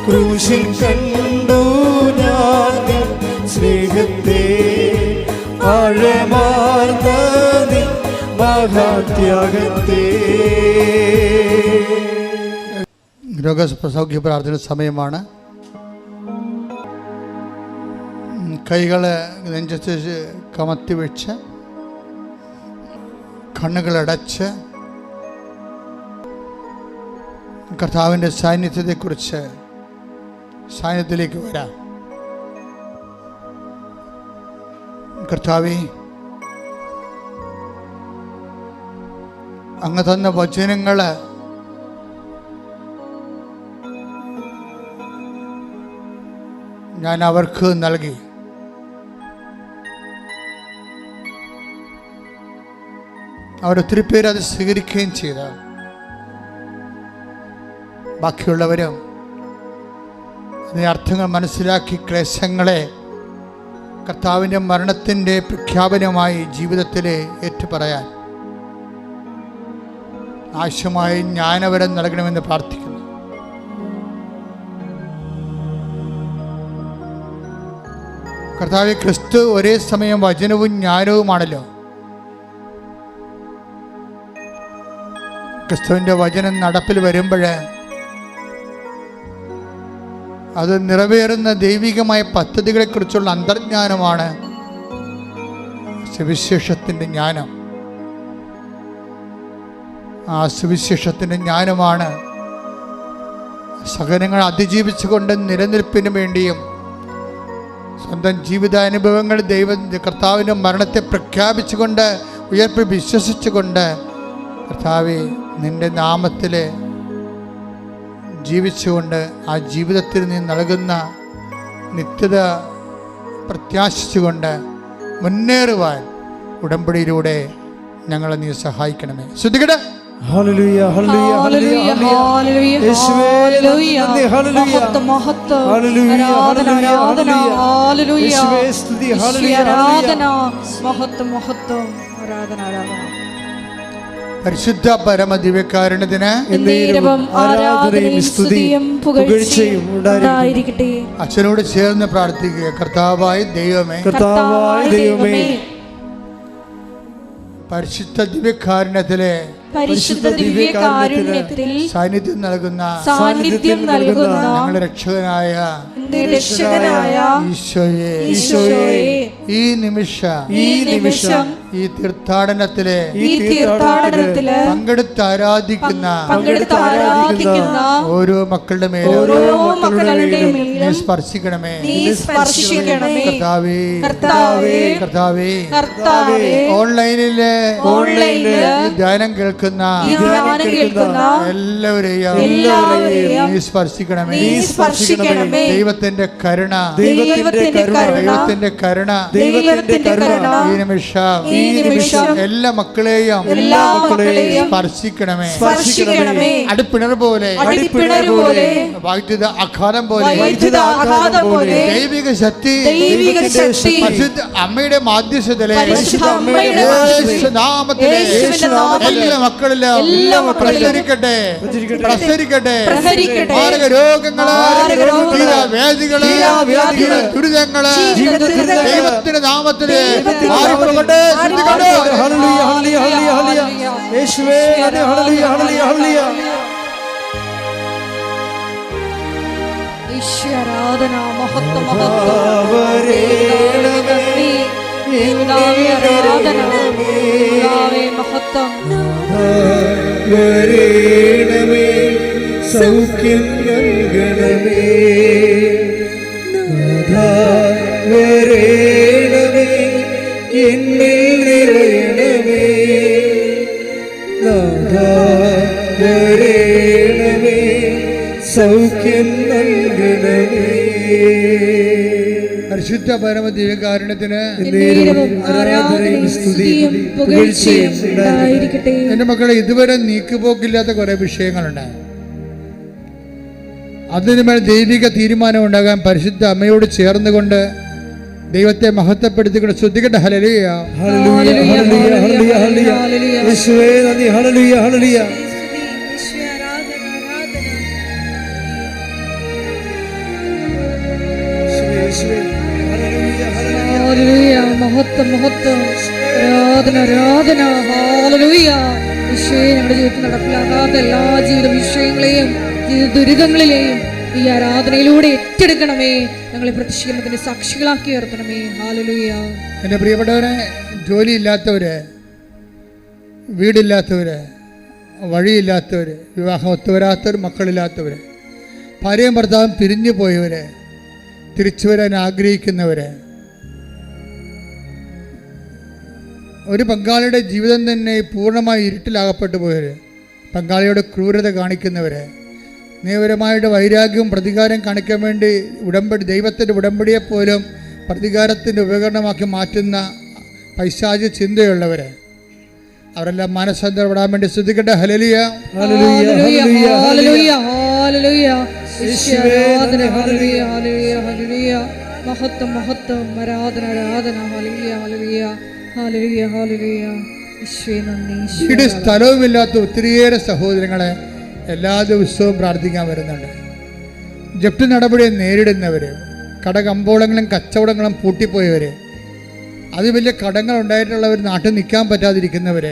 ക്രൂശിൽ കണ്ടു ഞാൻ സ്നേഹത്തെ ആഴമാർന്ന മഹാത്യാഗത്തെ.
രോഗസൗഖ്യ പ്രാർത്ഥന സമയമാണ്. കൈകൾ നെഞ്ചത്ത് കമത്തി വെച്ച് കണ്ണുകളടച്ച് കർത്താവിൻ്റെ സാന്നിധ്യത്തിലേക്ക് വരാം. കർത്താവേ, അങ്ങ് തന്ന വചനങ്ങൾ ഞാൻ അവർക്ക് നൽകി. അവരൊത്തിരി പേര് അത് സ്വീകരിക്കുകയും ചെയ്ത. ബാക്കിയുള്ളവരും അതിൻ്റെ അർത്ഥങ്ങൾ മനസ്സിലാക്കി ക്ലേശങ്ങളെ കർത്താവിൻ്റെ മരണത്തിൻ്റെ പ്രഖ്യാപനമായി ജീവിതത്തിൽ ഏറ്റുപറയാൻ ആവശ്യമായി ജ്ഞാനവരം നൽകണമെന്ന് പ്രാർത്ഥിക്കുന്നു. കർത്താവേ, ക്രിസ്തു ഒരേ സമയം വചനവും ജ്ഞാനവുമാണല്ലോ. ക്രിസ്തുവിൻ്റെ വചനം നടപ്പിൽ വരുമ്പോൾ അത് നിറവേറുന്ന ദൈവികമായ പദ്ധതികളെക്കുറിച്ചുള്ള അന്തർജ്ഞാനമാണ് സുവിശേഷത്തിൻ്റെ ജ്ഞാനം. ആ സുവിശേഷത്തിൻ്റെ ജ്ഞാനമാണ് സഹനങ്ങൾ അതിജീവിച്ചുകൊണ്ട് നിലനിൽപ്പിന് വേണ്ടിയും സ്വന്തം ജീവിതാനുഭവങ്ങൾ കർത്താവിൻ്റെ മരണത്തെ പ്രഖ്യാപിച്ചുകൊണ്ട് ഉയർപ്പ് വിശ്വസിച്ചുകൊണ്ട് കർത്താവേ നിൻ്റെ നാമത്തിൽ ജീവിച്ചുകൊണ്ട് ആ ജീവിതത്തിൽ നീ നൽകുന്ന നിത്യത പ്രത്യാശിച്ചുകൊണ്ട് മുന്നേറുവാൻ ഉടമ്പടിയിലൂടെ ഞങ്ങളെ നീ സഹായിക്കണമേ. ശ്രദ്ധിക്കട്ടെ.
ഹല്ലേലൂയ ഹല്ലേലൂയ ഹല്ലേലൂയ ഹല്ലേലൂയ യേശുവേ നന്ദി. ഹല്ലേലൂയ മഹത്വം ഹല്ലേലൂയ ആരാധന ഹല്ലേലൂയ യേശുവേ സ്തുതി ഹല്ലേലൂയ ആരാധന മഹത്വം ആരാധന.
പരിശുദ്ധ പരമദിവ്യകാരുണ്യത്തിന്
എന്നേരവും ആരാധനയും സ്തുതിയും പുകഴ്ചയും ഉണ്ടായിരിക്കട്ടെ.
അച്ഛനോട് ചേർന്ന് പ്രാർത്ഥിക്കുക. കർത്താവായ ദൈവമേ,
കർത്താവായ ദൈവമേ,
പരിശുദ്ധ ദിവ്യകാരുണ്യത്തിലെ
പരിശുദ്ധ ദിവ്യകാരുണ്യത്തിൽ
സാന്നിധ്യം നൽകുന്ന
ഞങ്ങളുടെ
രക്ഷകനായ
ഈശോയെ,
ഈ നിമിഷം ഈ തീർത്ഥാടനത്തിലെ പങ്കെടുത്ത് ആരാധിക്കുന്ന ഓരോ മക്കളുടെ മേലും നീ സ്പർശിക്കണമേ. കർത്താവേ, ഓൺലൈനിലെ ധ്യാനം കേൾക്കുന്ന എല്ലാവരെയും നീ സ്പർശിക്കണമേ. ദൈവത്തിന്റെ കരുണ ഈ നിമിഷം എല്ലാ മക്കളെയും സ്പർശിക്കണമേ. അടിപ്പിണർ പോലെ വൈദ്യുത ആഘാതം പോലെ ദൈവിക ശക്തി അമ്മയുടെ മാധ്യസ്ഥതയിലെ നാമത്തിലെ എല്ലാ മക്കളിലും പ്രസരിക്കട്ടെ. മാരകരോഗങ്ങള്, വേദികള്, ദുരിതങ്ങള് ദൈവത്തിന്റെ നാമത്തില് മാറിപ്പോകട്ടെ.
ആരാധന, മഹത്വം, ആരാധന, മഹത്വം.
വരേണമേ, സൗഖ്യം നൽകണമേ. നാഥാ വരേണമേ, എന്നിൽ നിറയണമേ. നാഥാ വരേണമേ, സൗഖ്യം നൽകണമേ.
പരിശുദ്ധ പരമദിവ്യകാരുണ്യത്തിന്
ആരാധനയും സ്തുതിയും പുകഴ്ചയും ഉണ്ടായിരിക്കട്ടെ.
എന്റെ മക്കളെ, ഇതുവരെ നീക്കുപോക്കില്ലാത്ത കുറെ വിഷയങ്ങളുണ്ട്. അതിനുമേൽ ദൈവിക തീരുമാനം ഉണ്ടാകാൻ പരിശുദ്ധ അമ്മയോട് ചേർന്നുകൊണ്ട് ദൈവത്തെ മഹത്വപ്പെടുത്തിക്കൊണ്ട് ശ്രദ്ധിക്കട്ടെ. ഹല്ലേലൂയ,
ഹല്ലേലൂയ, ഹല്ലേലൂയ, ഹല്ലേലൂയ, ഹല്ലേലൂയ. യേശുവേ നന്ദി. ഹല്ലേലൂയ, ഹല്ലേലൂയ.
മഹത്വം, മഹത്വം, ആരാധന, ആരാധന. ഹല്ലേലൂയ. ഈശോയെ, ഞങ്ങളുടെ ജീവിതത്തിൽ നടപ്പിലാകാത്ത എല്ലാ ജീവിത വിഷയങ്ങളെയും ജീവിത ദുരിതങ്ങളിലെയും ഈ ആരാധനയിലൂടെ ഏറ്റെടുക്കണമേ. ഞങ്ങളെ പ്രത്യക്ഷീകരണത്തിന്റെ സാക്ഷികളാക്കി ഉയർത്തണമേ. ഹല്ലേലൂയ.
എൻ്റെ പ്രിയപ്പെട്ടവരെ, ജോലിയില്ലാത്തവര്, വീടില്ലാത്തവര്, വഴിയില്ലാത്തവര്, വിവാഹം ഒത്തുവരാത്തവർ, മക്കളില്ലാത്തവര്, ഭാര്യയും ഭർത്താവും പിരിഞ്ഞു പോയവര്, തിരിച്ചു വരാൻ ആഗ്രഹിക്കുന്നവര്, ഒരു പങ്കാളിയുടെ ജീവിതം തന്നെ പൂർണ്ണമായി ഇരുട്ടിലാകപ്പെട്ടു പോയവർ, പങ്കാളിയോട് ക്രൂരത കാണിക്കുന്നവർ, നിയമപരമായിട്ട് വൈരാഗ്യവും പ്രതികാരം കാണിക്കാൻ വേണ്ടി ദൈവത്തിൻ്റെ ഉടമ്പടിയെപ്പോലും പ്രതികാരത്തിൻ്റെ ഉപകരണമാക്കി മാറ്റുന്ന പൈശാചിക ചിന്തയുള്ളവർ, അവരെല്ലാം മാനസാന്തരപ്പെടാൻ വേണ്ടി ശ്രദ്ധിക്കട്ടെ. ഹല്ലേലൂയ,
ഹല്ലേലൂയ, ഹല്ലേലൂയ, ഹല്ലേലൂയ. ആരാധന, ഹല്ലേലൂയ, ഹല്ലേലൂയ, ഹല്ലേലൂയ. മഹത്വം, മഹത്വം, ആരാധന, ആരാധന. ഹല്ലേലൂയ, ഹല്ലേലൂയ, ഹല്ലേലൂയ, ഹല്ലേലൂയ. ഈശോയെ നന്ദി.
വീട് സ്ഥലവുമില്ലാത്ത ഒത്തിരിയേറെ സഹോദരങ്ങളെ എല്ലാ ദിവസവും പ്രാർത്ഥിക്കാൻ വരുന്നുണ്ട്. ജപ്തി നടപടിയെ നേരിടുന്നവർ, കടകമ്പോളങ്ങളും കച്ചവടങ്ങളും പൂട്ടിപ്പോയവർ, അത് വലിയ കടങ്ങൾ ഉണ്ടായിട്ടുള്ളവർ, നാട്ടിൽ നിൽക്കാൻ പറ്റാതിരിക്കുന്നവർ,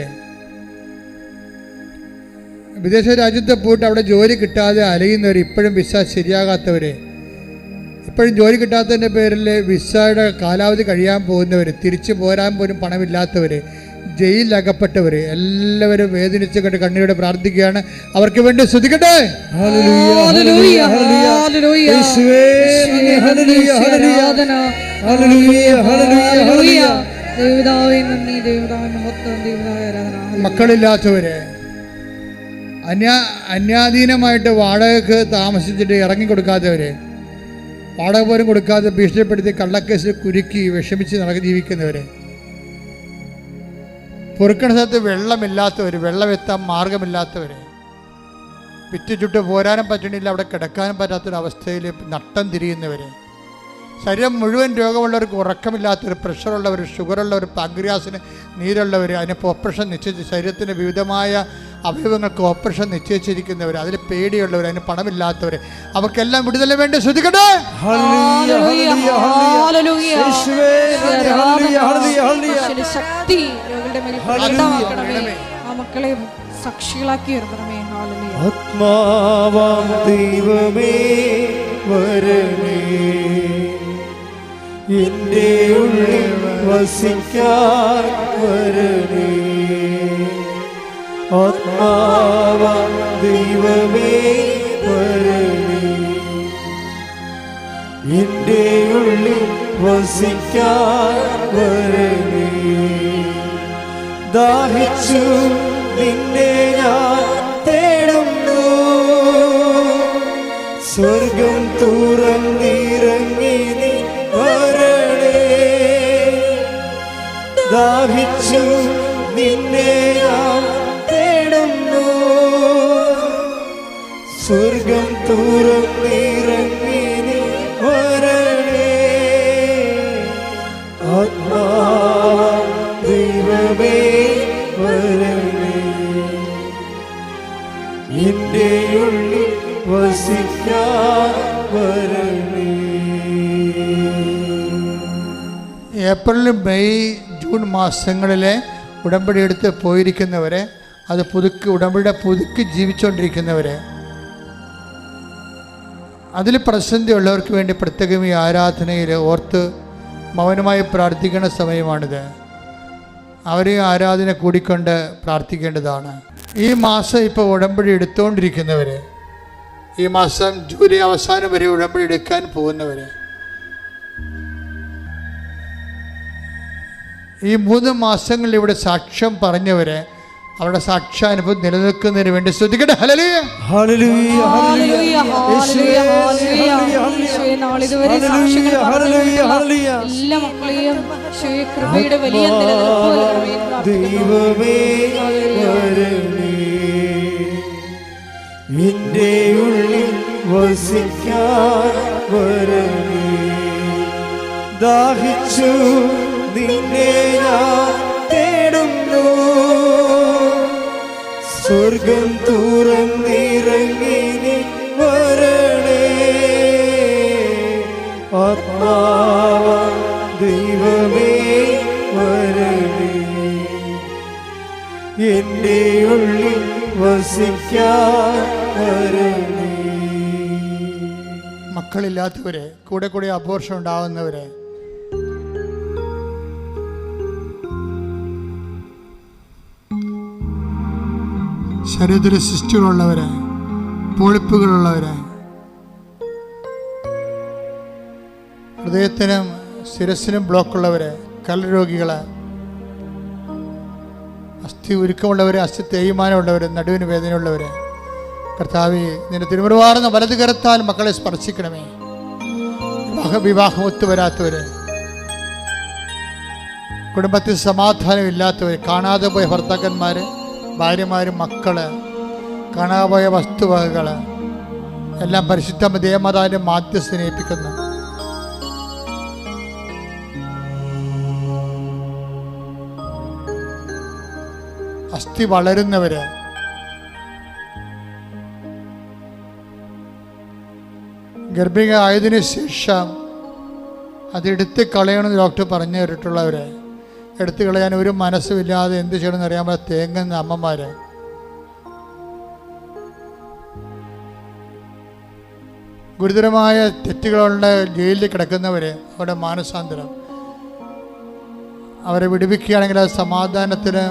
വിദേശ രാജ്യത്ത് പോയിട്ട് അവിടെ ജോലി കിട്ടാതെ അലയുന്നവർ, ഇപ്പോഴും വിസ ശരിയാകാത്തവർ, ഇപ്പോഴും ജോലി കിട്ടാത്തതിൻ്റെ പേരിൽ വിസയുടെ കാലാവധി കഴിയാൻ പോകുന്നവർ, തിരിച്ചു പോരാൻ പോലും പണമില്ലാത്തവർ, ജയിലിലകപ്പെട്ടവർ, എല്ലാവരും വേദനിച്ച് കണ്ട് കണ്ണീരോടെ പ്രാർത്ഥിക്കുകയാണ്. അവർക്ക് വേണ്ടി ശ്രദ്ധിക്കട്ടെ. മക്കളില്ലാത്തവര്, അന്യാധീനമായിട്ട് വാടകയ്ക്ക് താമസിച്ചിട്ട് ഇറങ്ങിക്കൊടുക്കാത്തവര്, വാടക പോലും കൊടുക്കാതെ ഭീഷണിപ്പെടുത്തി കള്ളക്കേസിൽ കുരുക്കി വിഷമിച്ച് ജീവിക്കുന്നവര്, പൊറുക്കണ സ്ഥലത്ത് വെള്ളമില്ലാത്തവർ, വെള്ളമെത്താൻ മാർഗമില്ലാത്തവർ, വിറ്റ് ചുട്ട് പോരാനും പറ്റണില്ല, അവിടെ കിടക്കാനും പറ്റാത്തൊരവസ്ഥയിൽ നട്ടം തിരിയുന്നവർ, ശരീരം മുഴുവൻ രോഗമുള്ളവർക്ക്, ഉറക്കമില്ലാത്തവർ, പ്രഷറുള്ളവർ, ഷുഗറുള്ളവർ, പാങ്ക്രിയാസിന് നീരുള്ളവർ, അതിനിപ്പോൾ ഓപ്പറേഷൻ നിശ്ചയിച്ച് ശരീരത്തിൻ്റെ വിവിധമായ അവയവങ്ങൾക്ക് ഓപ്പറേഷൻ നിശ്ചയിച്ചിരിക്കുന്നവർ, അതിൽ പേടിയുള്ളവർ, അതിന് പണമില്ലാത്തവർ, അവർക്കെല്ലാം വിടുതല വേണ്ടി ശ്രദ്ധിക്കട്ടെ.
ശക്തി മക്കളെ സാക്ഷികളാക്കി ഉയർത്തണമേ.
ആത്മാവാം ദൈവമേ വരണേ, എൻ്റെ ഉള്ളിൽ വസിക്കാൻ വരണേ. ആത്മാവാം ദൈവമേ വരണേ, എൻ്റെ ഉള്ളിൽ വസിക്കാൻ വരണേ. ദാഹിച്ചു നിന്നെ ഞാൻ തേടുന്നു, സ്വർഗം തുറന്നിറങ്ങി നീ വരണേ. ദാഹിച്ചു നിന്നെ ഞാൻ തേടുന്നു, സ്വർഗം തുറന്നിറങ്ങി നീ വരണേ. ആത്മാവാം ദൈവമേ വരണേ, എൻ്റെ ഉള്ളിൽ വസിക്കാൻ വരണേ.
ഏപ്രിൽ, മെയ്, ജൂൺ മാസങ്ങളിലെ ഉടമ്പടി എടുത്ത് പോയിരിക്കുന്നവരെ, അത് ഉടമ്പടിയുടെ പുതുക്കി ജീവിച്ചുകൊണ്ടിരിക്കുന്നവരെ, അതിൽ പ്രതിസന്ധിയുള്ളവർക്ക് വേണ്ടി പ്രത്യേകം ഈ ആരാധനയിൽ ഓർത്ത് മൗനമായി പ്രാർത്ഥിക്കുന്ന സമയമാണിത്. അവരെ ആരാധന കൂടിക്കൊണ്ട് പ്രാർത്ഥിക്കേണ്ടതാണ്. ഈ മാസം ഇപ്പോൾ ഉടമ്പടി എടുത്തുകൊണ്ടിരിക്കുന്നവർ, ഈ മാസം ജൂലൈ അവസാനം വരെ ഉടമ്പടി എടുക്കാൻ പോകുന്നവർ, ഈ 3 മാസങ്ങളിൽ ഇവിടെ സാക്ഷ്യം പറഞ്ഞവരെ, അവരുടെ സാക്ഷ്യാനുഭവം നിലനിൽക്കുന്നതിന് വേണ്ടി ശ്രദ്ധിക്കട്ടെ. ഹല്ലേലൂയ,
ഹല്ലേലൂയ, ഹല്ലേലൂയ, യേശുവേ,
നാളിതുവരെ സാക്ഷ്യങ്ങൾ പറഞ്ഞവരുള്ള എല്ലാ മക്കളെയും കൃപയുടെ വലിയ
ദൈവമേ വരണേ, എൻ്റെ ഉള്ളിൽ വസിക്കാൻ വരണേ. ദാഹിച്ചു നിന്നെ ഞാൻ തേടുന്നു, സ്വർഗം തുറന്നിറങ്ങി നീ വരണേ. ആത്മാവാം ദൈവമേ വരണേ, എൻ്റെ ഉള്ളിൽ വസിക്കാൻ വരണേ.
മക്കളില്ലാത്തവരെ, കൂടെ കൂടെ അബോർഷൻ ഉണ്ടാകുന്നവരെ, ശരീരത്തിൽ സിസ്റ്റുകളുള്ളവരെ, പൊളിപ്പുകളുള്ളവരെ, ഹൃദയത്തിനും ശിരസിനും ബ്ലോക്കുള്ളവരെ, കരൾ അസ്ഥി ഉരുക്കമുള്ളവരെ, അസ്ഥി തേയ്മാനമുള്ളവരെ, നടുവിന് വേദനയുള്ളവരെ, കർത്താവേ നിന്റെ തിരുമുറുവാർന്ന വലത് കരത്താൽ മക്കളെ സ്പർശിക്കണമേ. വിവാഹം ഒത്തുവരാത്തവരെ, കുടുംബത്തിൽ സമാധാനമില്ലാത്തവർ, കാണാതെ പോയ ഭർത്താക്കന്മാർ, ഭാര്യമാരും, മക്കള്, കാണാപോയ വസ്തുവകകൾ എല്ലാം പരിശുദ്ധ ദേവമാതാവിന്റെ മാധ്യസ്ഥനെ ഏൽപ്പിക്കുന്നു. അസ്ഥി വളരുന്നവര്, ഗർഭിക ആയതിനു ശേഷം അതെടുത്ത് കളയണമെന്ന് ഡോക്ടർ പറഞ്ഞു കേട്ടിട്ടുള്ളവരെ, എടുത്തു കളയാൻ ഒരു മനസ്സുമില്ലാതെ എന്ത് ചെയ്യണമെന്ന് അറിയാൻ പറ്റാ തേങ്ങുന്ന അമ്മമാര്, ഗുരുതരമായ തെറ്റുകളുടെ ജയിലിൽ കിടക്കുന്നവര്, അവരുടെ മാനസാന്തരം അവരെ വിടുവിക്കുകയാണെങ്കിൽ അത് സമാധാനത്തിന്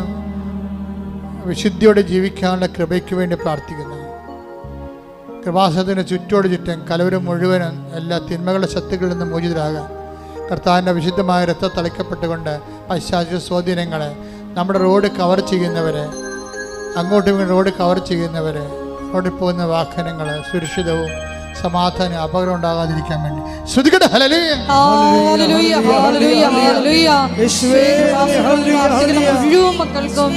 വിശുദ്ധിയോടെ ജീവിക്കാനുള്ള കൃപയ്ക്ക് വേണ്ടി പ്രാർത്ഥിക്കുന്നു. കൃപാസനത്തിന് ചുറ്റും കലവരം മുഴുവനും എല്ലാ തിന്മകളുടെ ശക്തികളിൽ നിന്ന് മോചിതരാകാൻ കർത്താവിൻ്റെ വിശുദ്ധമായ രക്തം തളിക്കപ്പെട്ടുകൊണ്ട് പൈശാചിക സ്വാധീനങ്ങളെ, നമ്മുടെ റോഡ് കവർ ചെയ്യുന്നവരെ, അങ്ങോട്ടും ഇങ്ങോട്ടും റോഡ് കവർ ചെയ്യുന്നവരെ, റോഡിൽ പോകുന്ന വാഹനങ്ങൾ സുരക്ഷിതവും സമാധാനം അപകടം ഉണ്ടാകാതിരിക്കാൻ വേണ്ടി ശ്രദ്ധിക്കട്ടെ. ഹല്ലേലൂയ,
ഹല്ലേലൂയ, ഹല്ലേലൂയ, ഹല്ലേലൂയ. മുഴുവൻ മക്കൾക്കും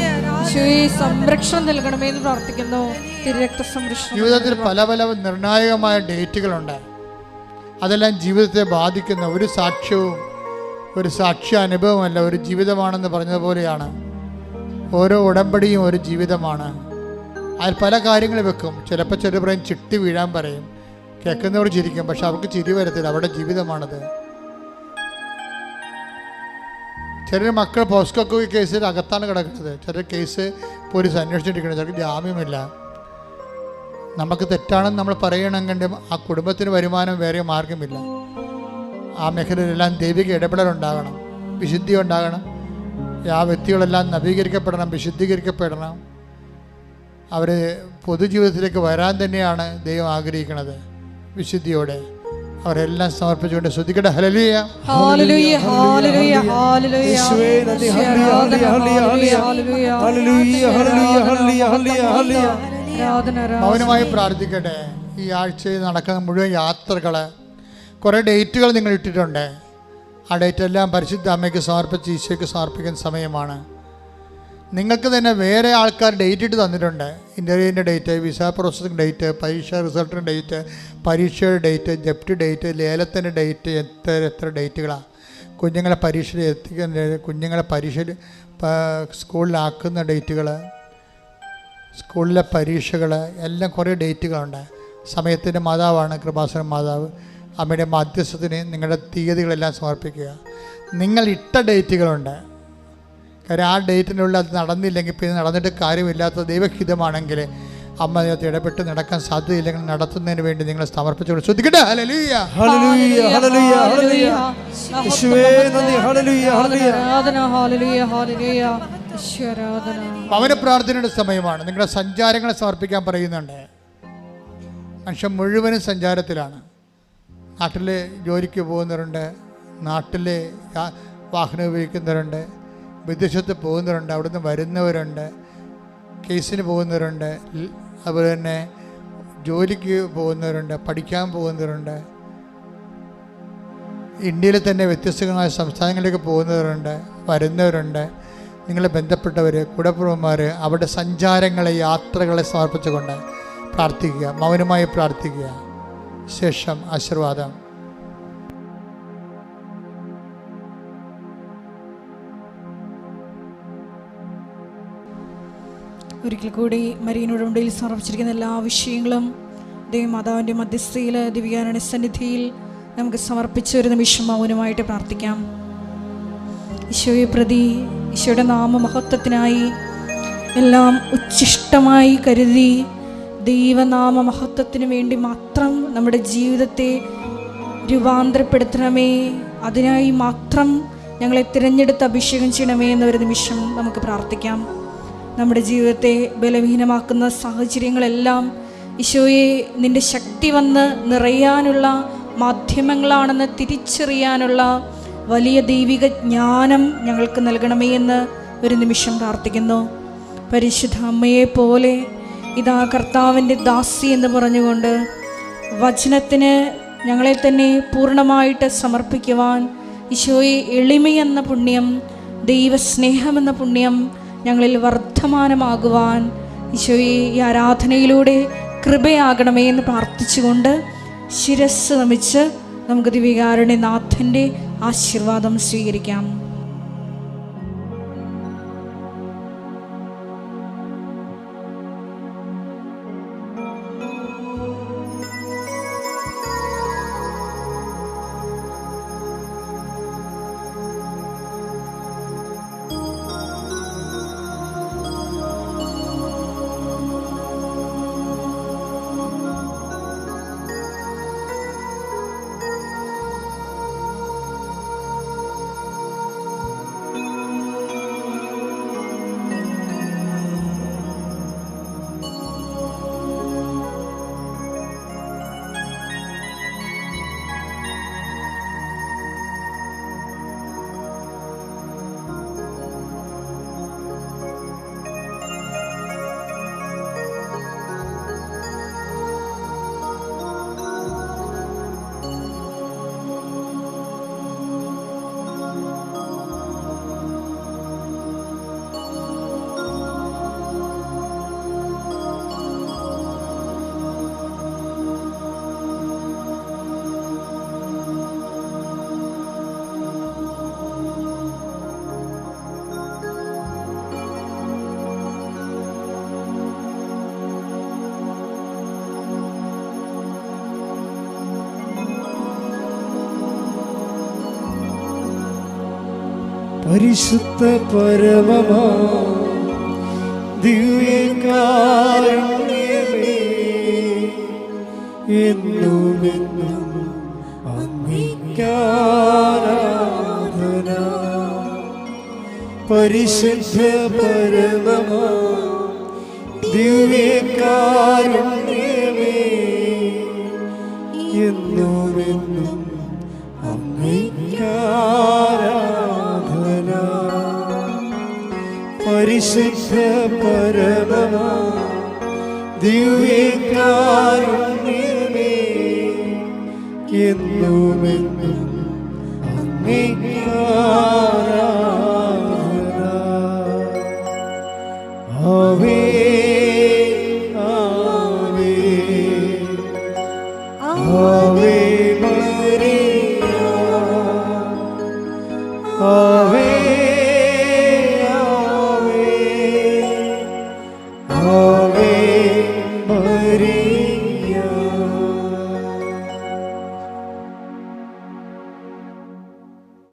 സംരക്ഷണം നൽകണമേ എന്ന് പ്രാർത്ഥിക്കുന്നു. തിരുരക്ത സംരക്ഷണം.
ജീവിതത്തിൽ പല പല നിർണായകമായ ഡേറ്റുകളുണ്ട്. അതെല്ലാം ജീവിതത്തെ ബാധിക്കുന്ന ഒരു സാക്ഷ്യവും ഒരു സാക്ഷ്യ അനുഭവമല്ല, ഒരു ജീവിതമാണെന്ന് പറഞ്ഞതുപോലെയാണ്. ഓരോ ഉടമ്പടിയും ഒരു ജീവിതമാണ്. അതിൽ പല കാര്യങ്ങൾ വെക്കും. ചിലപ്പോൾ ചെറിയ പറയും ചിട്ടി വീഴാൻ പറയും, കേൾക്കുന്നവർ ചിരിക്കും, പക്ഷെ അവർക്ക് ചിരി വരത്തില്ല, അവരുടെ ജീവിതമാണത്. ചിലർ മക്കൾ പോസ്കോ കേസിൽ അകത്താണ് കിടക്കുന്നത്, ചില കേസ് പോലീസ് അന്വേഷിച്ചിരിക്കുന്നത്, ചിലർക്ക് ജാമ്യമില്ല. നമുക്ക് തെറ്റാണെന്ന് നമ്മൾ പറയണമെങ്കിൽ ആ കുടുംബത്തിന് വരുമാനം വേറെ മാർഗമില്ല. ആ മേഖലയിലെല്ലാം ദൈവിക ഇടപെടലുണ്ടാകണം, വിശുദ്ധി ഉണ്ടാകണം. ആ വ്യക്തികളെല്ലാം നവീകരിക്കപ്പെടണം, വിശുദ്ധീകരിക്കപ്പെടണം. അവർ പൊതുജീവിതത്തിലേക്ക് വരാൻ തന്നെയാണ് ദൈവം ആഗ്രഹിക്കുന്നത്. വിശുദ്ധിയോടെ അവരെല്ലാം സമർപ്പിച്ചുകൊണ്ട് ശ്രദ്ധിക്കട്ടെ. ഹല്ലേലൂയ,
ഹല്ലേലൂയ, ഹല്ലേലൂയ, ഹല്ലേലൂയ.
യേശുവേ നന്ദി. ഹല്ലേലൂയ, ഹല്ലേലൂയ, ഹല്ലേലൂയ, ഹല്ലേലൂയ, ഹല്ലേലൂയ, ഹല്ലേലൂയ, ഹല്ലേലൂയ.
മൗനമായി പ്രാർത്ഥിക്കട്ടെ. ഈ ആഴ്ചയിൽ നടക്കുന്ന മുഴുവൻ യാത്രകൾ, കുറേ ഡേറ്റുകൾ നിങ്ങൾ ഇട്ടിട്ടുണ്ട്. ആ ഡേറ്റെല്ലാം പരിശുദ്ധ അമ്മയ്ക്ക് സമർപ്പിച്ച് ഈശോയ്ക്ക് സമർപ്പിക്കുന്ന സമയമാണ്. നിങ്ങൾക്ക് തന്നെ വേറെ ആൾക്കാർ ഡേറ്റ് ഇട്ട് തന്നിട്ടുണ്ട്. ഇൻ്റർവ്യൂവിൻ്റെ ഡേറ്റ്, വിസ പ്രോസസ്സിംഗ് ഡേറ്റ്, പരീക്ഷ റിസൾട്ടിൻ്റെ ഡേറ്റ്, പരീക്ഷയുടെ ഡേറ്റ്, ജപ്തി ഡേറ്റ്, ലേലത്തിൻ്റെ ഡേറ്റ്, എത്ര ഡേറ്റുകളാണ്. കുഞ്ഞുങ്ങളെ പരീക്ഷയിൽ എത്തിക്കുന്ന, കുഞ്ഞുങ്ങളെ പരീക്ഷയിൽ സ്കൂളിലാക്കുന്ന ഡേറ്റുകൾ, സ്കൂളിലെ പരീക്ഷകൾ, എല്ലാം കുറേ ഡേറ്റുകളുണ്ട്. സമയത്തിൻ്റെ മാതാവാണ് കൃപാസനം മാതാവ്. അമ്മയുടെ മധ്യസ്ഥത്തിന് നിങ്ങളുടെ തീയതികളെല്ലാം സമർപ്പിക്കുക. നിങ്ങൾ ഇട്ട ഡേറ്റുകളുണ്ട്. കാര്യം ആ ഡേറ്റിനുള്ളിൽ അത് നടന്നില്ലെങ്കിൽ പിന്നെ നടന്നിട്ട് കാര്യമില്ലാത്ത ദൈവഹിതമാണെങ്കിൽ അമ്മ അതിനകത്ത് ഇടപെട്ട് നടക്കാൻ സാധ്യതയില്ലെങ്കിൽ നടത്തുന്നതിന് വേണ്ടി നിങ്ങൾ സമർപ്പിച്ചുകൊണ്ട് ശ്രദ്ധിക്കട്ടെ. ഹല്ലേലൂയ,
ഹല്ലേലൂയ, ഹല്ലേലൂയ, ഹല്ലേലൂയ. യേശുവേ നന്ദി. ഹല്ലേലൂയ, ഹല്ലേലൂയ.
ആരാധന, ഹല്ലേലൂയ, ഹല്ലേലൂയ. യേശുവേ ആരാധന.
ഭവന പ്രാർത്ഥനയുടെ സമയമാണ്. നിങ്ങളുടെ സഞ്ചാരങ്ങളെ സമർപ്പിക്കാൻ പറയുന്നുണ്ട്. മനുഷ്യൻ മുഴുവനും സഞ്ചാരത്തിലാണ്. നാട്ടിൽ ജോലിക്ക് പോകുന്നവരുണ്ട്, നാട്ടിൽ വാഹനം ഉപയോഗിക്കുന്നവരുണ്ട്, വിദേശത്ത് പോകുന്നവരുണ്ട്, അവിടുന്ന് വരുന്നവരുണ്ട്, കേസിന് പോകുന്നവരുണ്ട്, അതുപോലെ തന്നെ ജോലിക്ക് പോകുന്നവരുണ്ട്, പഠിക്കാൻ പോകുന്നവരുണ്ട്, ഇന്ത്യയിൽ തന്നെ വ്യത്യസ്തമായ സംസ്ഥാനങ്ങളിലേക്ക് പോകുന്നവരുണ്ട്, വരുന്നവരുണ്ട്. നിങ്ങളെ ബന്ധപ്പെട്ടവർ, കുടുംബന്മാർ, അവരുടെ സഞ്ചാരങ്ങളെ, യാത്രകളെ സമർപ്പിച്ചുകൊണ്ട് പ്രാർത്ഥിക്കുക. മൗനമായി പ്രാർത്ഥിക്കുക. ശേഷം ആശീർവാദം.
ഒരിക്കൽ കൂടി മരിയനോട് ഉണ്ടയിൽ സമർപ്പിച്ചിരിക്കുന്ന എല്ലാ വിഷയങ്ങളും ദൈവമാതാവിൻ്റെ മധ്യസ്ഥയിൽ ദിവ്യാരുടെ സന്നിധിയിൽ നമുക്ക് സമർപ്പിച്ച ഒരു നിമിഷം മൗനമായിട്ട് പ്രാർത്ഥിക്കാം. ഈശോയെ പ്രതി, ഈശോയുടെ നാമമഹത്വത്തിനായി എല്ലാം ഉച്ഛിഷ്ടമായി കരുതി ദൈവനാമമഹത്വത്തിന് വേണ്ടി മാത്രം നമ്മുടെ ജീവിതത്തെ രൂപാന്തരപ്പെടുത്തണമേ, അതിനായി മാത്രം ഞങ്ങളെ തിരഞ്ഞെടുത്ത് അഭിഷേകം ചെയ്യണമേ എന്നൊരു നിമിഷം നമുക്ക് പ്രാർത്ഥിക്കാം. നമ്മുടെ ജീവിതത്തെ ബലഹീനമാക്കുന്ന സാഹചര്യങ്ങളെല്ലാം ഈശോയെ നിൻ്റെ ശക്തി വന്ന് നിറയാനുള്ള മാധ്യമങ്ങളാണെന്ന് തിരിച്ചറിയാനുള്ള വലിയ ദൈവിക ജ്ഞാനം ഞങ്ങൾക്ക് നൽകണമേ എന്ന് ഒരു നിമിഷം പ്രാർത്ഥിക്കുന്നു. പരിശുദ്ധ അമ്മയെ പോലെ ഇതാ കർത്താവിൻ്റെ ദാസി എന്ന് പറഞ്ഞുകൊണ്ട് വചനത്തിന് ഞങ്ങളെ തന്നെ പൂർണ്ണമായിട്ട് സമർപ്പിക്കുവാൻ ഈശോയെ എളിമയെന്ന പുണ്യം, ദൈവസ്നേഹമെന്ന പുണ്യം ഞങ്ങളിൽ വർദ്ധമാനമാകുവാൻ ഈശോയെ ഈ ആരാധനയിലൂടെ കൃപയാകണമേ എന്ന് പ്രാർത്ഥിച്ചുകൊണ്ട് ശിരസ് നമിച്ച് നമുക്ക് ദിവ്യകാരുണ്യനാഥൻ്റെ ആശീർവാദം സ്വീകരിക്കാം.
പരിശുദ്ധ പരമമാ ദിവ്യകാരുണ്യമേ, എന്നുമെന്നും അങ്ങേക്കാരാധന. പരിശുദ്ധ പരമമാ ദിവ്യകാരുണ്യമേ, എന്നുമെന്നും അങ്ങേക്കാരാധന. പരിശുദ്ധ പരമമാ ദിവ്യകാരുണ്യമേ, എന്നുമെന്നും അങ്ങേക്കാരാധന.